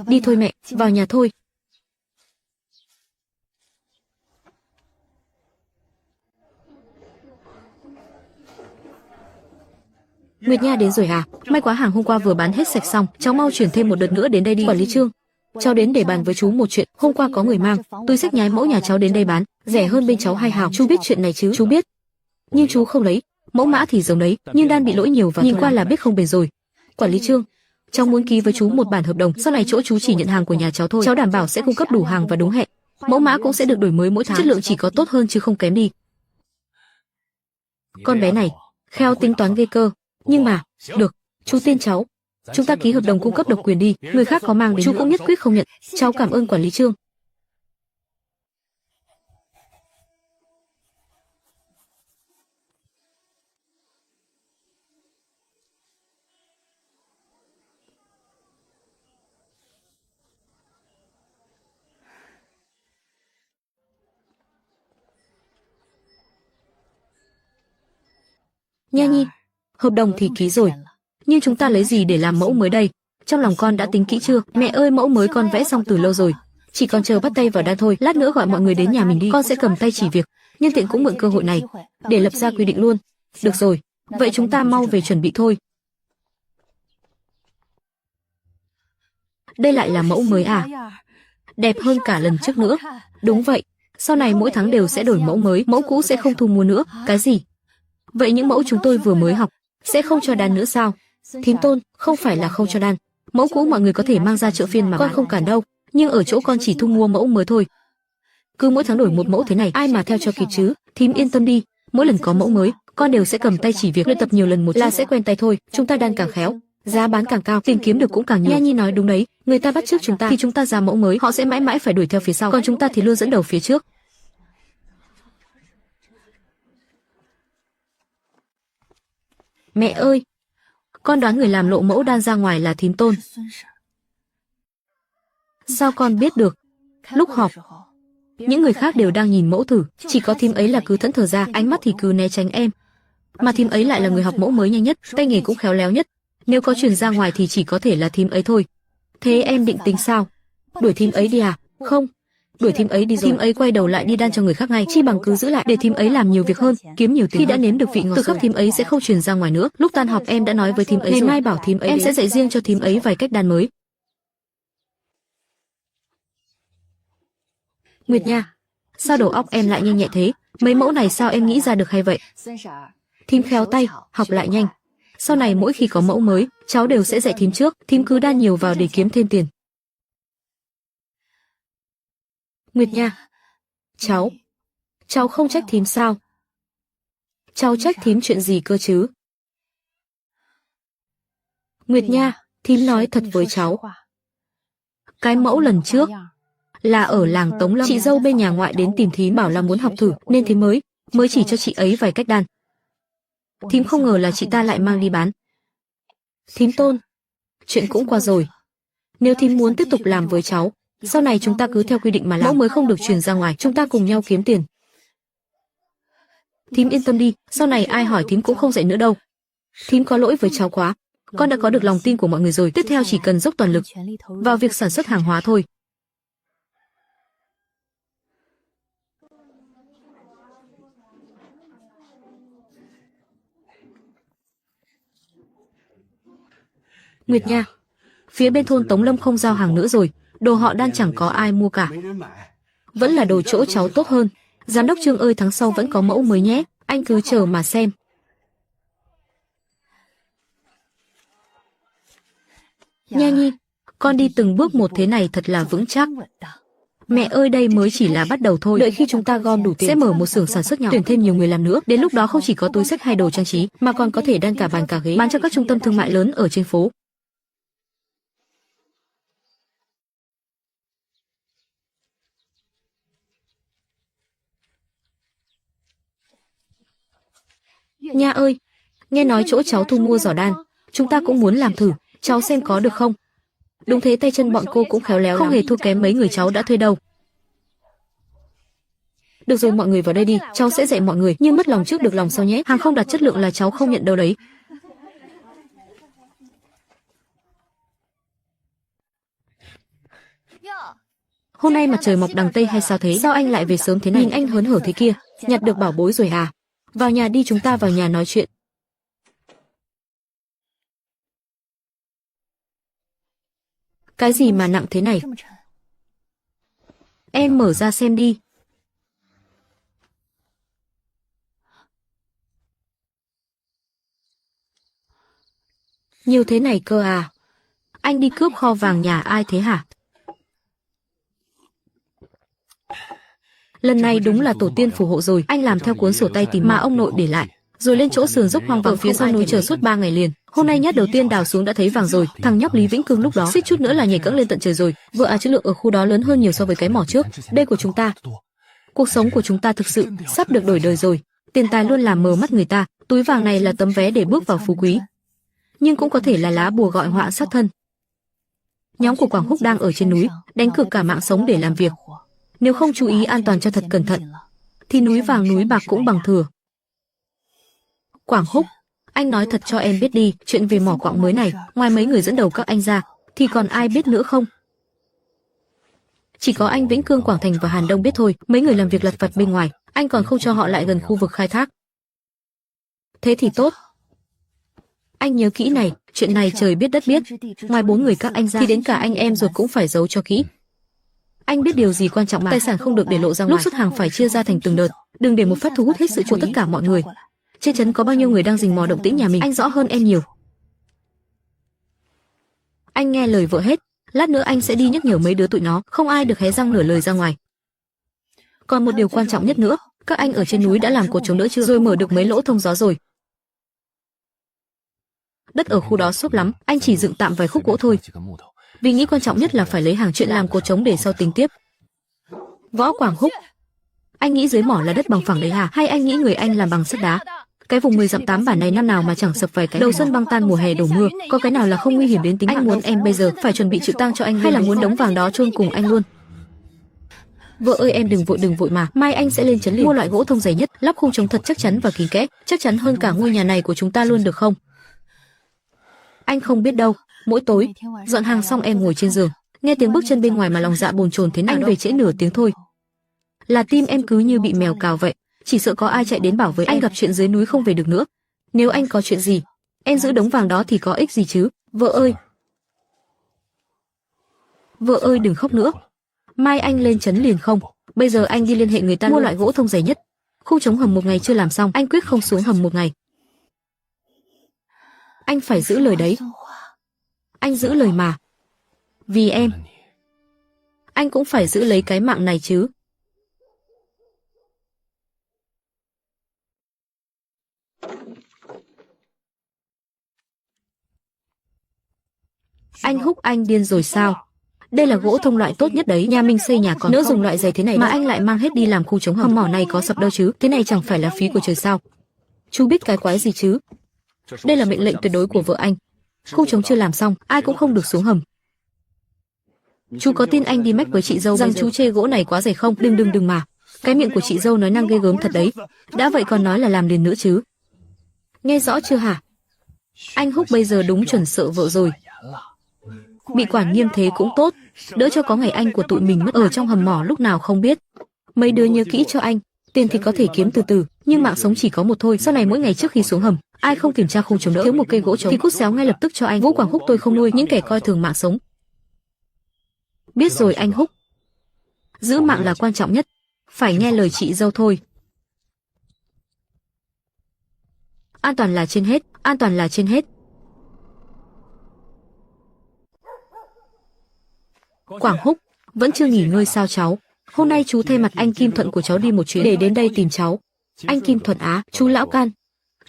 Đi thôi mẹ, vào nhà thôi. Nguyệt Nha đến rồi à? May quá, hàng hôm qua vừa bán hết sạch xong, cháu mau chuyển thêm một đợt nữa đến đây đi. Quản lý Trương, cháu đến để bàn với chú một chuyện. Hôm qua có người mang túi xách nhái mẫu nhà cháu đến đây bán, rẻ hơn bên cháu 2 hào. Chú biết chuyện này chứ? Chú biết. Nhưng chú không lấy. Mẫu mã thì giống đấy, nhưng đan bị lỗi nhiều và nhìn qua là biết không bền rồi. Quản lý Trương, cháu muốn ký với chú một bản hợp đồng, sau này chỗ chú chỉ nhận hàng của nhà cháu thôi. Cháu đảm bảo sẽ cung cấp đủ hàng và đúng hẹn. Mẫu mã cũng sẽ được đổi mới mỗi tháng, chất lượng chỉ có tốt hơn chứ không kém đi. Con bé này khéo tính toán ghê cơ. Nhưng mà, được, chú tin cháu. Chúng ta ký hợp đồng cung cấp độc quyền đi, người khác có mang đến chú cũng nhất quyết không nhận. Cháu cảm ơn quản lý Trương. Nha Nhi, hợp đồng thì ký rồi, nhưng chúng ta lấy gì để làm mẫu mới đây? Trong lòng con đã tính kỹ chưa? Mẹ ơi, mẫu mới con vẽ xong từ lâu rồi, chỉ còn chờ bắt tay vào đan thôi. Lát nữa gọi mọi người đến nhà mình đi, con sẽ cầm tay chỉ việc, nhân tiện cũng mượn cơ hội này để lập ra quy định luôn. Được rồi, vậy chúng ta mau về chuẩn bị thôi. Đây lại là mẫu mới à? Đẹp hơn cả lần trước nữa. Đúng vậy, sau này mỗi tháng đều sẽ đổi mẫu mới, mẫu cũ sẽ không thu mua nữa. Cái gì? Vậy những mẫu chúng tôi vừa mới học sẽ không cho đan nữa sao? Thím Tôn, không phải là không cho đan, mẫu cũ mọi người có thể mang ra chợ phiên mà con không cản đâu, nhưng ở chỗ con chỉ thu mua mẫu mới thôi. Cứ mỗi tháng đổi một mẫu thế này, ai mà theo cho kịp chứ? Thím yên tâm đi, mỗi lần có mẫu mới, con đều sẽ cầm tay chỉ việc, luyện tập nhiều lần một là sẽ quen tay thôi. Chúng ta đan càng khéo Giá bán càng cao, tiền kiếm được cũng càng nhiều. Nha Nhi nói đúng đấy, người ta bắt chước chúng ta thì chúng ta ra mẫu mới, họ sẽ mãi mãi phải đuổi theo phía sau, còn chúng ta thì luôn dẫn đầu phía trước. Mẹ ơi, con đoán người làm lộ mẫu đan ra ngoài là thím Tôn. Sao con biết được? Lúc họp, những người khác đều đang nhìn mẫu thử, chỉ có thím ấy là cứ thẫn thờ ra, ánh mắt thì cứ né tránh em. Mà thím ấy lại là người học mẫu mới nhanh nhất, tay nghề cũng khéo léo nhất. Nếu có truyền ra ngoài thì chỉ có thể là thím ấy thôi. Thế em định tính sao? Đuổi thím ấy đi à? Không, đuổi thím ấy đi rồi, thím ấy quay đầu lại đi đan cho người khác ngay, chi bằng cứ giữ lại để thím ấy làm nhiều việc hơn, kiếm nhiều tiền. Khi đã nếm được vị ngọt từ khắc thím ấy sẽ không truyền ra ngoài nữa. Lúc tan họp em đã nói với thím ấy, ngày mai bảo thím ấy em sẽ dạy riêng cho thím ấy vài cách đan mới. Nguyệt Nha, sao đầu óc em lại nhanh nhẹ thế? Mấy mẫu này sao em nghĩ ra được hay vậy? Thím khéo tay, học lại nhanh. Sau này mỗi khi có mẫu mới, cháu đều sẽ dạy thím trước, thím cứ đan nhiều vào để kiếm thêm tiền. Nguyệt Nha, cháu không trách thím sao? Cháu trách thím chuyện gì cơ chứ? Nguyệt Nha, thím nói thật với cháu. Cái mẫu lần trước là ở làng Tống Lâm, chị dâu bên nhà ngoại đến tìm thím bảo là muốn học thử, nên thím mới chỉ cho chị ấy vài cách đan. Thím không ngờ là chị ta lại mang đi bán. Thím Tôn, chuyện cũng qua rồi. Nếu thím muốn tiếp tục làm với cháu, sau này chúng ta cứ theo quy định mà làm, mẫu mới không được truyền ra ngoài, chúng ta cùng nhau kiếm tiền. Thím yên tâm đi, sau này ai hỏi thím cũng không dạy nữa đâu. Thím có lỗi với cháu quá, con đã có được lòng tin của mọi người rồi, tiếp theo chỉ cần dốc toàn lực vào việc sản xuất hàng hóa thôi. Nguyệt Nha, phía bên thôn Tống Lâm không giao hàng nữa rồi, đồ họ đan chẳng có ai mua cả. Vẫn là đồ chỗ cháu tốt hơn. Giám đốc Trương ơi, tháng sau vẫn có mẫu mới nhé, anh cứ chờ mà xem. Nha Nhi, con đi từng bước một thế này thật là vững chắc. Mẹ ơi, đây mới chỉ là bắt đầu thôi, đợi khi chúng ta gom đủ tiền sẽ mở một xưởng sản xuất nhỏ, tuyển thêm nhiều người làm nữa. Đến lúc đó không chỉ có túi xách hay đồ trang trí, mà còn có thể đan cả bàn cả ghế, bán cho các trung tâm thương mại lớn ở trên phố. Nha ơi, nghe nói chỗ cháu thu mua giỏ đan, chúng ta cũng muốn làm thử, cháu xem có được không? Đúng thế, tay chân bọn cô cũng khéo léo, không hề thua kém mấy người cháu đã thuê đâu. Được rồi, mọi người vào đây đi, cháu sẽ dạy mọi người, nhưng mất lòng trước được lòng sau nhé, hàng không đạt chất lượng là cháu không nhận đâu đấy. Hôm nay mặt trời mọc đằng Tây hay sao thế? Sao anh lại về sớm thế này? Nhìn anh hớn hở thế kia, nhặt được bảo bối rồi à? Vào nhà đi, chúng ta vào nhà nói chuyện. Cái gì mà nặng thế này? Em mở ra xem đi. Nhiều thế này cơ à? Anh đi cướp kho vàng nhà ai thế hả? Lần này đúng là tổ tiên phù hộ rồi, anh làm theo cuốn sổ tay tìm mà ông nội để lại, rồi lên chỗ sườn dốc hoang vắng phía sau núi chờ suốt 3 ngày liền. Hôm nay nhát đầu tiên đào xuống đã thấy vàng rồi, thằng nhóc Lý Vĩnh Cương lúc đó suýt chút nữa là nhảy cẫng lên tận trời rồi. Vợ à, chất lượng ở khu đó lớn hơn nhiều so với cái mỏ trước. Đây của chúng ta, cuộc sống của chúng ta thực sự sắp được đổi đời rồi. Tiền tài luôn làm mờ mắt người ta, túi vàng này là tấm vé để bước vào phú quý, nhưng cũng có thể là lá bùa gọi họa sát thân. Nhóm của Quảng Húc đang ở trên núi, đánh cược cả mạng sống để làm việc. Nếu không chú ý an toàn cho thật cẩn thận, thì núi vàng núi bạc cũng bằng thừa. Quảng Húc, anh nói thật cho em biết đi, chuyện về mỏ quặng mới này, ngoài mấy người dẫn đầu các anh ra, thì còn ai biết nữa không? Chỉ có anh Vĩnh Cương, Quảng Thành và Hàn Đông biết thôi, mấy người làm việc lặt vặt bên ngoài, anh còn không cho họ lại gần khu vực khai thác. Thế thì tốt. Anh nhớ kỹ này, chuyện này trời biết đất biết, ngoài 4 người các anh ra thì đến cả anh em ruột cũng phải giấu cho kỹ. Anh biết điều gì quan trọng mà, tài sản không được để lộ ra ngoài, lúc xuất hàng phải chia ra thành từng đợt, đừng để một phát thu hút hết sự chú ý của tất cả mọi người. Trên trấn có bao nhiêu người đang rình mò động tĩnh nhà mình, anh rõ hơn em nhiều. Anh nghe lời vợ hết, lát nữa anh sẽ đi nhắc nhở mấy đứa tụi nó, không ai được hé răng nửa lời ra ngoài. Còn một điều quan trọng nhất nữa, các anh ở trên núi đã làm cột chống đỡ chưa, rồi mở được mấy lỗ thông gió rồi. Đất ở khu đó xốp lắm, anh chỉ dựng tạm vài khúc gỗ thôi. Vì nghĩ quan trọng nhất là phải lấy hàng chuyện làm cột trống để sau tính tiếp. Võ Quảng Húc, anh nghĩ dưới mỏ là đất bằng phẳng đấy hả? Hay anh nghĩ người anh làm bằng sắt đá? Cái vùng 10 dặm 8 bản này năm nào mà chẳng sập vài cái. Đầu xuân băng tan mùa hè đổ mưa, có cái nào là không nguy hiểm đến tính mạng? Anh muốn em bây giờ phải chuẩn bị chịu tang cho anh hay là muốn đống vàng đó chôn cùng anh luôn? Vợ ơi em đừng vội mà, mai anh sẽ lên trấn liền mua loại gỗ thông dày nhất, lắp khung chống thật chắc chắn và kín kẽ, chắc chắn hơn cả ngôi nhà này của chúng ta luôn được không? Anh không biết đâu, mỗi tối dọn hàng xong em ngồi trên giường, nghe tiếng bước chân bên ngoài mà lòng dạ bồn chồn thế nào. Anh về trễ nửa tiếng thôi là tim em cứ như bị mèo cào vậy, chỉ sợ có ai chạy đến bảo với anh gặp chuyện dưới núi không về được nữa. Nếu anh có chuyện gì, em giữ đống vàng đó thì có ích gì chứ? Vợ ơi đừng khóc nữa. Mai anh lên trấn liền không? Bây giờ anh đi liên hệ người ta mua loại gỗ thông dày nhất. Khu chống hầm một ngày chưa làm xong, anh quyết không xuống hầm một ngày. Anh phải giữ lời đấy. Anh giữ lời mà. Vì em, anh cũng phải giữ lấy cái mạng này chứ. Anh Húc anh điên rồi sao? Đây là gỗ thông loại tốt nhất đấy, nhà mình xây nhà còn nỡ dùng loại dày thế này mà anh lại mang hết đi làm khu chống hầm mỏ này có sập đâu chứ? Thế này chẳng phải là phí của trời sao? Chú biết cái quái gì chứ? Đây là mệnh lệnh tuyệt đối của vợ anh. Khu chống chưa làm xong, ai cũng không được xuống hầm. Chú có tin anh đi mách với chị dâu rằng chú chê gỗ này quá dày không? Đừng mà. Cái miệng của chị dâu nói năng ghê gớm thật đấy. Đã vậy còn nói là làm liền nữa chứ. Nghe rõ chưa hả? Anh Húc bây giờ đúng chuẩn sợ vợ rồi. Bị quản nghiêm thế cũng tốt, đỡ cho có ngày anh của tụi mình mất ở trong hầm mỏ lúc nào không biết. Mấy đứa nhớ kỹ cho anh, tiền thì có thể kiếm từ từ, nhưng mạng sống chỉ có một thôi. Sau này mỗi ngày trước khi xuống hầm, ai không kiểm tra khung chống đỡ thiếu một cây gỗ chống thì cút xéo ngay lập tức cho anh. Vũ Quảng Húc tôi không nuôi những kẻ coi thường mạng sống. Biết rồi anh Húc. Giữ mạng là quan trọng nhất, phải nghe lời chị dâu thôi. An toàn là trên hết, an toàn là trên hết. Quảng Húc, vẫn chưa nghỉ ngơi sao cháu? Hôm nay chú thay mặt anh Kim Thuận của cháu đi một chuyến để đến đây tìm cháu. Anh Kim Thuận á, chú lão can.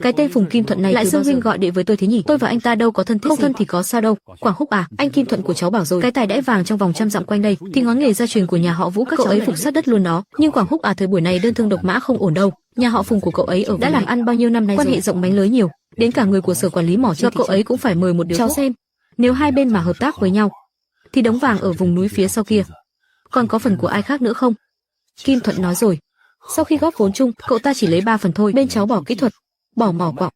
Cái tên Phùng Kim Thuận này lại xưng huynh gọi đệ với tôi thế nhỉ? Tôi và anh ta đâu có thân thiết không gì. Thân thì có sao đâu. Quảng Húc à, anh Kim Thuận của cháu bảo rồi, cái tài đẽ vàng trong vòng 100 dặm quanh đây thì ngón nghề gia truyền của nhà họ Vũ các cậu ấy phục sát đất luôn đó. Nhưng Quảng Húc à, thời buổi này đơn thương độc mã không ổn đâu. Nhà họ Phùng của cậu ấy ở đã làm ăn bao nhiêu năm nay, quan hệ rộng mánh lới nhiều, đến cả người của sở quản lý mỏ cho cậu ấy cũng phải mời một điều. Cháu xem, nếu hai bên mà hợp tác với nhau thì đống vàng ở vùng núi phía sau kia còn có phần của ai khác nữa không? Kim Thuận nói rồi, sau khi góp vốn chung, cậu ta chỉ lấy 3 phần thôi. Bên cháu bỏ kỹ thuật, bỏ mỏ quặng,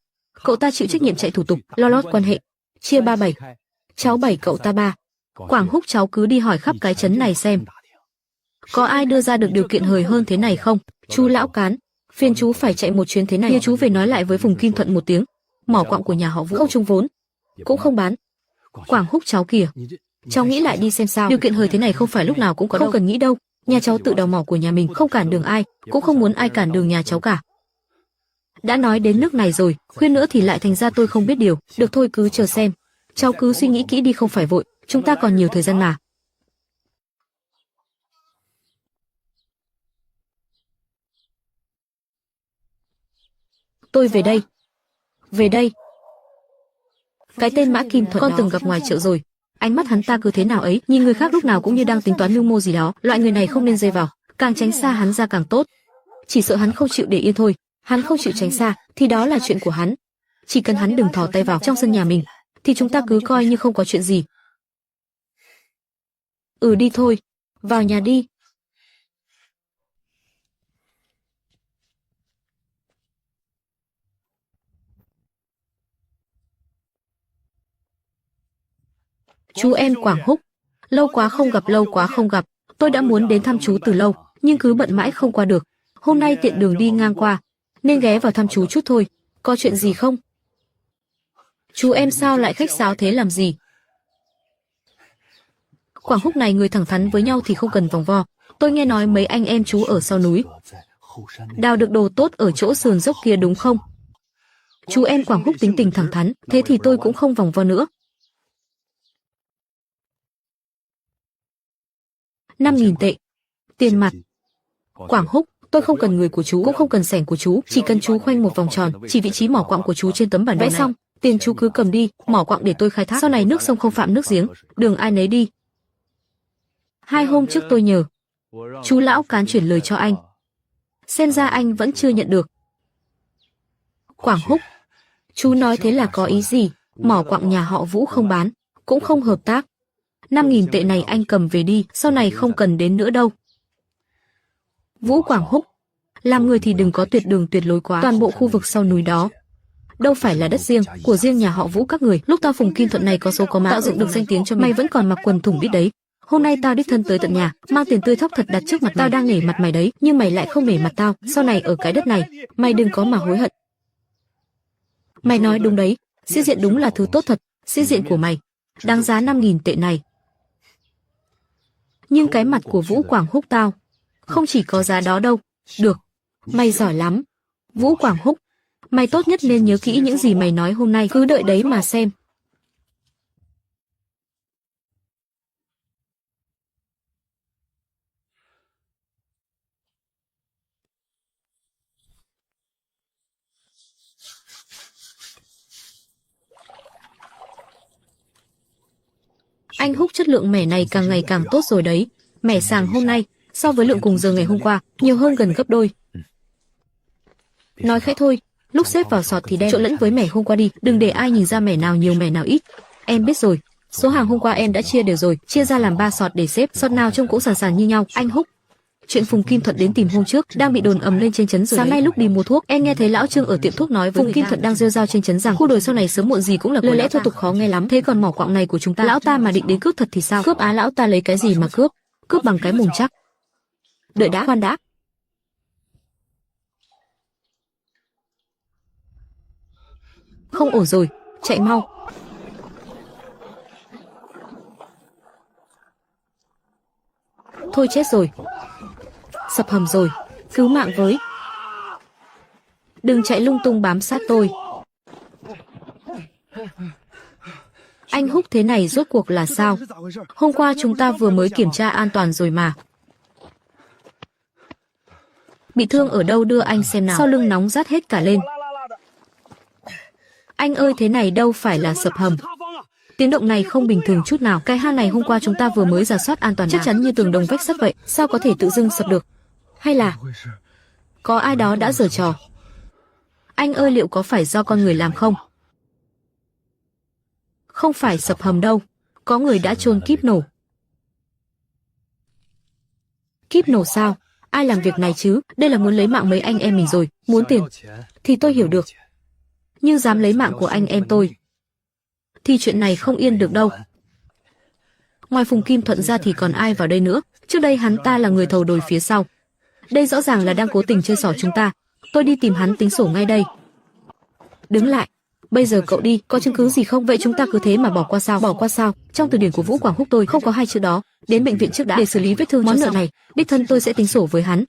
cậu ta chịu trách nhiệm chạy thủ tục, lo lót quan hệ, chia 37. Cháu 7 cậu ta 3. Quảng Húc cháu cứ đi hỏi khắp cái trấn này xem, có ai đưa ra được điều kiện hời hơn thế này không? Chú lão cán, phiền chú phải chạy một chuyến thế này. Nhờ chú về nói lại với Phùng Kim Thuận một tiếng, mỏ quặng của nhà họ Vũ không trúng vốn, cũng không bán. Quảng Húc cháu kìa, cháu nghĩ lại đi xem sao. Điều kiện hời thế này không phải lúc nào cũng có đâu. Không cần nghĩ đâu. Nhà cháu tự đào mỏ của nhà mình, không cản đường ai, cũng không muốn ai cản đường nhà cháu cả. Đã nói đến nước này rồi, khuyên nữa thì lại thành ra tôi không biết điều. Được thôi, cứ chờ xem. Cháu cứ suy nghĩ kỹ đi, không phải vội. Chúng ta còn nhiều thời gian mà. Tôi về đây. Về đây. Cái tên Mã Kim Thuận con từng gặp ngoài chợ rồi. Ánh mắt hắn ta cứ thế nào ấy, nhìn người khác lúc nào cũng như đang tính toán mưu mô gì đó. Loại người này không nên dây vào, càng tránh xa hắn ra càng tốt. Chỉ sợ hắn không chịu để yên thôi. Hắn không chịu tránh xa thì đó là chuyện của hắn. Chỉ cần hắn đừng thò tay vào trong sân nhà mình thì chúng ta cứ coi như không có chuyện gì. Đi thôi, vào nhà đi. Chú em Quảng Húc, lâu quá không gặp. Tôi đã muốn đến thăm chú từ lâu, nhưng cứ bận mãi không qua được. Hôm nay tiện đường đi ngang qua, nên ghé vào thăm chú chút thôi. Có chuyện gì không? Chú em sao lại khách sáo thế làm gì? Quảng Húc này người thẳng thắn với nhau thì không cần vòng vo. Tôi nghe nói mấy anh em chú ở sau núi đào được đồ tốt ở chỗ sườn dốc kia đúng không? Chú em Quảng Húc tính tình thẳng thắn, thế thì tôi cũng không vòng vo nữa. 5.000 tệ. Tiền mặt. Quảng Húc, tôi không cần người của chú, cũng không cần sảnh của chú, chỉ cần chú khoanh một vòng tròn, chỉ vị trí mỏ quặng của chú trên tấm bản vẽ xong, Tiền chú cứ cầm đi, mỏ quặng để tôi khai thác. Sau này nước sông không phạm nước giếng, đường ai nấy đi. 2 hôm trước tôi nhờ chú lão cán chuyển lời cho anh. Xem ra anh vẫn chưa nhận được. Quảng Húc, chú nói thế là có ý gì? Mỏ quặng nhà họ Vũ không bán, cũng không hợp tác. 5.000 tệ này anh cầm về đi, sau này không cần đến nữa đâu. Vũ Quảng Húc, làm người thì đừng có tuyệt đường tuyệt lối quá. Toàn bộ khu vực sau núi đó đâu phải là đất riêng của riêng nhà họ Vũ các người. Lúc tao Phùng Kim Thuận này có số có mã, tạo dựng được danh tiếng cho mày, vẫn còn mặc quần thủng biết đấy. Hôm nay tao đích thân tới tận nhà, mang tiền tươi thóc thật đặt trước mặt tao, đang nể mặt mày đấy, nhưng mày lại không nể mặt tao. Sau này ở cái đất này, mày đừng có mà hối hận. Mày nói đúng đấy, sĩ diện đúng là thứ tốt thật, sĩ diện của mày đáng giá 5.000 tệ này. Nhưng cái mặt của Vũ Quảng Húc tao không chỉ có giá đó đâu. Được, mày giỏi lắm. Vũ Quảng Húc, mày tốt nhất nên nhớ kỹ những gì mày nói hôm nay, cứ đợi đấy mà xem. Anh Húc, chất lượng mẻ này càng ngày càng tốt rồi đấy. Mẻ sàng hôm nay so với lượng cùng giờ ngày hôm qua nhiều hơn gần gấp đôi. Nói khẽ thôi, lúc xếp vào sọt thì đem trộn lẫn với mẻ hôm qua đi, đừng để ai nhìn ra mẻ nào nhiều mẻ nào ít. Em biết rồi, số hàng hôm qua em đã chia đều rồi, chia ra làm 3 sọt để xếp, sọt nào trông cũng sàn sàn như nhau. Anh Húc, chuyện Phùng Kim Thuận đến tìm hôm trước đang bị đồn ầm lên trên trấn rồi. Sáng nay lúc đi mua thuốc, em nghe thấy lão Trương ở tiệm thuốc nói với Phùng Kim Thuận đang rêu rao trên trấn rằng khu đồi sau này sớm muộn gì cũng là lời lẽ thô tục khó nghe lắm. Thế còn mỏ quặng này của chúng ta, lão ta mà định đến cướp thật thì sao? Cướp á? Lão ta lấy cái gì mà cướp? Cướp bằng cái mồm chắc. Đợi đã, khoan đã. Không ổn rồi, chạy mau. Thôi chết rồi. Sập hầm rồi, cứu mạng với. Đừng chạy lung tung bám sát tôi. Anh Húc, thế này rốt cuộc là sao? Hôm qua chúng ta vừa mới kiểm tra an toàn rồi mà. Bị thương ở đâu đưa anh xem nào. Sau lưng nóng rát hết cả lên. Anh ơi, thế này đâu phải là sập hầm. Tiếng động này không bình thường chút nào. Cái hang này hôm qua chúng ta vừa mới rà soát an toàn, chắc chắn như tường đồng vách sắt vậy. Sao có thể tự dưng sập được? Hay là có ai đó đã giở trò? Anh ơi, liệu có phải do con người làm không? Không phải sập hầm đâu. Có người đã chôn kíp nổ. Kíp nổ sao? Ai làm việc này chứ? Đây là muốn lấy mạng mấy anh em mình rồi. Muốn tiền thì tôi hiểu được, nhưng dám lấy mạng của anh em tôi thì chuyện này không yên được đâu. Ngoài Phùng Kim Thuận ra thì còn ai vào đây nữa? Trước đây hắn ta là người thầu đồi phía sau. Đây rõ ràng là đang cố tình chơi xỏ chúng ta. Tôi đi tìm hắn tính sổ ngay đây. Đứng lại. Bây giờ cậu đi, có chứng cứ gì không? Vậy chúng ta cứ thế mà bỏ qua sao? Bỏ qua sao? Trong từ điển của Vũ Quảng Húc tôi không có 2 chữ đó. Đến bệnh viện trước đã để xử lý vết thương. Món nợ này đích thân tôi sẽ tính sổ với hắn.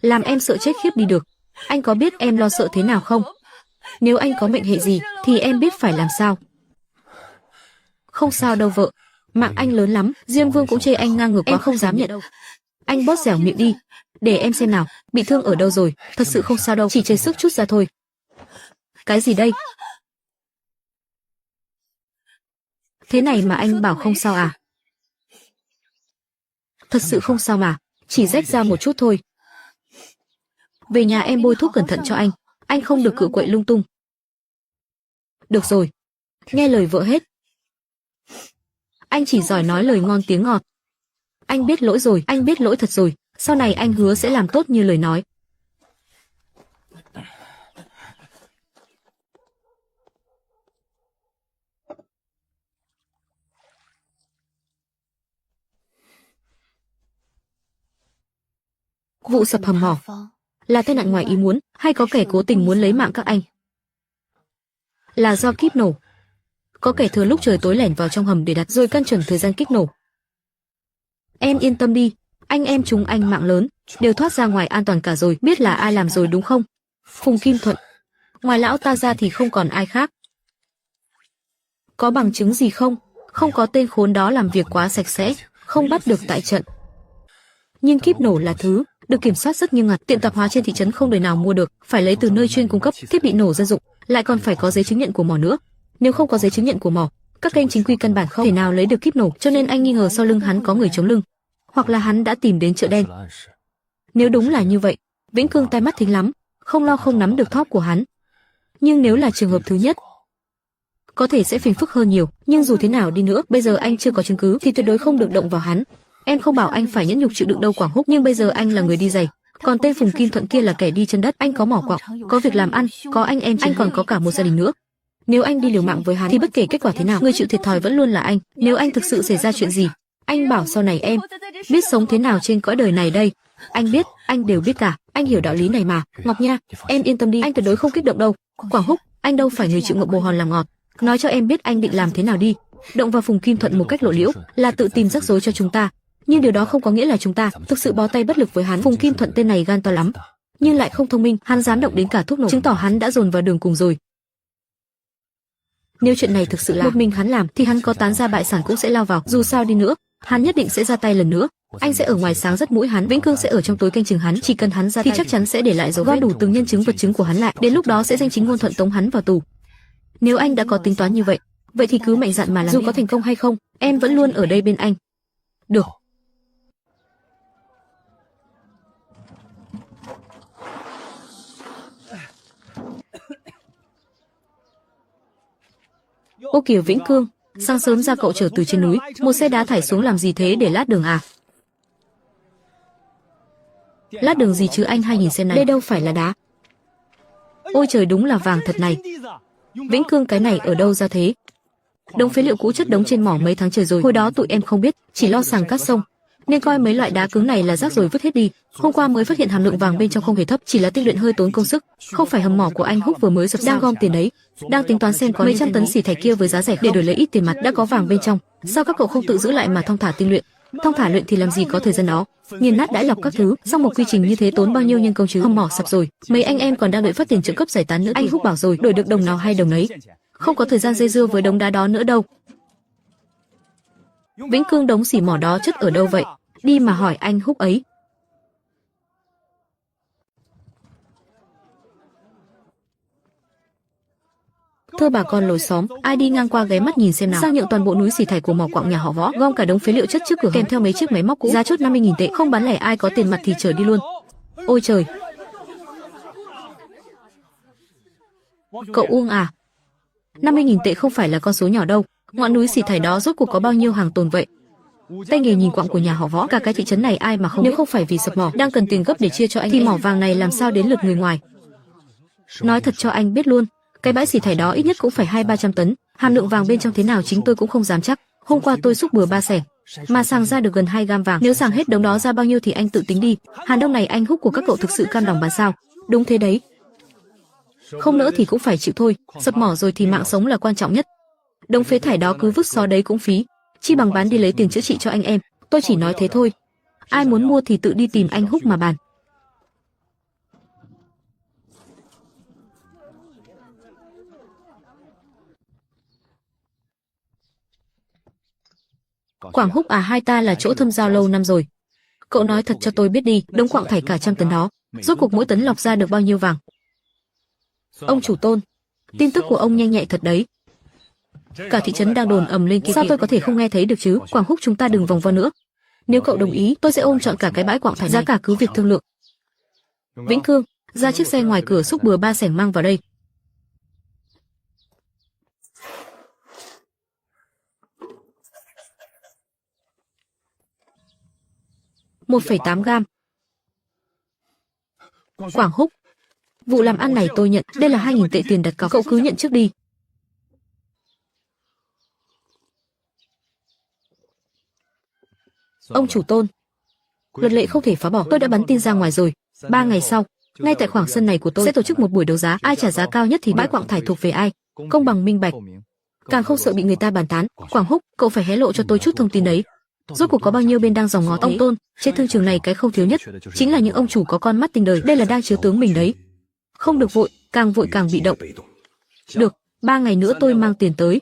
Làm em sợ chết khiếp đi được. Anh có biết em lo sợ thế nào không? Nếu anh có mệnh hệ gì thì em biết phải làm sao. Không sao đâu vợ, mạng anh lớn lắm. Diêm Vương cũng chê anh ngang ngược quá, em không dám nhận đâu. Anh bóp dẻo miệng đi, để em xem nào. Bị thương ở đâu rồi? Thật sự không sao đâu, chỉ chảy sức chút ra thôi. Cái gì đây? Thế này mà anh bảo không sao à? Thật sự không sao mà, chỉ rách ra một chút thôi. Về nhà em bôi thuốc cẩn thận cho anh không được cự quậy lung tung. Được rồi, nghe lời vợ hết. Anh chỉ giỏi nói lời ngon tiếng ngọt. Anh biết lỗi rồi, anh biết lỗi thật rồi. Sau này anh hứa sẽ làm tốt như lời nói. Vụ sập hầm mỏ là tai nạn ngoài ý muốn hay có kẻ cố tình muốn lấy mạng các anh? Là do kíp nổ. Có kẻ thừa lúc trời tối lẻn vào trong hầm để đặt rồi căn chuẩn thời gian kích nổ. Em yên tâm đi, anh em chúng anh mạng lớn đều thoát ra ngoài an toàn cả rồi. Biết là ai làm rồi đúng không? Phùng Kim Thuận. Ngoài lão ta ra thì không còn ai khác. Có bằng chứng gì không? Không có, tên khốn đó làm việc quá sạch sẽ, không bắt được tại trận. Nhưng kíp nổ là thứ được kiểm soát rất nghiêm ngặt, tiệm tạp hóa trên thị trấn không đời nào mua được, phải lấy từ nơi chuyên cung cấp thiết bị nổ dân dụng, lại còn phải có giấy chứng nhận của mỏ nữa. Nếu không có giấy chứng nhận của mỏ, các kênh chính quy căn bản không thể nào lấy được kíp nổ, cho nên anh nghi ngờ sau lưng hắn có người chống lưng, hoặc là hắn đã tìm đến chợ đen. Nếu đúng là như vậy, Vĩnh Cương tai mắt thính lắm, không lo không nắm được thóp của hắn. Nhưng nếu là trường hợp thứ nhất, có thể sẽ phiền phức hơn nhiều, nhưng dù thế nào đi nữa, bây giờ anh chưa có chứng cứ thì tuyệt đối không được động vào hắn. Em không bảo anh phải nhẫn nhục chịu đựng đâu Quảng Húc, nhưng bây giờ anh là người đi giày, còn tên Phùng Kim Thuận kia là kẻ đi chân đất. Anh có mỏ quặng, có việc làm ăn, có anh em, anh còn có cả một gia đình nữa. Nếu anh đi liều mạng với hắn thì bất kể kết quả thế nào, người chịu thiệt thòi vẫn luôn là anh. Nếu anh thực sự xảy ra chuyện gì, anh bảo sau này em biết sống thế nào trên cõi đời này đây. Anh biết, anh đều biết cả, anh hiểu đạo lý này mà. Ngọc Nha, em yên tâm đi, anh tuyệt đối không kích động đâu. Quảng Húc, anh đâu phải người chịu ngậm bồ hòn làm ngọt. Nói cho em biết anh định làm thế nào đi. Động vào Phùng Kim Thuận một cách lộ liễu là tự tìm rắc rối cho chúng ta, nhưng điều đó không có nghĩa là chúng ta thực sự bó tay bất lực với hắn. Phùng Kim Thuận tên này gan to lắm, nhưng lại không thông minh, hắn dám động đến cả thuốc nổ, chứng tỏ hắn đã dồn vào đường cùng rồi. Nếu chuyện này thực sự là một mình hắn làm thì hắn có tán gia bại sản cũng sẽ lao vào, dù sao đi nữa, hắn nhất định sẽ ra tay lần nữa. Anh sẽ ở ngoài sáng rất mũi hắn, Vĩnh Cương sẽ ở trong tối canh chừng hắn, chỉ cần hắn ra tay thì chắc chắn sẽ để lại dấu vết, gom đủ từng nhân chứng vật chứng của hắn lại, đến lúc đó sẽ danh chính ngôn thuận tống hắn vào tù. Nếu anh đã có tính toán như vậy, vậy thì cứ mạnh dạn mà làm, dù có thành công hay không, em vẫn luôn ở đây bên anh. Được. Ô kìa Vĩnh Cương, sáng sớm ra cậu trở từ trên núi, một xe đá thải xuống làm gì thế, để lát đường à? Lát đường gì chứ anh, hay nhìn xem này, đây đâu phải là đá. Ôi trời, đúng là vàng thật này. Vĩnh Cương, cái này ở đâu ra thế? Đống phế liệu cũ chất đống trên mỏ mấy tháng trời rồi, hồi đó tụi em không biết, chỉ lo sàng cát sông, nên coi mấy loại đá cứng này là rác rồi vứt hết đi. Hôm qua mới phát hiện hàm lượng vàng bên trong không hề thấp, chỉ là tinh luyện hơi tốn công sức. Không phải hầm mỏ của anh Húc vừa mới sập, đang gom tiền đấy, đang tính toán xem có mấy trăm tấn xỉ thạch kia với giá rẻ để đổi lấy ít tiền mặt. Đã có vàng bên trong, sao các cậu không tự giữ lại mà thong thả tinh luyện? Thong thả luyện thì làm gì có thời gian đó, nghiền nát đãi lọc các thứ, xong một quy trình như thế tốn bao nhiêu nhân công chứ? Hầm mỏ sập rồi, mấy anh em còn đang đợi phát tiền trợ cấp giải tán nữa. Anh Húc bảo rồi, đổi được đồng nào hay đồng ấy, không có thời gian dây dưa với đống đá đó nữa đâu. Vĩnh Cương, đống xỉ mỏ đó chất ở đâu vậy? Đi mà hỏi anh Húc ấy. Thưa bà con lối xóm, ai đi ngang qua ghé mắt nhìn xem nào. Sang nhượng toàn bộ núi xỉ thải của mỏ quặng nhà họ Võ, gom cả đống phế liệu chất trước cửa kèm theo mấy chiếc máy móc cũ, giá chốt 50.000 tệ, không bán lẻ, ai có tiền mặt thì chở đi luôn. Ôi trời. Cậu Uông à, 50.000 tệ không phải là con số nhỏ đâu. Ngọn núi xỉ thải đó rốt cuộc có bao nhiêu hàng tồn vậy? Tay nghề nhìn quặng của nhà họ Võ, cả cái thị trấn này ai mà không. Nếu không phải vì sập mỏ, đang cần tiền gấp để chia cho anh thì mỏ vàng này làm sao đến lượt người ngoài. Nói thật cho anh biết luôn, cái bãi xỉ thải đó ít nhất cũng phải 200-300 tấn, hàm lượng vàng bên trong thế nào chính tôi cũng không dám chắc. Hôm qua tôi xúc bừa 3 xẻng, mà sàng ra được gần 2 gam vàng. Nếu sàng hết đống đó ra bao nhiêu thì anh tự tính đi. Hàn Đông này anh Húc của các cậu thực sự cam lòng bán sao? Đúng thế đấy. Không nỡ thì cũng phải chịu thôi, sập mỏ rồi thì mạng sống là quan trọng nhất. Đống phế thải đó cứ vứt xó đấy cũng phí, chi bằng bán đi lấy tiền chữa trị cho anh em. Tôi chỉ nói thế thôi. Ai muốn mua thì tự đi tìm anh Húc mà bàn. Quảng Húc à, hai ta là chỗ thâm giao lâu năm rồi. Cậu nói thật cho tôi biết đi, đống quặng thải cả trăm tấn đó, rốt cuộc mỗi tấn lọc ra được bao nhiêu vàng? Ông chủ Tôn, tin tức của ông nhanh nhạy thật đấy. Cả thị trấn đang đồn ầm lên kia, sao tôi có thể không nghe thấy được chứ? Quảng Húc, chúng ta đừng vòng vo nữa. Nếu cậu đồng ý, tôi sẽ ôm trọn cả cái bãi quặng thải, giá cả cứ việc thương lượng. Vĩnh Cương, ra chiếc xe ngoài cửa xúc bừa 3 xẻng mang vào đây. $1,8 gam. Quảng Húc, vụ làm ăn này tôi nhận, đây là 2.000 tệ tiền đặt cọc, cậu cứ nhận trước đi. Ông chủ Tôn, luật lệ không thể phá bỏ, tôi đã bắn tin ra ngoài rồi. 3 ngày sau, ngay tại khoảng sân này của tôi sẽ tổ chức một buổi đấu giá, ai trả giá cao nhất thì bãi quặng thải thuộc về ai, công bằng minh bạch, càng không sợ bị người ta bàn tán. Quảng Húc, cậu phải hé lộ cho tôi chút thông tin đấy. Rốt cuộc có bao nhiêu bên đang giằng ngó ông Tôn? Trên thương trường này cái không thiếu nhất chính là những ông chủ có con mắt tinh đời, đây là đang chiếu tướng mình đấy. Không được vội càng bị động. Được, 3 ngày nữa tôi mang tiền tới.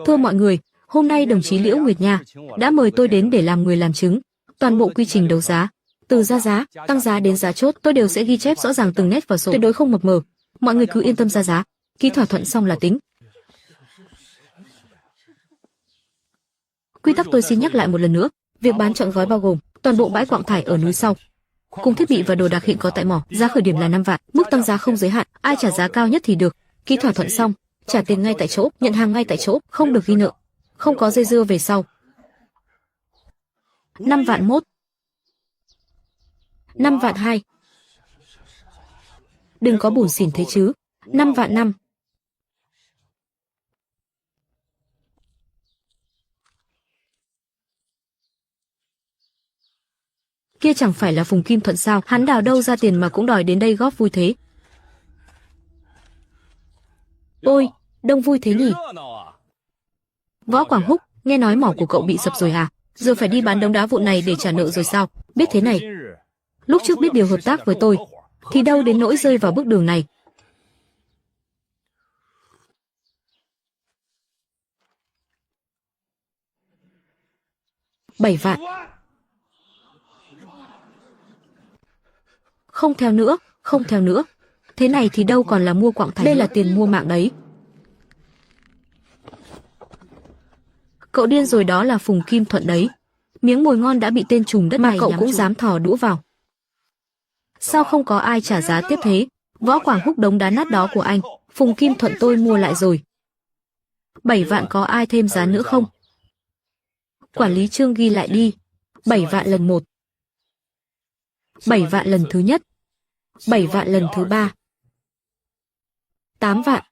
Thưa mọi người, hôm nay đồng chí Liễu Nguyệt Nha đã mời tôi đến để làm người làm chứng. Toàn bộ quy trình đấu giá, từ ra giá, tăng giá đến giá chốt, tôi đều sẽ ghi chép rõ ràng từng nét vào sổ, tuyệt đối không mập mờ. Mọi người cứ yên tâm ra giá, ký thỏa thuận xong là tính. Quy tắc tôi xin nhắc lại một lần nữa, việc bán trọn gói bao gồm toàn bộ bãi quặng thải ở núi sau, cùng thiết bị và đồ đạc hiện có tại mỏ, giá khởi điểm là 5 vạn, mức tăng giá không giới hạn, ai trả giá cao nhất thì được. Ký thỏa thuận xong, trả tiền ngay tại chỗ, nhận hàng ngay tại chỗ, không được ghi nợ, không có dây dưa về sau. 5 vạn 1, 5 vạn 2. Đừng có bủn xỉn thế chứ. 5 vạn 5. Kia chẳng phải là Phùng Kim Thuận sao, hắn đào đâu ra tiền mà cũng đòi đến đây góp vui thế. Ôi, đông vui thế nhỉ. Võ Quảng Húc, nghe nói mỏ của cậu bị sập rồi à? Giờ phải đi bán đống đá vụn này để trả nợ rồi sao? Biết thế này, lúc trước biết điều hợp tác với tôi, thì đâu đến nỗi rơi vào bước đường này. Bảy vạn. Không theo nữa, không theo nữa. Thế này thì đâu còn là mua quặng thạch, đây là tiền mua mạng đấy. Cậu điên rồi, đó là Phùng Kim Thuận đấy. Miếng mồi ngon đã bị tên trùm đất mà cậu cũng dám thò đũa vào. Sao không có ai trả giá tiếp thế? Võ Quảng Húc, đống đá nát đó của anh, Phùng Kim Thuận tôi mua lại rồi. 7 vạn có ai thêm giá nữa không? Quản lý Trương ghi lại đi. 7 vạn lần 1. 7 vạn lần thứ nhất. 7 vạn lần thứ ba. 8 vạn.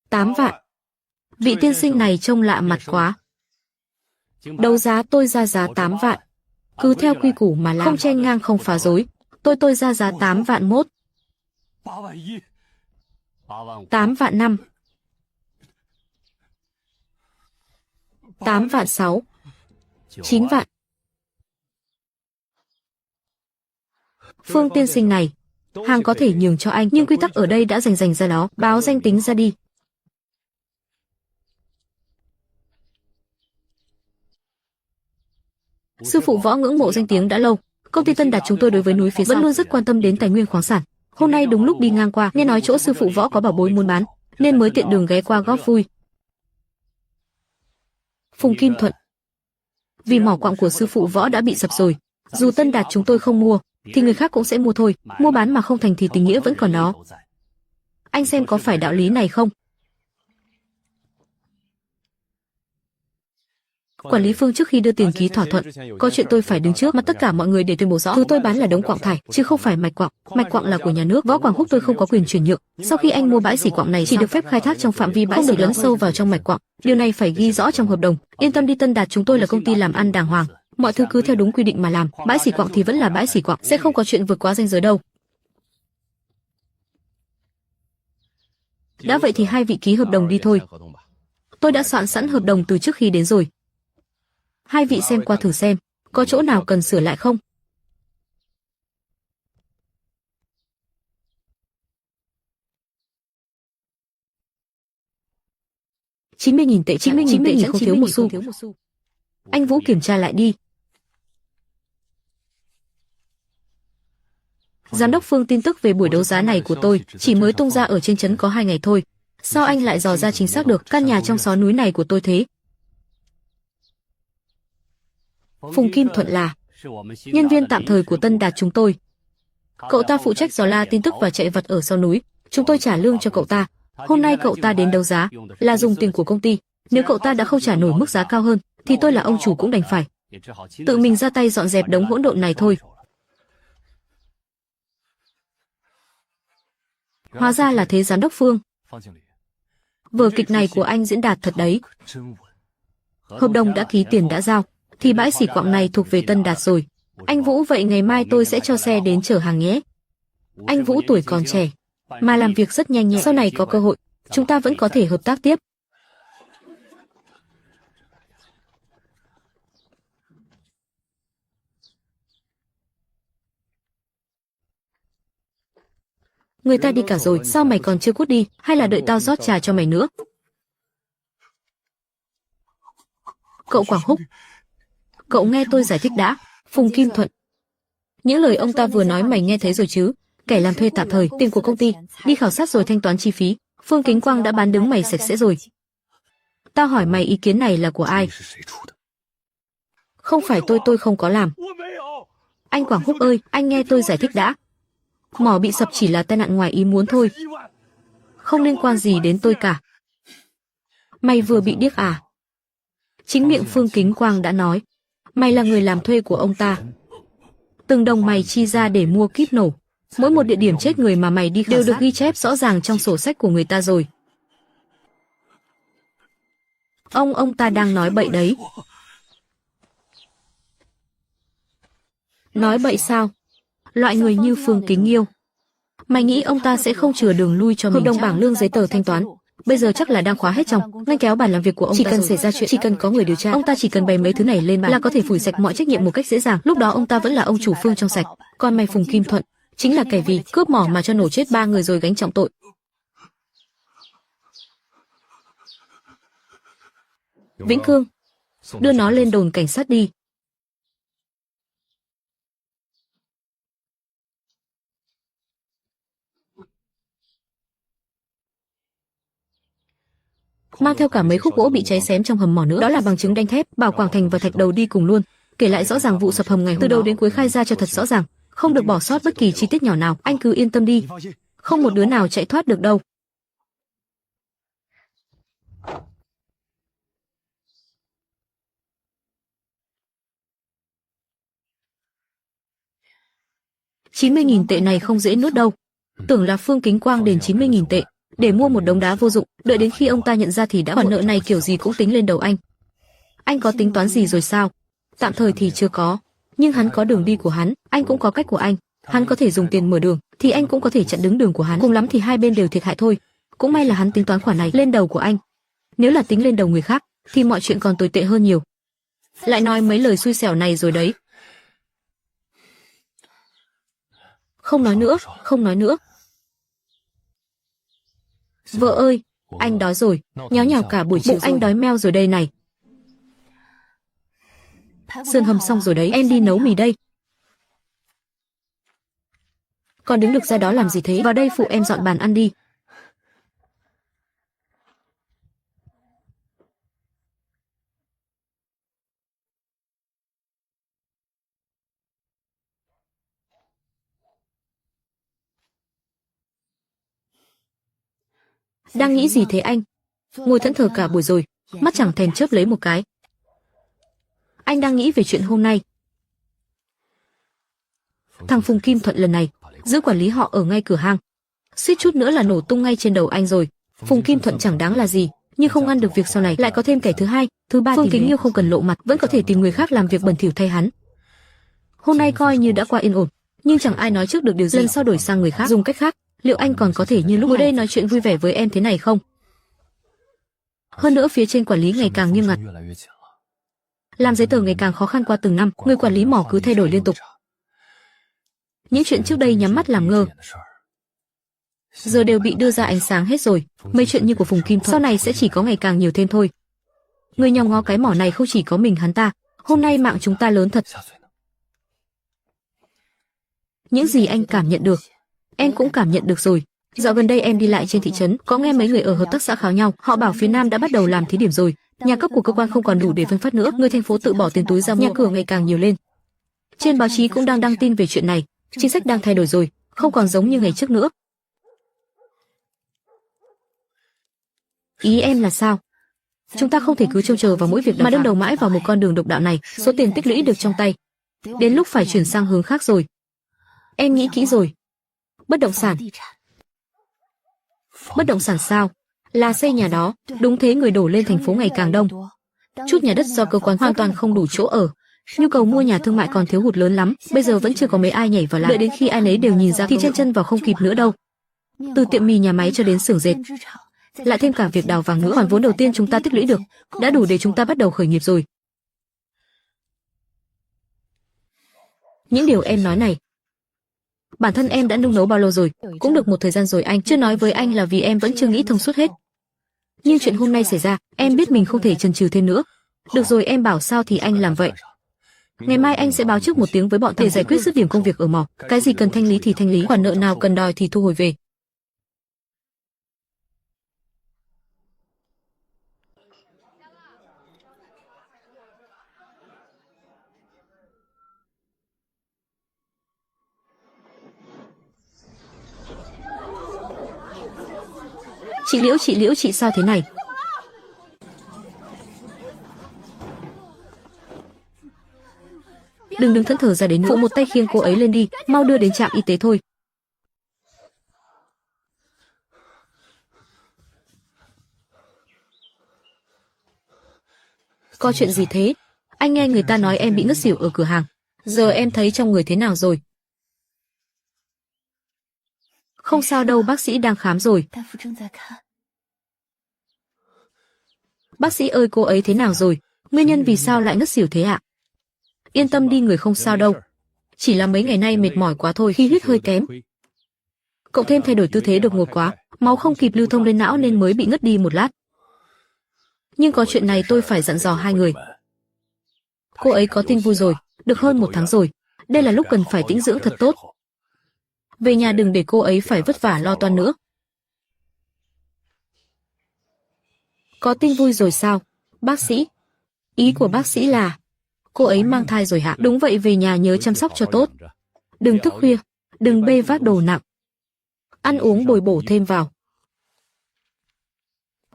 Tám vạn. Vị tiên sinh này trông lạ mặt quá. Đấu giá tôi ra giá 8 vạn. Cứ theo quy củ mà làm, không chen ngang không phá rối. Tôi ra giá 8 vạn 1. 8 vạn 5. 8 vạn 6. 9 vạn. Phương tiên sinh này, hàng có thể nhường cho anh, nhưng quy tắc ở đây đã rành ra đó, báo danh tính ra đi. Sư phụ Võ ngưỡng mộ danh tiếng đã lâu. Công ty Tân Đạt chúng tôi đối với núi phía sau vẫn luôn rất quan tâm đến tài nguyên khoáng sản. Hôm nay đúng lúc đi ngang qua, nghe nói chỗ sư phụ Võ có bảo bối muốn bán, nên mới tiện đường ghé qua góp vui. Phùng Kim Thuận, vì mỏ quặng của sư phụ Võ đã bị sập rồi, dù Tân Đạt chúng tôi không mua, thì người khác cũng sẽ mua thôi. Mua bán mà không thành thì tình nghĩa vẫn còn đó. Anh xem có phải đạo lý này không? Quản lý Phương trước khi đưa tiền ký thỏa thuận, có chuyện tôi phải đứng trước mặt tất cả mọi người để tuyên bố rõ. Thứ tôi bán là đống quặng thải, chứ không phải mạch quặng. Mạch quặng là của nhà nước. Võ Quảng Húc tôi không có quyền chuyển nhượng. Sau khi anh mua bãi xỉ quặng này, chỉ được phép khai thác trong phạm vi bãi, không được lấn sâu vào trong mạch quặng. Điều này phải ghi rõ trong hợp đồng. Yên tâm đi, Tân Đạt chúng tôi là công ty làm ăn đàng hoàng, mọi thứ cứ theo đúng quy định mà làm. Bãi xỉ quặng thì vẫn là bãi xỉ quặng, sẽ không có chuyện vượt quá ranh giới đâu. Đã vậy thì hai vị ký hợp đồng đi thôi. Tôi đã soạn sẵn hợp đồng từ trước khi đến rồi. Hai vị xem qua thử xem, có chỗ nào cần sửa lại không? $90.000 tệ, 90.000 tệ không thiếu một xu. Anh Vũ kiểm tra lại đi. Giám đốc Phương, tin tức về buổi đấu giá này của tôi chỉ mới tung ra ở trên trấn có 2 ngày thôi. Sao anh lại dò ra chính xác được căn nhà trong xó núi này của tôi thế? Phùng Kim Thuận là nhân viên tạm thời của Tân Đạt chúng tôi. Cậu ta phụ trách dò la tin tức và chạy vặt ở sau núi. Chúng tôi trả lương cho cậu ta. Hôm nay cậu ta đến đấu giá là dùng tiền của công ty. Nếu cậu ta đã không trả nổi mức giá cao hơn, thì tôi là ông chủ cũng đành phải tự mình ra tay dọn dẹp đống hỗn độn này thôi. Hóa ra là thế giám đốc Phương. Vở kịch này của anh diễn đạt thật đấy. Hợp đồng đã ký, tiền đã giao, thì bãi xỉ quặng này thuộc về Tân Đạt rồi. Anh Vũ, vậy ngày mai tôi sẽ cho xe đến chở hàng nhé. Anh Vũ tuổi còn trẻ, mà làm việc rất nhanh nhẹn. Sau này có cơ hội, chúng ta vẫn có thể hợp tác tiếp. Người ta đi cả rồi, sao mày còn chưa cút đi, hay là đợi tao rót trà cho mày nữa? Cậu Quảng Húc, cậu nghe tôi giải thích đã. Phùng Kim Thuận, những lời ông ta vừa nói mày nghe thấy rồi chứ? Kẻ làm thuê tạm thời, tiền của công ty, đi khảo sát rồi thanh toán chi phí. Phương Kính Quang đã bán đứng mày sạch sẽ rồi. Tao hỏi mày ý kiến này là của ai? Không phải tôi không có làm. Anh Quảng Húc ơi, anh nghe tôi giải thích đã. Mỏ bị sập chỉ là tai nạn ngoài ý muốn thôi. Không liên quan gì đến tôi cả. Mày vừa bị điếc à? Chính miệng Phương Kính Quang đã nói. Mày là người làm thuê của ông ta. Từng đồng mày chi ra để mua kíp nổ. Mỗi một địa điểm chết người mà mày đi đều được ghi chép rõ ràng trong sổ sách của người ta rồi. Ông ta đang nói bậy đấy. Nói bậy sao? Loại người như Phương Kính Nghiêu, mày nghĩ ông ta sẽ không chừa đường lui cho mình? Hợp đồng bảng lương giấy tờ thanh toán bây giờ chắc là đang khóa hết trong ngăn kéo bàn làm việc của ông ta. Chỉ cần xảy ra chuyện, chỉ cần có người điều tra, ông ta chỉ cần bày mấy thứ này lên bàn là có thể phủi sạch mọi trách nhiệm một cách dễ dàng. Lúc đó ông ta vẫn là ông chủ Phương trong sạch. Còn mày Phùng Kim Thuận chính là kẻ vì cướp mỏ mà cho nổ chết 3 người rồi gánh trọng tội. Vĩnh Cương, đưa nó lên đồn cảnh sát đi. Mang theo cả mấy khúc gỗ bị cháy xém trong hầm mỏ nữa. Đó là bằng chứng đanh thép, bảo Quảng Thành và Thạch Đầu đi cùng luôn. Kể lại rõ ràng vụ sập hầm ngày hôm đó. Từ đầu đến cuối khai ra cho thật rõ ràng, không được bỏ sót bất kỳ chi tiết nhỏ nào. Anh cứ yên tâm đi, không một đứa nào chạy thoát được đâu. $90.000 tệ này không dễ nuốt đâu. Tưởng là Phương Kính Quang đền 90.000 tệ để mua một đống đá vô dụng, đợi đến khi ông ta nhận ra thì đã khoản nợ này kiểu gì cũng tính lên đầu anh. Anh có tính toán gì rồi sao? Tạm thời thì chưa có, nhưng hắn có đường đi của hắn, anh cũng có cách của anh. Hắn có thể dùng tiền mở đường, thì anh cũng có thể chặn đứng đường của hắn. Cùng lắm thì hai bên đều thiệt hại thôi. Cũng may là hắn tính toán khoản này lên đầu của anh. Nếu là tính lên đầu người khác, thì mọi chuyện còn tồi tệ hơn nhiều. Lại nói mấy lời xui xẻo này rồi đấy. Không nói nữa, không nói nữa. Vợ ơi, anh đói rồi, nháo nhào cả buổi chiều, anh đói meo rồi đây này. Sườn hầm xong rồi đấy, em đi nấu mì đây. Còn đứng được ra đó làm gì thế? Vào đây phụ em dọn bàn ăn đi. Đang nghĩ gì thế anh? Ngồi thẫn thờ cả buổi rồi, mắt chẳng thèm chớp lấy một cái. Anh đang nghĩ về chuyện hôm nay. Thằng Phùng Kim Thuận lần này giữ quản lý họ ở ngay cửa hang, suýt chút nữa là nổ tung ngay trên đầu anh rồi. Phùng Kim Thuận chẳng đáng là gì, nhưng không ngăn được việc sau này lại có thêm kẻ thứ hai, thứ ba. Phương Kính Nghiêu không cần lộ mặt, vẫn có thể tìm người khác làm việc bẩn thỉu thay hắn. Hôm nay coi như đã qua yên ổn, nhưng chẳng ai nói trước được điều gì. Lần sau đổi sang người khác, dùng cách khác, liệu anh còn có thể như lúc ngồi đây nói chuyện vui vẻ với em thế này không? Hơn nữa phía trên quản lý ngày càng nghiêm ngặt, làm giấy tờ ngày càng khó khăn qua từng năm, người quản lý mỏ cứ thay đổi liên tục. Những chuyện trước đây nhắm mắt làm ngơ, giờ đều bị đưa ra ánh sáng hết rồi. Mấy chuyện như của Phùng Kim Thuận sau này sẽ chỉ có ngày càng nhiều thêm thôi. Người nhòm ngó cái mỏ này không chỉ có mình hắn ta. Hôm nay mạng chúng ta lớn thật. Những gì anh cảm nhận được, em cũng cảm nhận được rồi. Dạo gần đây em đi lại trên thị trấn, có nghe mấy người ở hợp tác xã kháo nhau. Họ bảo phía Nam đã bắt đầu làm thí điểm rồi. Nhà cấp của cơ quan không còn đủ để phân phát nữa. Người thành phố tự bỏ tiền túi ra mua, nhà cửa ngày càng nhiều lên. Trên báo chí cũng đang đăng tin về chuyện này. Chính sách đang thay đổi rồi, không còn giống như ngày trước nữa. Ý em là sao? Chúng ta không thể cứ trông chờ vào mỗi việc mà đâm đầu mãi vào một con đường độc đạo này. Số tiền tích lũy được trong tay, đến lúc phải chuyển sang hướng khác rồi. Em nghĩ kỹ rồi. Bất động sản. Bất động sản sao? Là xây nhà đó. Đúng thế, người đổ lên thành phố ngày càng đông. Chút nhà đất do cơ quan hoàn toàn không đủ chỗ ở. Nhu cầu mua nhà thương mại còn thiếu hụt lớn lắm. Bây giờ vẫn chưa có mấy ai nhảy vào làm. Đợi đến khi ai nấy đều nhìn ra thì chen chân vào không kịp nữa đâu. từ tiệm mì nhà máy cho đến xưởng dệt, lại thêm cả việc đào vàng nữa. Khoản vốn đầu tiên chúng ta tích lũy được đã đủ để chúng ta bắt đầu khởi nghiệp rồi. Những điều em nói này, bản thân em đã nung nấu bao lâu rồi, cũng được một thời gian rồi anh. Chưa nói với anh là vì em vẫn chưa nghĩ thông suốt hết. Nhưng chuyện hôm nay xảy ra, em biết mình không thể chần chừ thêm nữa. Được rồi, em bảo sao thì anh làm vậy. Ngày mai anh sẽ báo trước một tiếng với bọn để giải quyết dứt điểm công việc ở mỏ. Cái gì cần thanh lý thì thanh lý, khoản nợ nào cần đòi thì thu hồi về. Chị Liễu, chị sao thế này? Đừng đứng thẫn thờ ra đến nữa. Phụ một tay khiêng cô ấy lên đi, mau đưa đến trạm y tế thôi. Có chuyện gì thế? Anh nghe người ta nói em bị ngất xỉu ở cửa hàng. Giờ em thấy trong người thế nào rồi? Không sao đâu, bác sĩ đang khám rồi. Bác sĩ ơi, cô ấy thế nào rồi? Nguyên nhân vì sao lại ngất xỉu thế ạ? Yên tâm đi, người không sao đâu. Chỉ là mấy ngày nay mệt mỏi quá thôi, khí huyết hơi kém. Cộng thêm thay đổi tư thế đột ngột quá, máu không kịp lưu thông lên não nên mới bị ngất đi một lát. Nhưng có chuyện này tôi phải dặn dò hai người. Cô ấy có tin vui rồi, được hơn 1 tháng rồi. Đây là lúc cần phải tĩnh dưỡng thật tốt. Về nhà đừng để cô ấy phải vất vả lo toan nữa. Có tin vui rồi sao? Bác sĩ? Ý của bác sĩ là cô ấy mang thai rồi hả? Đúng vậy, về nhà nhớ chăm sóc cho tốt. Đừng thức khuya, đừng bê vác đồ nặng. Ăn uống bồi bổ thêm vào.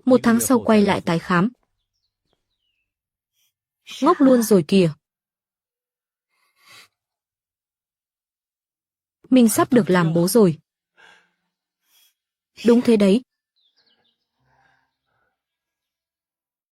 1 tháng sau quay lại tái khám. Ngốc luôn rồi kìa. Mình sắp được làm bố rồi. Đúng thế đấy,